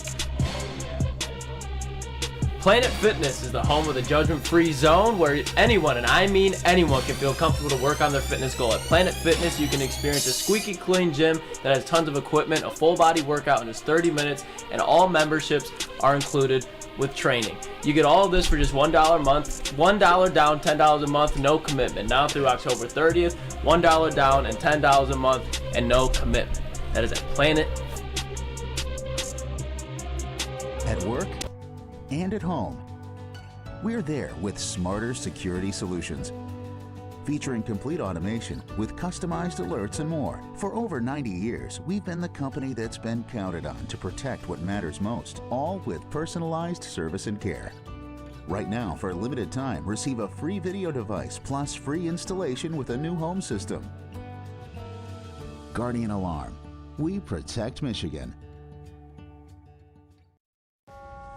[SPEAKER 10] Planet Fitness is the home of the judgment-free zone where anyone, and I mean anyone, can feel comfortable to work on their fitness goal. At Planet Fitness, you can experience a squeaky clean gym that has tons of equipment, a full-body workout in just 30 minutes, and all memberships are included with training. You get all of this for just $1 a month, $1 down, $10 a month, no commitment. Now through October 30th, $1 down and $10 a month and no commitment. That is at Planet.
[SPEAKER 21] At work and at home, we're there with smarter security solutions. Featuring complete automation with customized alerts and more. For over 90 years, we've been the company that's been counted on to protect what matters most, all with personalized service and care. Right now, for a limited time, receive a free video device plus free installation with a new home system. Guardian Alarm. We protect Michigan.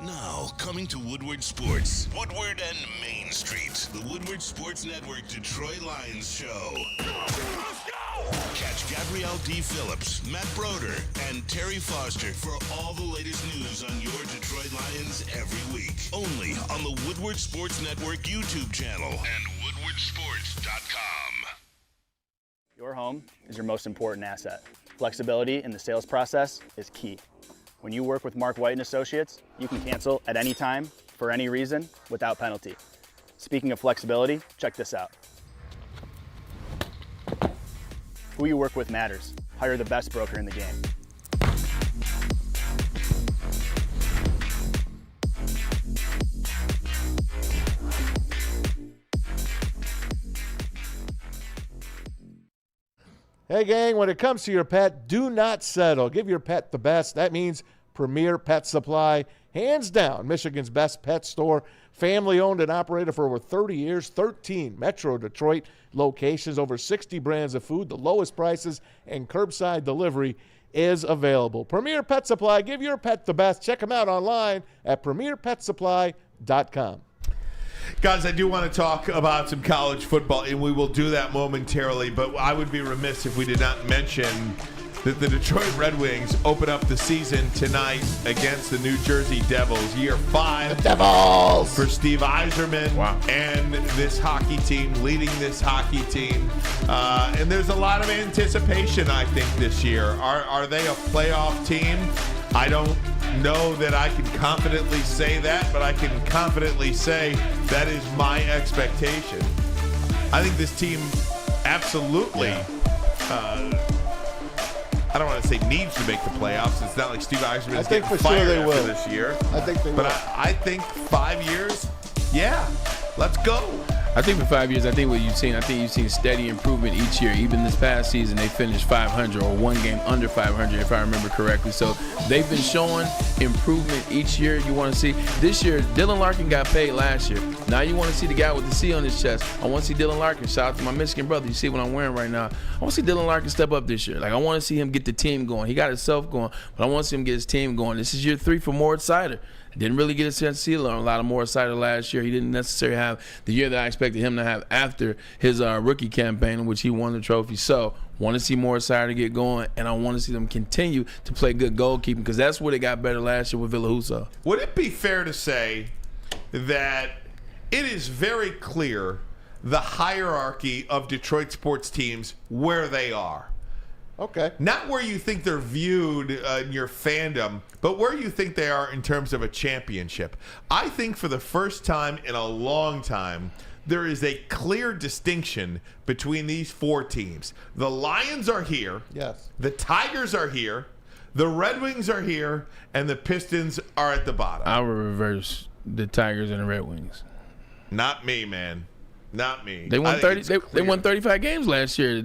[SPEAKER 1] Now, coming to Woodward Sports, Woodward and Main Street, the Woodward Sports Network Detroit Lions Show. Let's go! Catch Gabrielle D. Phillips, Matt Broder, and Terry Foster for all the latest news on your Detroit Lions every week. Only on the Woodward Sports Network YouTube channel and woodwardsports.com.
[SPEAKER 22] Your home is your most important asset. Flexibility in the sales process is key. When you work with Mark White & Associates, you can cancel at any time, for any reason, without penalty. Speaking of flexibility, check this out. Who you work with matters. Hire the best broker in the game.
[SPEAKER 4] Hey, gang, when it comes to your pet, do not settle. Give your pet the best. That means Premier Pet Supply. Hands down, Michigan's best pet store. Family-owned and operated for over 30 years. 13 Metro Detroit locations. Over 60 brands of food. The lowest prices and curbside delivery is available. Premier Pet Supply. Give your pet the best. Check them out online at premierpetsupply.com.
[SPEAKER 2] Guys, I do want to talk about some college football, and we will do that momentarily, but I would be remiss if we did not mention that the Detroit Red Wings open up the season tonight against the New Jersey Devils. Year 5
[SPEAKER 4] the Devils
[SPEAKER 2] for Steve Yzerman and this hockey team, leading this hockey team. And there's a lot of anticipation, I think, this year. Are they a playoff team? I don't know that I can confidently say that, but I can confidently say that is my expectation. I think this team absolutely, I don't want to say needs to make the playoffs. It's not like Steve Yzerman is getting fired after this year.
[SPEAKER 4] I think they will.
[SPEAKER 2] But I think 5 years, yeah, let's go.
[SPEAKER 3] I think for 5 years, I think you've seen steady improvement each year. Even this past season, they finished 500 or one game under 500, if I remember correctly. So they've been showing improvement each year. You want to see this year. Dylan Larkin got paid last year. Now you want to see the guy with the C on his chest. I want to see Dylan Larkin. Shout out to my Michigan brother. You see what I'm wearing right now. I want to see Dylan Larkin step up this year. Like, I want to see him get the team going. He got himself going, but I want to see him get his team going. This is year 3 for Morris Sider. Didn't really get a chance to see a lot of Morris Sider last year. He didn't necessarily have the year that I expected him to have after his rookie campaign, in which he won the trophy. So, want to see Morris Sider get going, and I want to see them continue to play good goalkeeping, because that's where they got better last year with Villahusa.
[SPEAKER 2] Would it be fair to say that it is very clear the hierarchy of Detroit sports teams where they are?
[SPEAKER 4] Okay.
[SPEAKER 2] Not where you think they're viewed in your fandom, but where you think they are in terms of a championship. I think for the first time in a long time, there is a clear distinction between these 4 teams. The Lions are here.
[SPEAKER 4] Yes.
[SPEAKER 2] The Tigers are here. The Red Wings are here. And the Pistons are at the bottom.
[SPEAKER 3] I would reverse the Tigers and the Red Wings.
[SPEAKER 2] Not me, man. Not me.
[SPEAKER 3] They won 30. They won 35 games last year.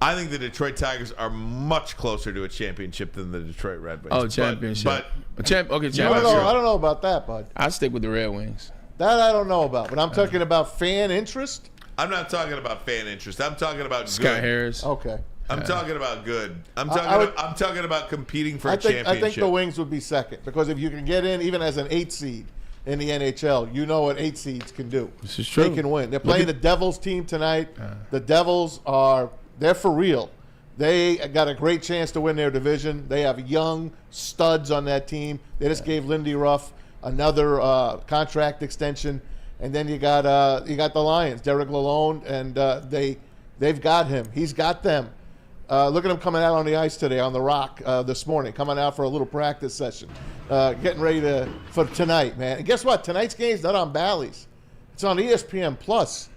[SPEAKER 2] I think the Detroit Tigers are much closer to a championship than the Detroit Red Wings.
[SPEAKER 3] Oh, championship. Championship.
[SPEAKER 4] I don't know about that, bud.
[SPEAKER 3] I stick with the Red Wings.
[SPEAKER 4] That I don't know about, but I'm talking about fan interest.
[SPEAKER 2] I'm not talking about fan interest. I'm talking about
[SPEAKER 3] Scott
[SPEAKER 2] good.
[SPEAKER 3] Harris.
[SPEAKER 4] Okay.
[SPEAKER 2] I'm talking about good. I'm talking about competing for a championship.
[SPEAKER 4] I think the Wings would be second, because if you can get in even as an 8 seed in the NHL, you know what 8 seeds can do.
[SPEAKER 3] This is true.
[SPEAKER 4] They can win. They're playing the Devils team tonight. The Devils they're for real. They got a great chance to win their division. They have young studs on that team. They just gave Lindy Ruff another contract extension, and then you got the Lions, Derek Lalonde, and they've got him. He's got them. Look at him coming out on the ice today on the Rock this morning, coming out for a little practice session, getting ready for tonight, man. And guess what? Tonight's game's not on Bally's. It's on ESPN Plus.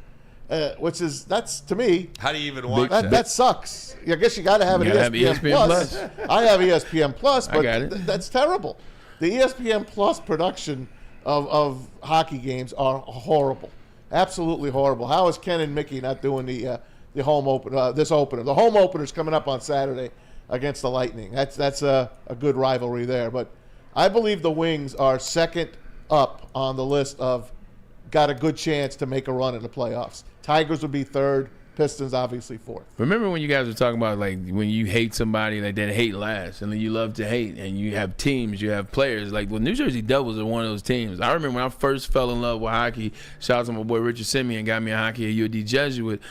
[SPEAKER 4] That's to me.
[SPEAKER 2] How do you even watch
[SPEAKER 4] that? Sucks. I guess you got to have an ESPN Plus. I have ESPN Plus, but that's terrible. The ESPN Plus production of hockey games are horrible, absolutely horrible. How is Ken and Mickey not doing the home opener? This opener, the home opener is coming up on Saturday against the Lightning. That's a good rivalry there. But I believe the Wings are second up on the list of got a good chance to make a run in the playoffs. Tigers would be third. Pistons obviously fourth.
[SPEAKER 3] Remember when you guys were talking about, like, when you hate somebody, like, they hate last, and then you love to hate, and you have teams, you have players. Like, well, New Jersey Devils are one of those teams. I remember when I first fell in love with hockey. Shout out to my boy Richard Simeon, got me in hockey at UD Jesuit.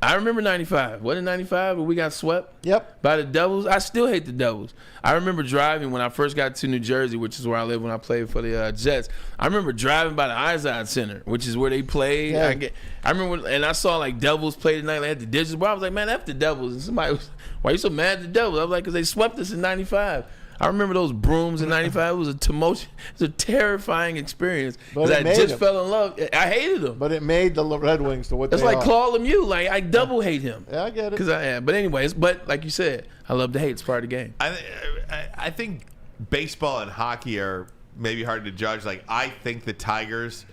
[SPEAKER 3] I remember 95. Wasn't it 95 when we got swept?
[SPEAKER 4] Yep.
[SPEAKER 3] By the Devils? I still hate the Devils. I remember driving when I first got to New Jersey, which is where I lived when I played for the Jets. I remember driving by the Izod Center, which is where they played.
[SPEAKER 4] Yeah.
[SPEAKER 3] I remember, and I saw, like, Devils play tonight. They had the Digital Bar. I was like, man, F the Devils. And somebody was, why are you so mad at the Devils? I was like, because they swept us in 95. I remember those brooms in 95. It was a terrifying experience. Because I just fell in love. I hated them.
[SPEAKER 4] But it made the Red Wings to what they are.
[SPEAKER 3] It's like Claude Lemieux. Like, I double hate him.
[SPEAKER 4] Yeah, I get it.
[SPEAKER 3] But anyways, but like you said, I love to hate. It's part of the game.
[SPEAKER 2] I think baseball and hockey are maybe hard to judge. Like, I think the Tigers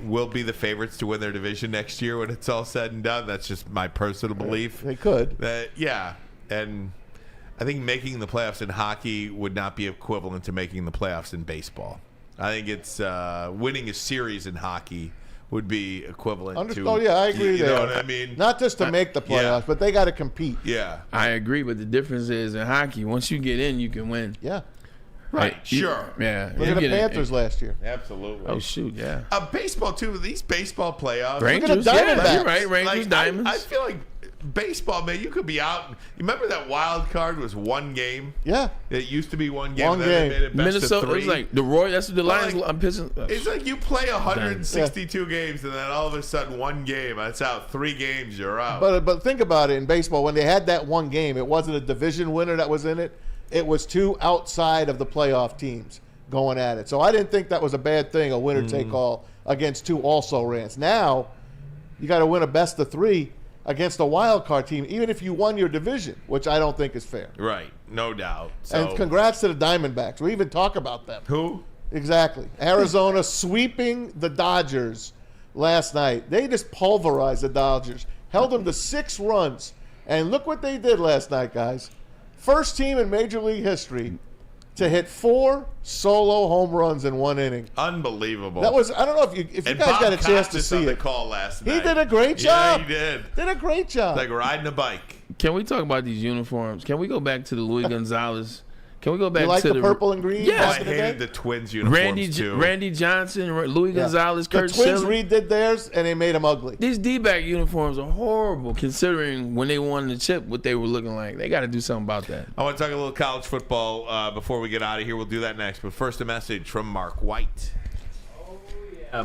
[SPEAKER 2] will be the favorites to win their division next year when it's all said and done. That's just my personal belief.
[SPEAKER 4] They could.
[SPEAKER 2] Yeah. And I think making the playoffs in hockey would not be equivalent to making the playoffs in baseball. I think it's winning a series in hockey would be equivalent to.
[SPEAKER 4] Oh, yeah, I agree there.
[SPEAKER 2] You know what I mean?
[SPEAKER 4] Not just to make the playoffs, but they got to compete.
[SPEAKER 2] Yeah.
[SPEAKER 3] I agree, but the difference is in hockey, once you get in, you can win.
[SPEAKER 4] Yeah.
[SPEAKER 2] Right, sure.
[SPEAKER 3] Yeah.
[SPEAKER 4] Look at the Panthers last year.
[SPEAKER 2] Absolutely.
[SPEAKER 3] Oh, shoot, yeah.
[SPEAKER 2] Baseball, too. These baseball playoffs.
[SPEAKER 3] Rangers,
[SPEAKER 4] look at the Diamondbacks.
[SPEAKER 3] you're right. Rangers, Diamonds.
[SPEAKER 2] I feel like baseball, man, you could be out. You remember that wild card was one game?
[SPEAKER 4] Yeah.
[SPEAKER 2] It used to be one game.
[SPEAKER 4] One
[SPEAKER 2] then
[SPEAKER 4] game.
[SPEAKER 2] They made it best
[SPEAKER 3] Minnesota,
[SPEAKER 2] of 3.
[SPEAKER 3] it was like the Roy. That's the Lions.
[SPEAKER 2] Like,
[SPEAKER 3] I'm pissing.
[SPEAKER 2] It's like you play 162 games, and then all of a sudden one game. That's out. 3 games, you're out.
[SPEAKER 4] But think about it in baseball. When they had that one game, it wasn't a division winner that was in it. It was 2 outside of the playoff teams going at it. So I didn't think that was a bad thing, a winner-take-all against 2 also-rans. Now, you got to win a best of 3 against a wild card team, even if you won your division, which I don't think is fair.
[SPEAKER 2] Right, no doubt. So,
[SPEAKER 4] and congrats to the Diamondbacks. We even talk about them.
[SPEAKER 2] Who?
[SPEAKER 4] Exactly. Arizona sweeping the Dodgers last night. They just pulverized the Dodgers, held them to 6 runs. And look what they did last night, guys. First team in Major League history to hit 4 solo home runs in 1 inning.
[SPEAKER 2] Unbelievable.
[SPEAKER 4] That was, I don't know if you guys
[SPEAKER 2] Bob
[SPEAKER 4] got a chance to
[SPEAKER 2] Costas
[SPEAKER 4] see
[SPEAKER 2] on the
[SPEAKER 4] it.
[SPEAKER 2] call last night.
[SPEAKER 4] He did a great job.
[SPEAKER 2] Yeah, he did.
[SPEAKER 4] Did a great job.
[SPEAKER 2] Like riding a bike.
[SPEAKER 3] Can we talk about these uniforms? Can we go back to the Louis Gonzalez? Can we go back
[SPEAKER 4] You like
[SPEAKER 3] to
[SPEAKER 4] the purple and green?
[SPEAKER 3] Yeah,
[SPEAKER 2] I hated the Twins uniforms too.
[SPEAKER 3] Randy Johnson, Louis Gonzalez,
[SPEAKER 4] The
[SPEAKER 3] Kurt
[SPEAKER 4] Twins
[SPEAKER 3] Schilling.
[SPEAKER 4] redid theirs, and they made them ugly.
[SPEAKER 3] These D-back uniforms are horrible considering when they won the chip what they were looking like. They got to do something about that.
[SPEAKER 2] I want to talk a little college football before we get out of here. We'll do that next. But first, a message from Mark White.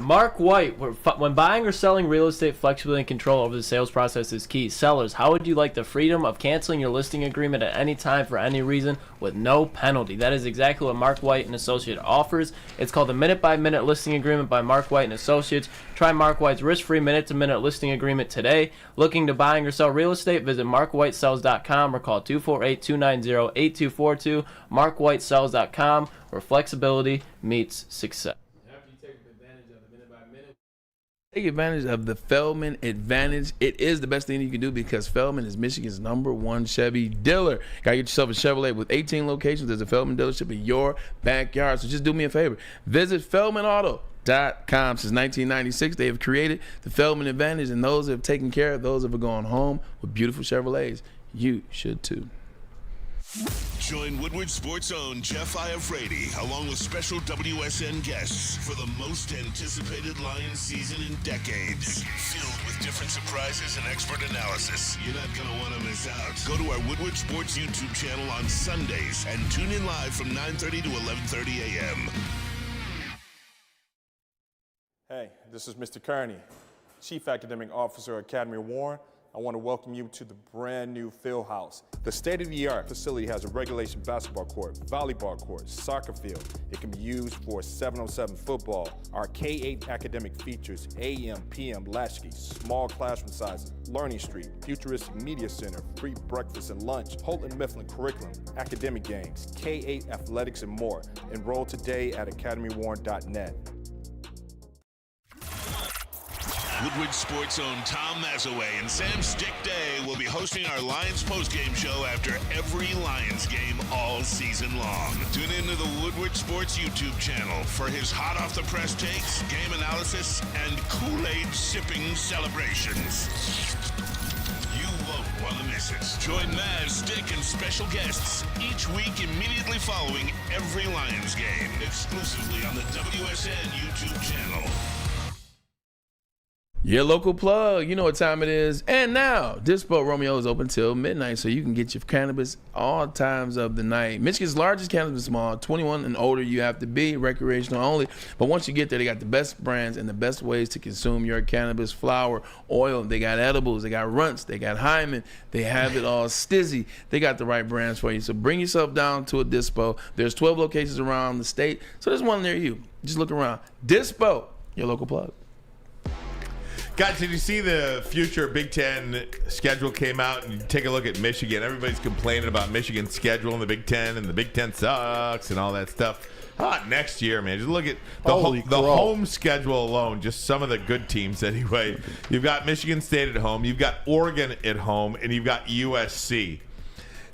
[SPEAKER 10] Mark White, when buying or selling real estate, flexibility and control over the sales process is key. Sellers, how would you like the freedom of canceling your listing agreement at any time for any reason with no penalty? That is exactly what Mark White and Associates offers. It's called the Minute-by-Minute Listing Agreement by Mark White and Associates. Try Mark White's risk-free minute-to-minute listing agreement today. Looking to buying or sell real estate? Visit markwhitesells.com or call 248-290-8242. markwhitesells.com, where flexibility meets success.
[SPEAKER 3] Take advantage of the Feldman Advantage. It is the best thing you can do because Feldman is Michigan's #1 Chevy dealer. Got to get yourself a Chevrolet with 18 locations. There's a Feldman dealership in your backyard. So just do me a favor. Visit FeldmanAuto.com. Since 1996, they have created the Feldman Advantage, and those that have taken care of those that have gone home with beautiful Chevrolets. You should too.
[SPEAKER 1] Join Woodward Sports' own Jeff Iafrate along with special WSN guests for the most anticipated Lions season in decades. Filled with different surprises and expert analysis. You're not going to want to miss out. Go to our Woodward Sports YouTube channel on Sundays and tune in live from 9:30 to 11:30 a.m.
[SPEAKER 5] Hey, this is Mr. Kearney, Chief Academic Officer at Academy of Warren. I want to welcome you to the brand new field house. The state-of-the-art facility has a regulation basketball court, volleyball court, soccer field. It can be used for 7-on-7 football. Our K-8 academic features AM, PM, latchkey, small classroom sizes, Learning Street, futuristic media center, free breakfast and lunch, Holton Mifflin curriculum, academic games, K-8 athletics, and more. Enroll today at academywarren.net.
[SPEAKER 1] Woodward Sports' own Tom Mazaway and Sam Stick Day will be hosting our Lions postgame show after every Lions game all season long. Tune into the Woodward Sports YouTube channel for his hot-off-the-press takes, game analysis, and Kool-Aid sipping celebrations. You won't want to miss it. Join Maz, Stick, and special guests each week immediately following every Lions game, exclusively on the WSN YouTube channel.
[SPEAKER 3] Your local plug, you know what time it is. And now, Dispo Romeo is open till midnight, so you can get your cannabis all times of the night. Michigan's largest cannabis mall, 21 and older you have to be, recreational only. But once you get there, they got the best brands and the best ways to consume your cannabis, flower, oil. They got edibles, they got runts, they got Hyman, they have it all stizzy. They got the right brands for you. So bring yourself down to a Dispo. There's 12 locations around the state, so there's one near you. Just look around. Dispo, your local plug.
[SPEAKER 2] Guys, did you see the future Big Ten schedule came out? And you take a look at Michigan. Everybody's complaining about Michigan's schedule in the Big Ten, and the Big Ten sucks and all that stuff. How about next year, man? Just look at the home schedule alone, just some of the good teams anyway. You've got Michigan State at home, you've got Oregon at home, and you've got USC.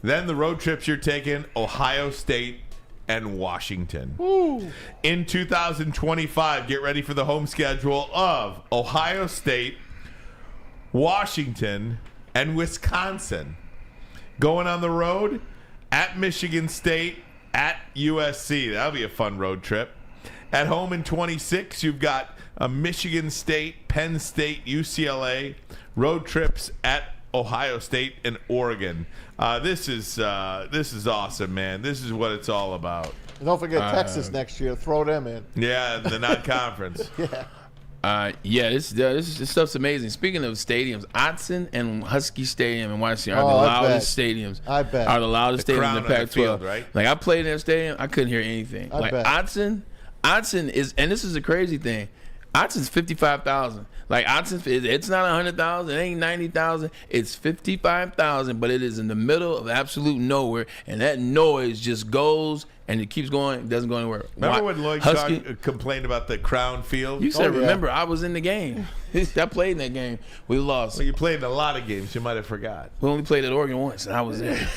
[SPEAKER 2] Then the road trips you're taking, Ohio State and Washington.
[SPEAKER 4] Woo.
[SPEAKER 2] In 2025, get ready for the home schedule of Ohio State, Washington, and Wisconsin. Going on the road at Michigan State, at USC. That'll be a fun road trip. At home in 26, you've got Michigan State, Penn State, UCLA. Road trips at Ohio State and Oregon. This is awesome, man. This is what it's all about.
[SPEAKER 4] And don't forget Texas next year. Throw them in.
[SPEAKER 2] Yeah, the non-conference.
[SPEAKER 3] This stuff's amazing. Speaking of stadiums, Autzen and Husky Stadium in Washington are the loudest stadiums.
[SPEAKER 4] I bet.
[SPEAKER 3] Are the loudest stadiums in the Pac-12.
[SPEAKER 2] Right?
[SPEAKER 3] Like, I played in their stadium, I couldn't hear anything.
[SPEAKER 4] I bet.
[SPEAKER 3] Autzen is, and this is a crazy thing, Autzen's 55,000. Like, Autzen, it's not 100,000. It ain't 90,000. It's 55,000, but it is in the middle of absolute nowhere, and that noise just goes and it keeps going, it doesn't go anywhere.
[SPEAKER 2] Remember when Lloyd complained about the Crown Field?
[SPEAKER 3] You said, remember, I was in the game. I played in that game. We lost.
[SPEAKER 2] Well, you played in a lot of games. You might have forgot.
[SPEAKER 3] We only played at Oregon once, and I was there.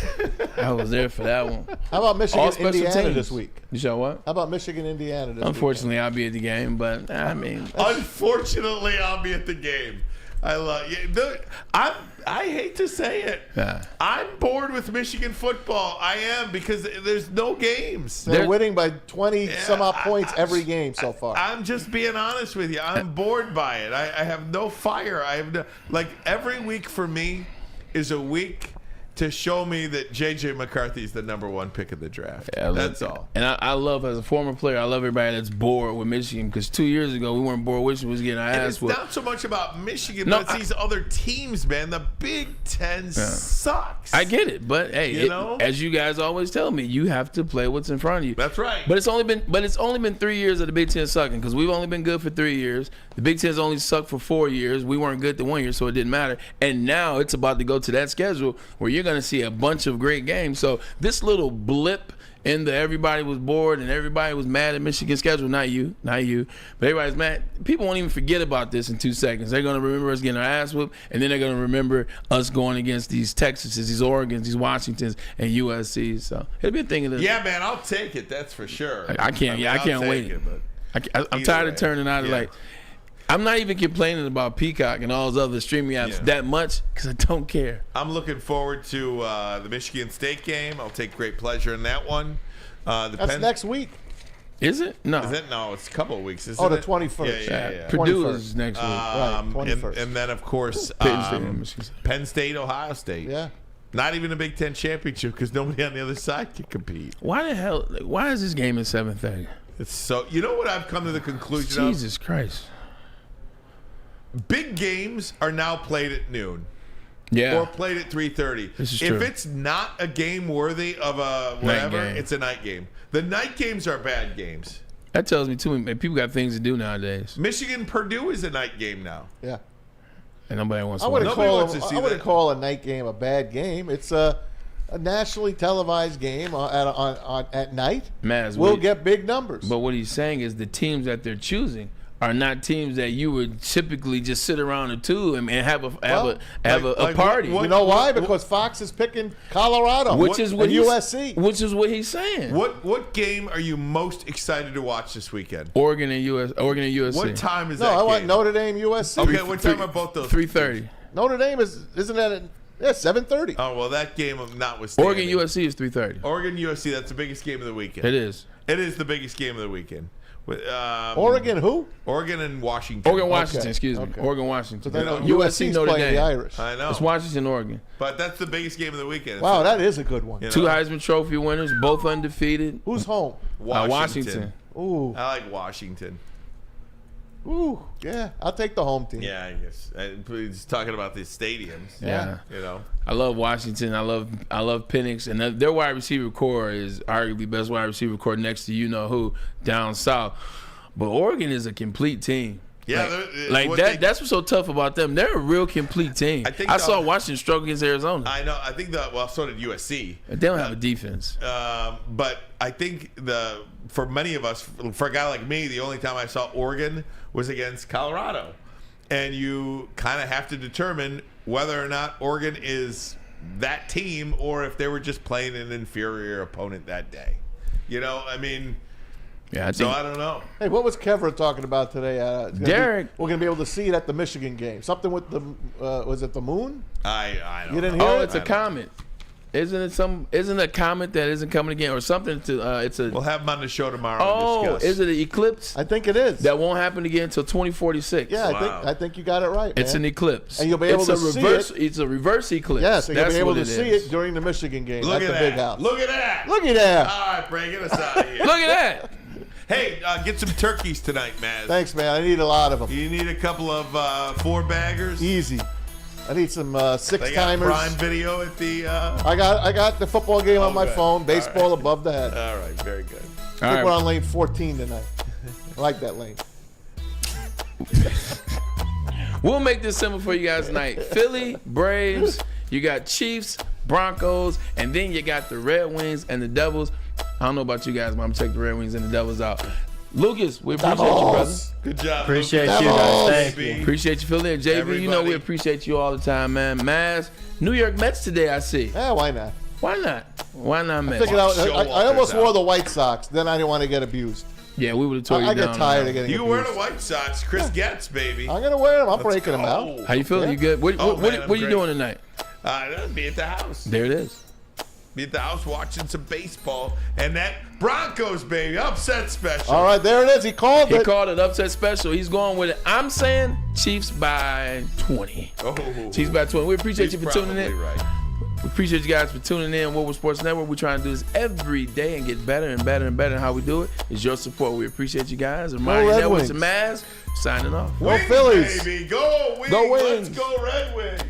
[SPEAKER 3] I was there for that one.
[SPEAKER 4] How about Michigan, Indiana this week?
[SPEAKER 3] You saw what?
[SPEAKER 4] How about Michigan, Indiana this week?
[SPEAKER 3] Unfortunately, I'll be at the game, but I mean.
[SPEAKER 2] Unfortunately, I'll be at the game. I love you. I hate to say it.
[SPEAKER 3] Yeah.
[SPEAKER 2] I'm bored with Michigan football. I am, because there's no games.
[SPEAKER 4] They're winning by 20 some odd points every game so far.
[SPEAKER 2] I'm just being honest with you. I'm bored by it. I have no fire. I have no, like, every week for me is a week to show me that J.J. McCarthy is the #1 pick of the draft.
[SPEAKER 3] Yeah,
[SPEAKER 2] that's all.
[SPEAKER 3] And I love, as a former player, I love everybody that's bored with Michigan, because 2 years ago we weren't bored. Michigan was getting our ass whooped.
[SPEAKER 2] It's not so much about Michigan, but it's these other teams, man. The Big Ten sucks.
[SPEAKER 3] I get it, but hey, as you guys always tell me, you have to play what's in front of you.
[SPEAKER 2] That's right.
[SPEAKER 3] But it's only been 3 years of the Big Ten sucking, because we've only been good for 3 years. The Big Ten's only sucked for 4 years. We weren't good the 1 year, so it didn't matter. And now it's about to go to that schedule where you're going to see a bunch of great games. So this little blip in the everybody was bored and everybody was mad at Michigan's schedule, not you, but everybody's mad. People won't even forget about this in 2 seconds. They're going to remember us getting our ass whooped, and then they're going to remember us going against these Texases, these Oregons, these Washingtons, and USCs. So it'll be a thing of this.
[SPEAKER 2] Yeah, man, I'll take it. That's for sure.
[SPEAKER 3] I can't wait. I'm tired of turning out like. I'm not even complaining about Peacock and all those other streaming apps that much, because I don't care.
[SPEAKER 2] I'm looking forward to the Michigan State game. I'll take great pleasure in that one.
[SPEAKER 4] That's next week.
[SPEAKER 3] Is it? No.
[SPEAKER 2] Is it? No, it's a couple of weeks. Isn't
[SPEAKER 4] the
[SPEAKER 2] it?
[SPEAKER 4] 21st.
[SPEAKER 2] Yeah.
[SPEAKER 3] Purdue 21st. Is next week.
[SPEAKER 4] Right, 21st.
[SPEAKER 2] And then, of course, Penn State, Ohio State.
[SPEAKER 4] Yeah.
[SPEAKER 2] Not even a Big Ten championship, because nobody on the other side can compete.
[SPEAKER 3] Why is this game at 7:30?
[SPEAKER 2] It's so. You know what I've come to the conclusion of?
[SPEAKER 3] Jesus Christ.
[SPEAKER 2] Big games are now played at noon.
[SPEAKER 3] Yeah.
[SPEAKER 2] Or played at 3:30.
[SPEAKER 3] This is
[SPEAKER 2] if
[SPEAKER 3] true.
[SPEAKER 2] it's not a game worthy of a whatever, it's a night game. The night games are bad games.
[SPEAKER 3] That tells me too many people got things to do nowadays.
[SPEAKER 2] Michigan Purdue is a night game now.
[SPEAKER 4] Yeah.
[SPEAKER 3] And nobody wants to
[SPEAKER 4] I wouldn't call a night game a bad game. It's a nationally televised game at night. We'll get big numbers.
[SPEAKER 3] But what he's saying is the teams that they're choosing are not teams that you would typically just sit around a tube and have a party.
[SPEAKER 4] You know why? Because Fox is picking Colorado,
[SPEAKER 3] which is what
[SPEAKER 4] USC.
[SPEAKER 3] Which is what he's saying.
[SPEAKER 2] What game are you most excited to watch this weekend?
[SPEAKER 3] Oregon and USC.
[SPEAKER 2] What time is that?
[SPEAKER 4] No, I want
[SPEAKER 2] game?
[SPEAKER 4] Notre Dame USC.
[SPEAKER 2] Okay, what time are both those?
[SPEAKER 3] 3:30.
[SPEAKER 4] Notre Dame isn't that at 7:30?
[SPEAKER 2] Oh well, that game of notwithstanding.
[SPEAKER 3] Oregon USC is 3:30.
[SPEAKER 2] Oregon USC, that's the biggest game of the weekend.
[SPEAKER 3] It is.
[SPEAKER 2] It is the biggest game of the weekend.
[SPEAKER 4] Oregon who?
[SPEAKER 2] Oregon and Washington.
[SPEAKER 3] Oregon Washington, excuse me. Oregon Washington.
[SPEAKER 4] So USC Notre
[SPEAKER 3] Dame.
[SPEAKER 4] The Irish.
[SPEAKER 2] I know.
[SPEAKER 3] It's Washington, Oregon.
[SPEAKER 2] But that's the biggest game of the weekend.
[SPEAKER 4] Wow, that is a good one.
[SPEAKER 3] Two Heisman Trophy winners, both undefeated.
[SPEAKER 4] Who's home?
[SPEAKER 2] Washington.
[SPEAKER 4] Ooh.
[SPEAKER 2] I like Washington.
[SPEAKER 4] Ooh, yeah. I'll take the home team.
[SPEAKER 2] Yeah, I guess. Just talking about these stadiums.
[SPEAKER 3] Yeah.
[SPEAKER 2] You know.
[SPEAKER 3] I love Washington. I love Penix, and their wide receiver core is arguably the best wide receiver core next to you know who down south. But Oregon is a complete team.
[SPEAKER 2] Yeah,
[SPEAKER 3] that's what's so tough about them. They're a real complete team. I saw Washington struggle against Arizona.
[SPEAKER 2] I know. I think so did USC.
[SPEAKER 3] They don't have a defense.
[SPEAKER 2] But I think for many of us, for a guy like me, the only time I saw Oregon was against Colorado. And you kind of have to determine whether or not Oregon is that team or if they were just playing an inferior opponent that day. You know, I mean...
[SPEAKER 3] Yeah,
[SPEAKER 2] I don't know.
[SPEAKER 4] Hey, what was Kevra talking about today?
[SPEAKER 3] Derek,
[SPEAKER 4] we're going to be able to see it at the Michigan game. Something with the was it the moon?
[SPEAKER 2] I don't.
[SPEAKER 4] You didn't
[SPEAKER 2] know.
[SPEAKER 4] hear it?
[SPEAKER 3] It's a comet. Isn't it a comet that isn't coming again or something?
[SPEAKER 2] We'll have him on the show tomorrow.
[SPEAKER 3] Oh,
[SPEAKER 2] and discuss.
[SPEAKER 3] Is it an eclipse?
[SPEAKER 4] I think it is.
[SPEAKER 3] That won't happen again until 2046.
[SPEAKER 4] Yeah,
[SPEAKER 2] wow.
[SPEAKER 4] I think you got it right.
[SPEAKER 3] It's
[SPEAKER 4] man.
[SPEAKER 3] an eclipse.
[SPEAKER 4] And you'll be able to see it.
[SPEAKER 3] It's a reverse eclipse.
[SPEAKER 4] Yes, and you'll
[SPEAKER 3] That's
[SPEAKER 4] be able
[SPEAKER 3] what
[SPEAKER 4] to see it during the Michigan game.
[SPEAKER 2] Look
[SPEAKER 4] at the
[SPEAKER 2] that.
[SPEAKER 4] big house.
[SPEAKER 2] Look at that.
[SPEAKER 4] Look at that.
[SPEAKER 2] All right, Bray, get us out of here.
[SPEAKER 3] Look at that.
[SPEAKER 2] Hey, get some turkeys tonight, Maz.
[SPEAKER 4] Thanks, man. I need a lot of them.
[SPEAKER 2] You need a couple of 4-baggers?
[SPEAKER 4] Easy. I need some 6-timers.
[SPEAKER 2] They got Prime Video at the...
[SPEAKER 4] I got the football game on my phone. Baseball above the head.
[SPEAKER 2] All right, very good.
[SPEAKER 4] I think we're on lane 14 tonight. I like that lane.
[SPEAKER 3] We'll make this simple for you guys tonight. Philly, Braves, you got Chiefs, Broncos, and then you got the Red Wings and the Devils. I don't know about you guys, but I'm taking the Red Wings and the Devils out. Lucas, we appreciate you, brother.
[SPEAKER 2] Good job.
[SPEAKER 10] Appreciate
[SPEAKER 2] Lucas.
[SPEAKER 10] you guys. Thank you.
[SPEAKER 3] Appreciate you filling in. JV, you know we appreciate you all the time, man. Maz, New York Mets today, I see.
[SPEAKER 4] Yeah, why not?
[SPEAKER 3] Why not? Why not Mets?
[SPEAKER 4] I almost wore the White Sox. Then I didn't want to get abused.
[SPEAKER 3] Yeah, we would have told you
[SPEAKER 4] I
[SPEAKER 3] down.
[SPEAKER 4] get tired of getting
[SPEAKER 2] You
[SPEAKER 4] abused.
[SPEAKER 2] wear the White Sox. Chris Getz, baby.
[SPEAKER 4] I'm going to wear them. I'm
[SPEAKER 2] Let's
[SPEAKER 4] breaking them
[SPEAKER 2] go.
[SPEAKER 4] out.
[SPEAKER 3] How you feeling?
[SPEAKER 4] Yeah.
[SPEAKER 3] You good? What
[SPEAKER 2] I'm
[SPEAKER 3] are you
[SPEAKER 2] great.
[SPEAKER 3] doing tonight?
[SPEAKER 2] Be at the house.
[SPEAKER 3] There it is.
[SPEAKER 2] Be at the house watching some baseball. And that Broncos, baby, upset special.
[SPEAKER 4] All right, there it is. He called it.
[SPEAKER 3] He called it upset special. He's going with it. I'm saying Chiefs by 20.
[SPEAKER 2] Oh.
[SPEAKER 3] Chiefs by 20. We appreciate you for tuning in.
[SPEAKER 2] Right.
[SPEAKER 3] We appreciate you guys for tuning in. Woodward Sports Network. We're trying to do this every day and get better and better and better. And how we do it is your support. We appreciate you guys. Ermanni and Edwards and Maz signing off.
[SPEAKER 2] Go
[SPEAKER 4] Phillies.
[SPEAKER 2] Baby. Go Wings.
[SPEAKER 4] Go Wings.
[SPEAKER 2] Let's go Red Wings.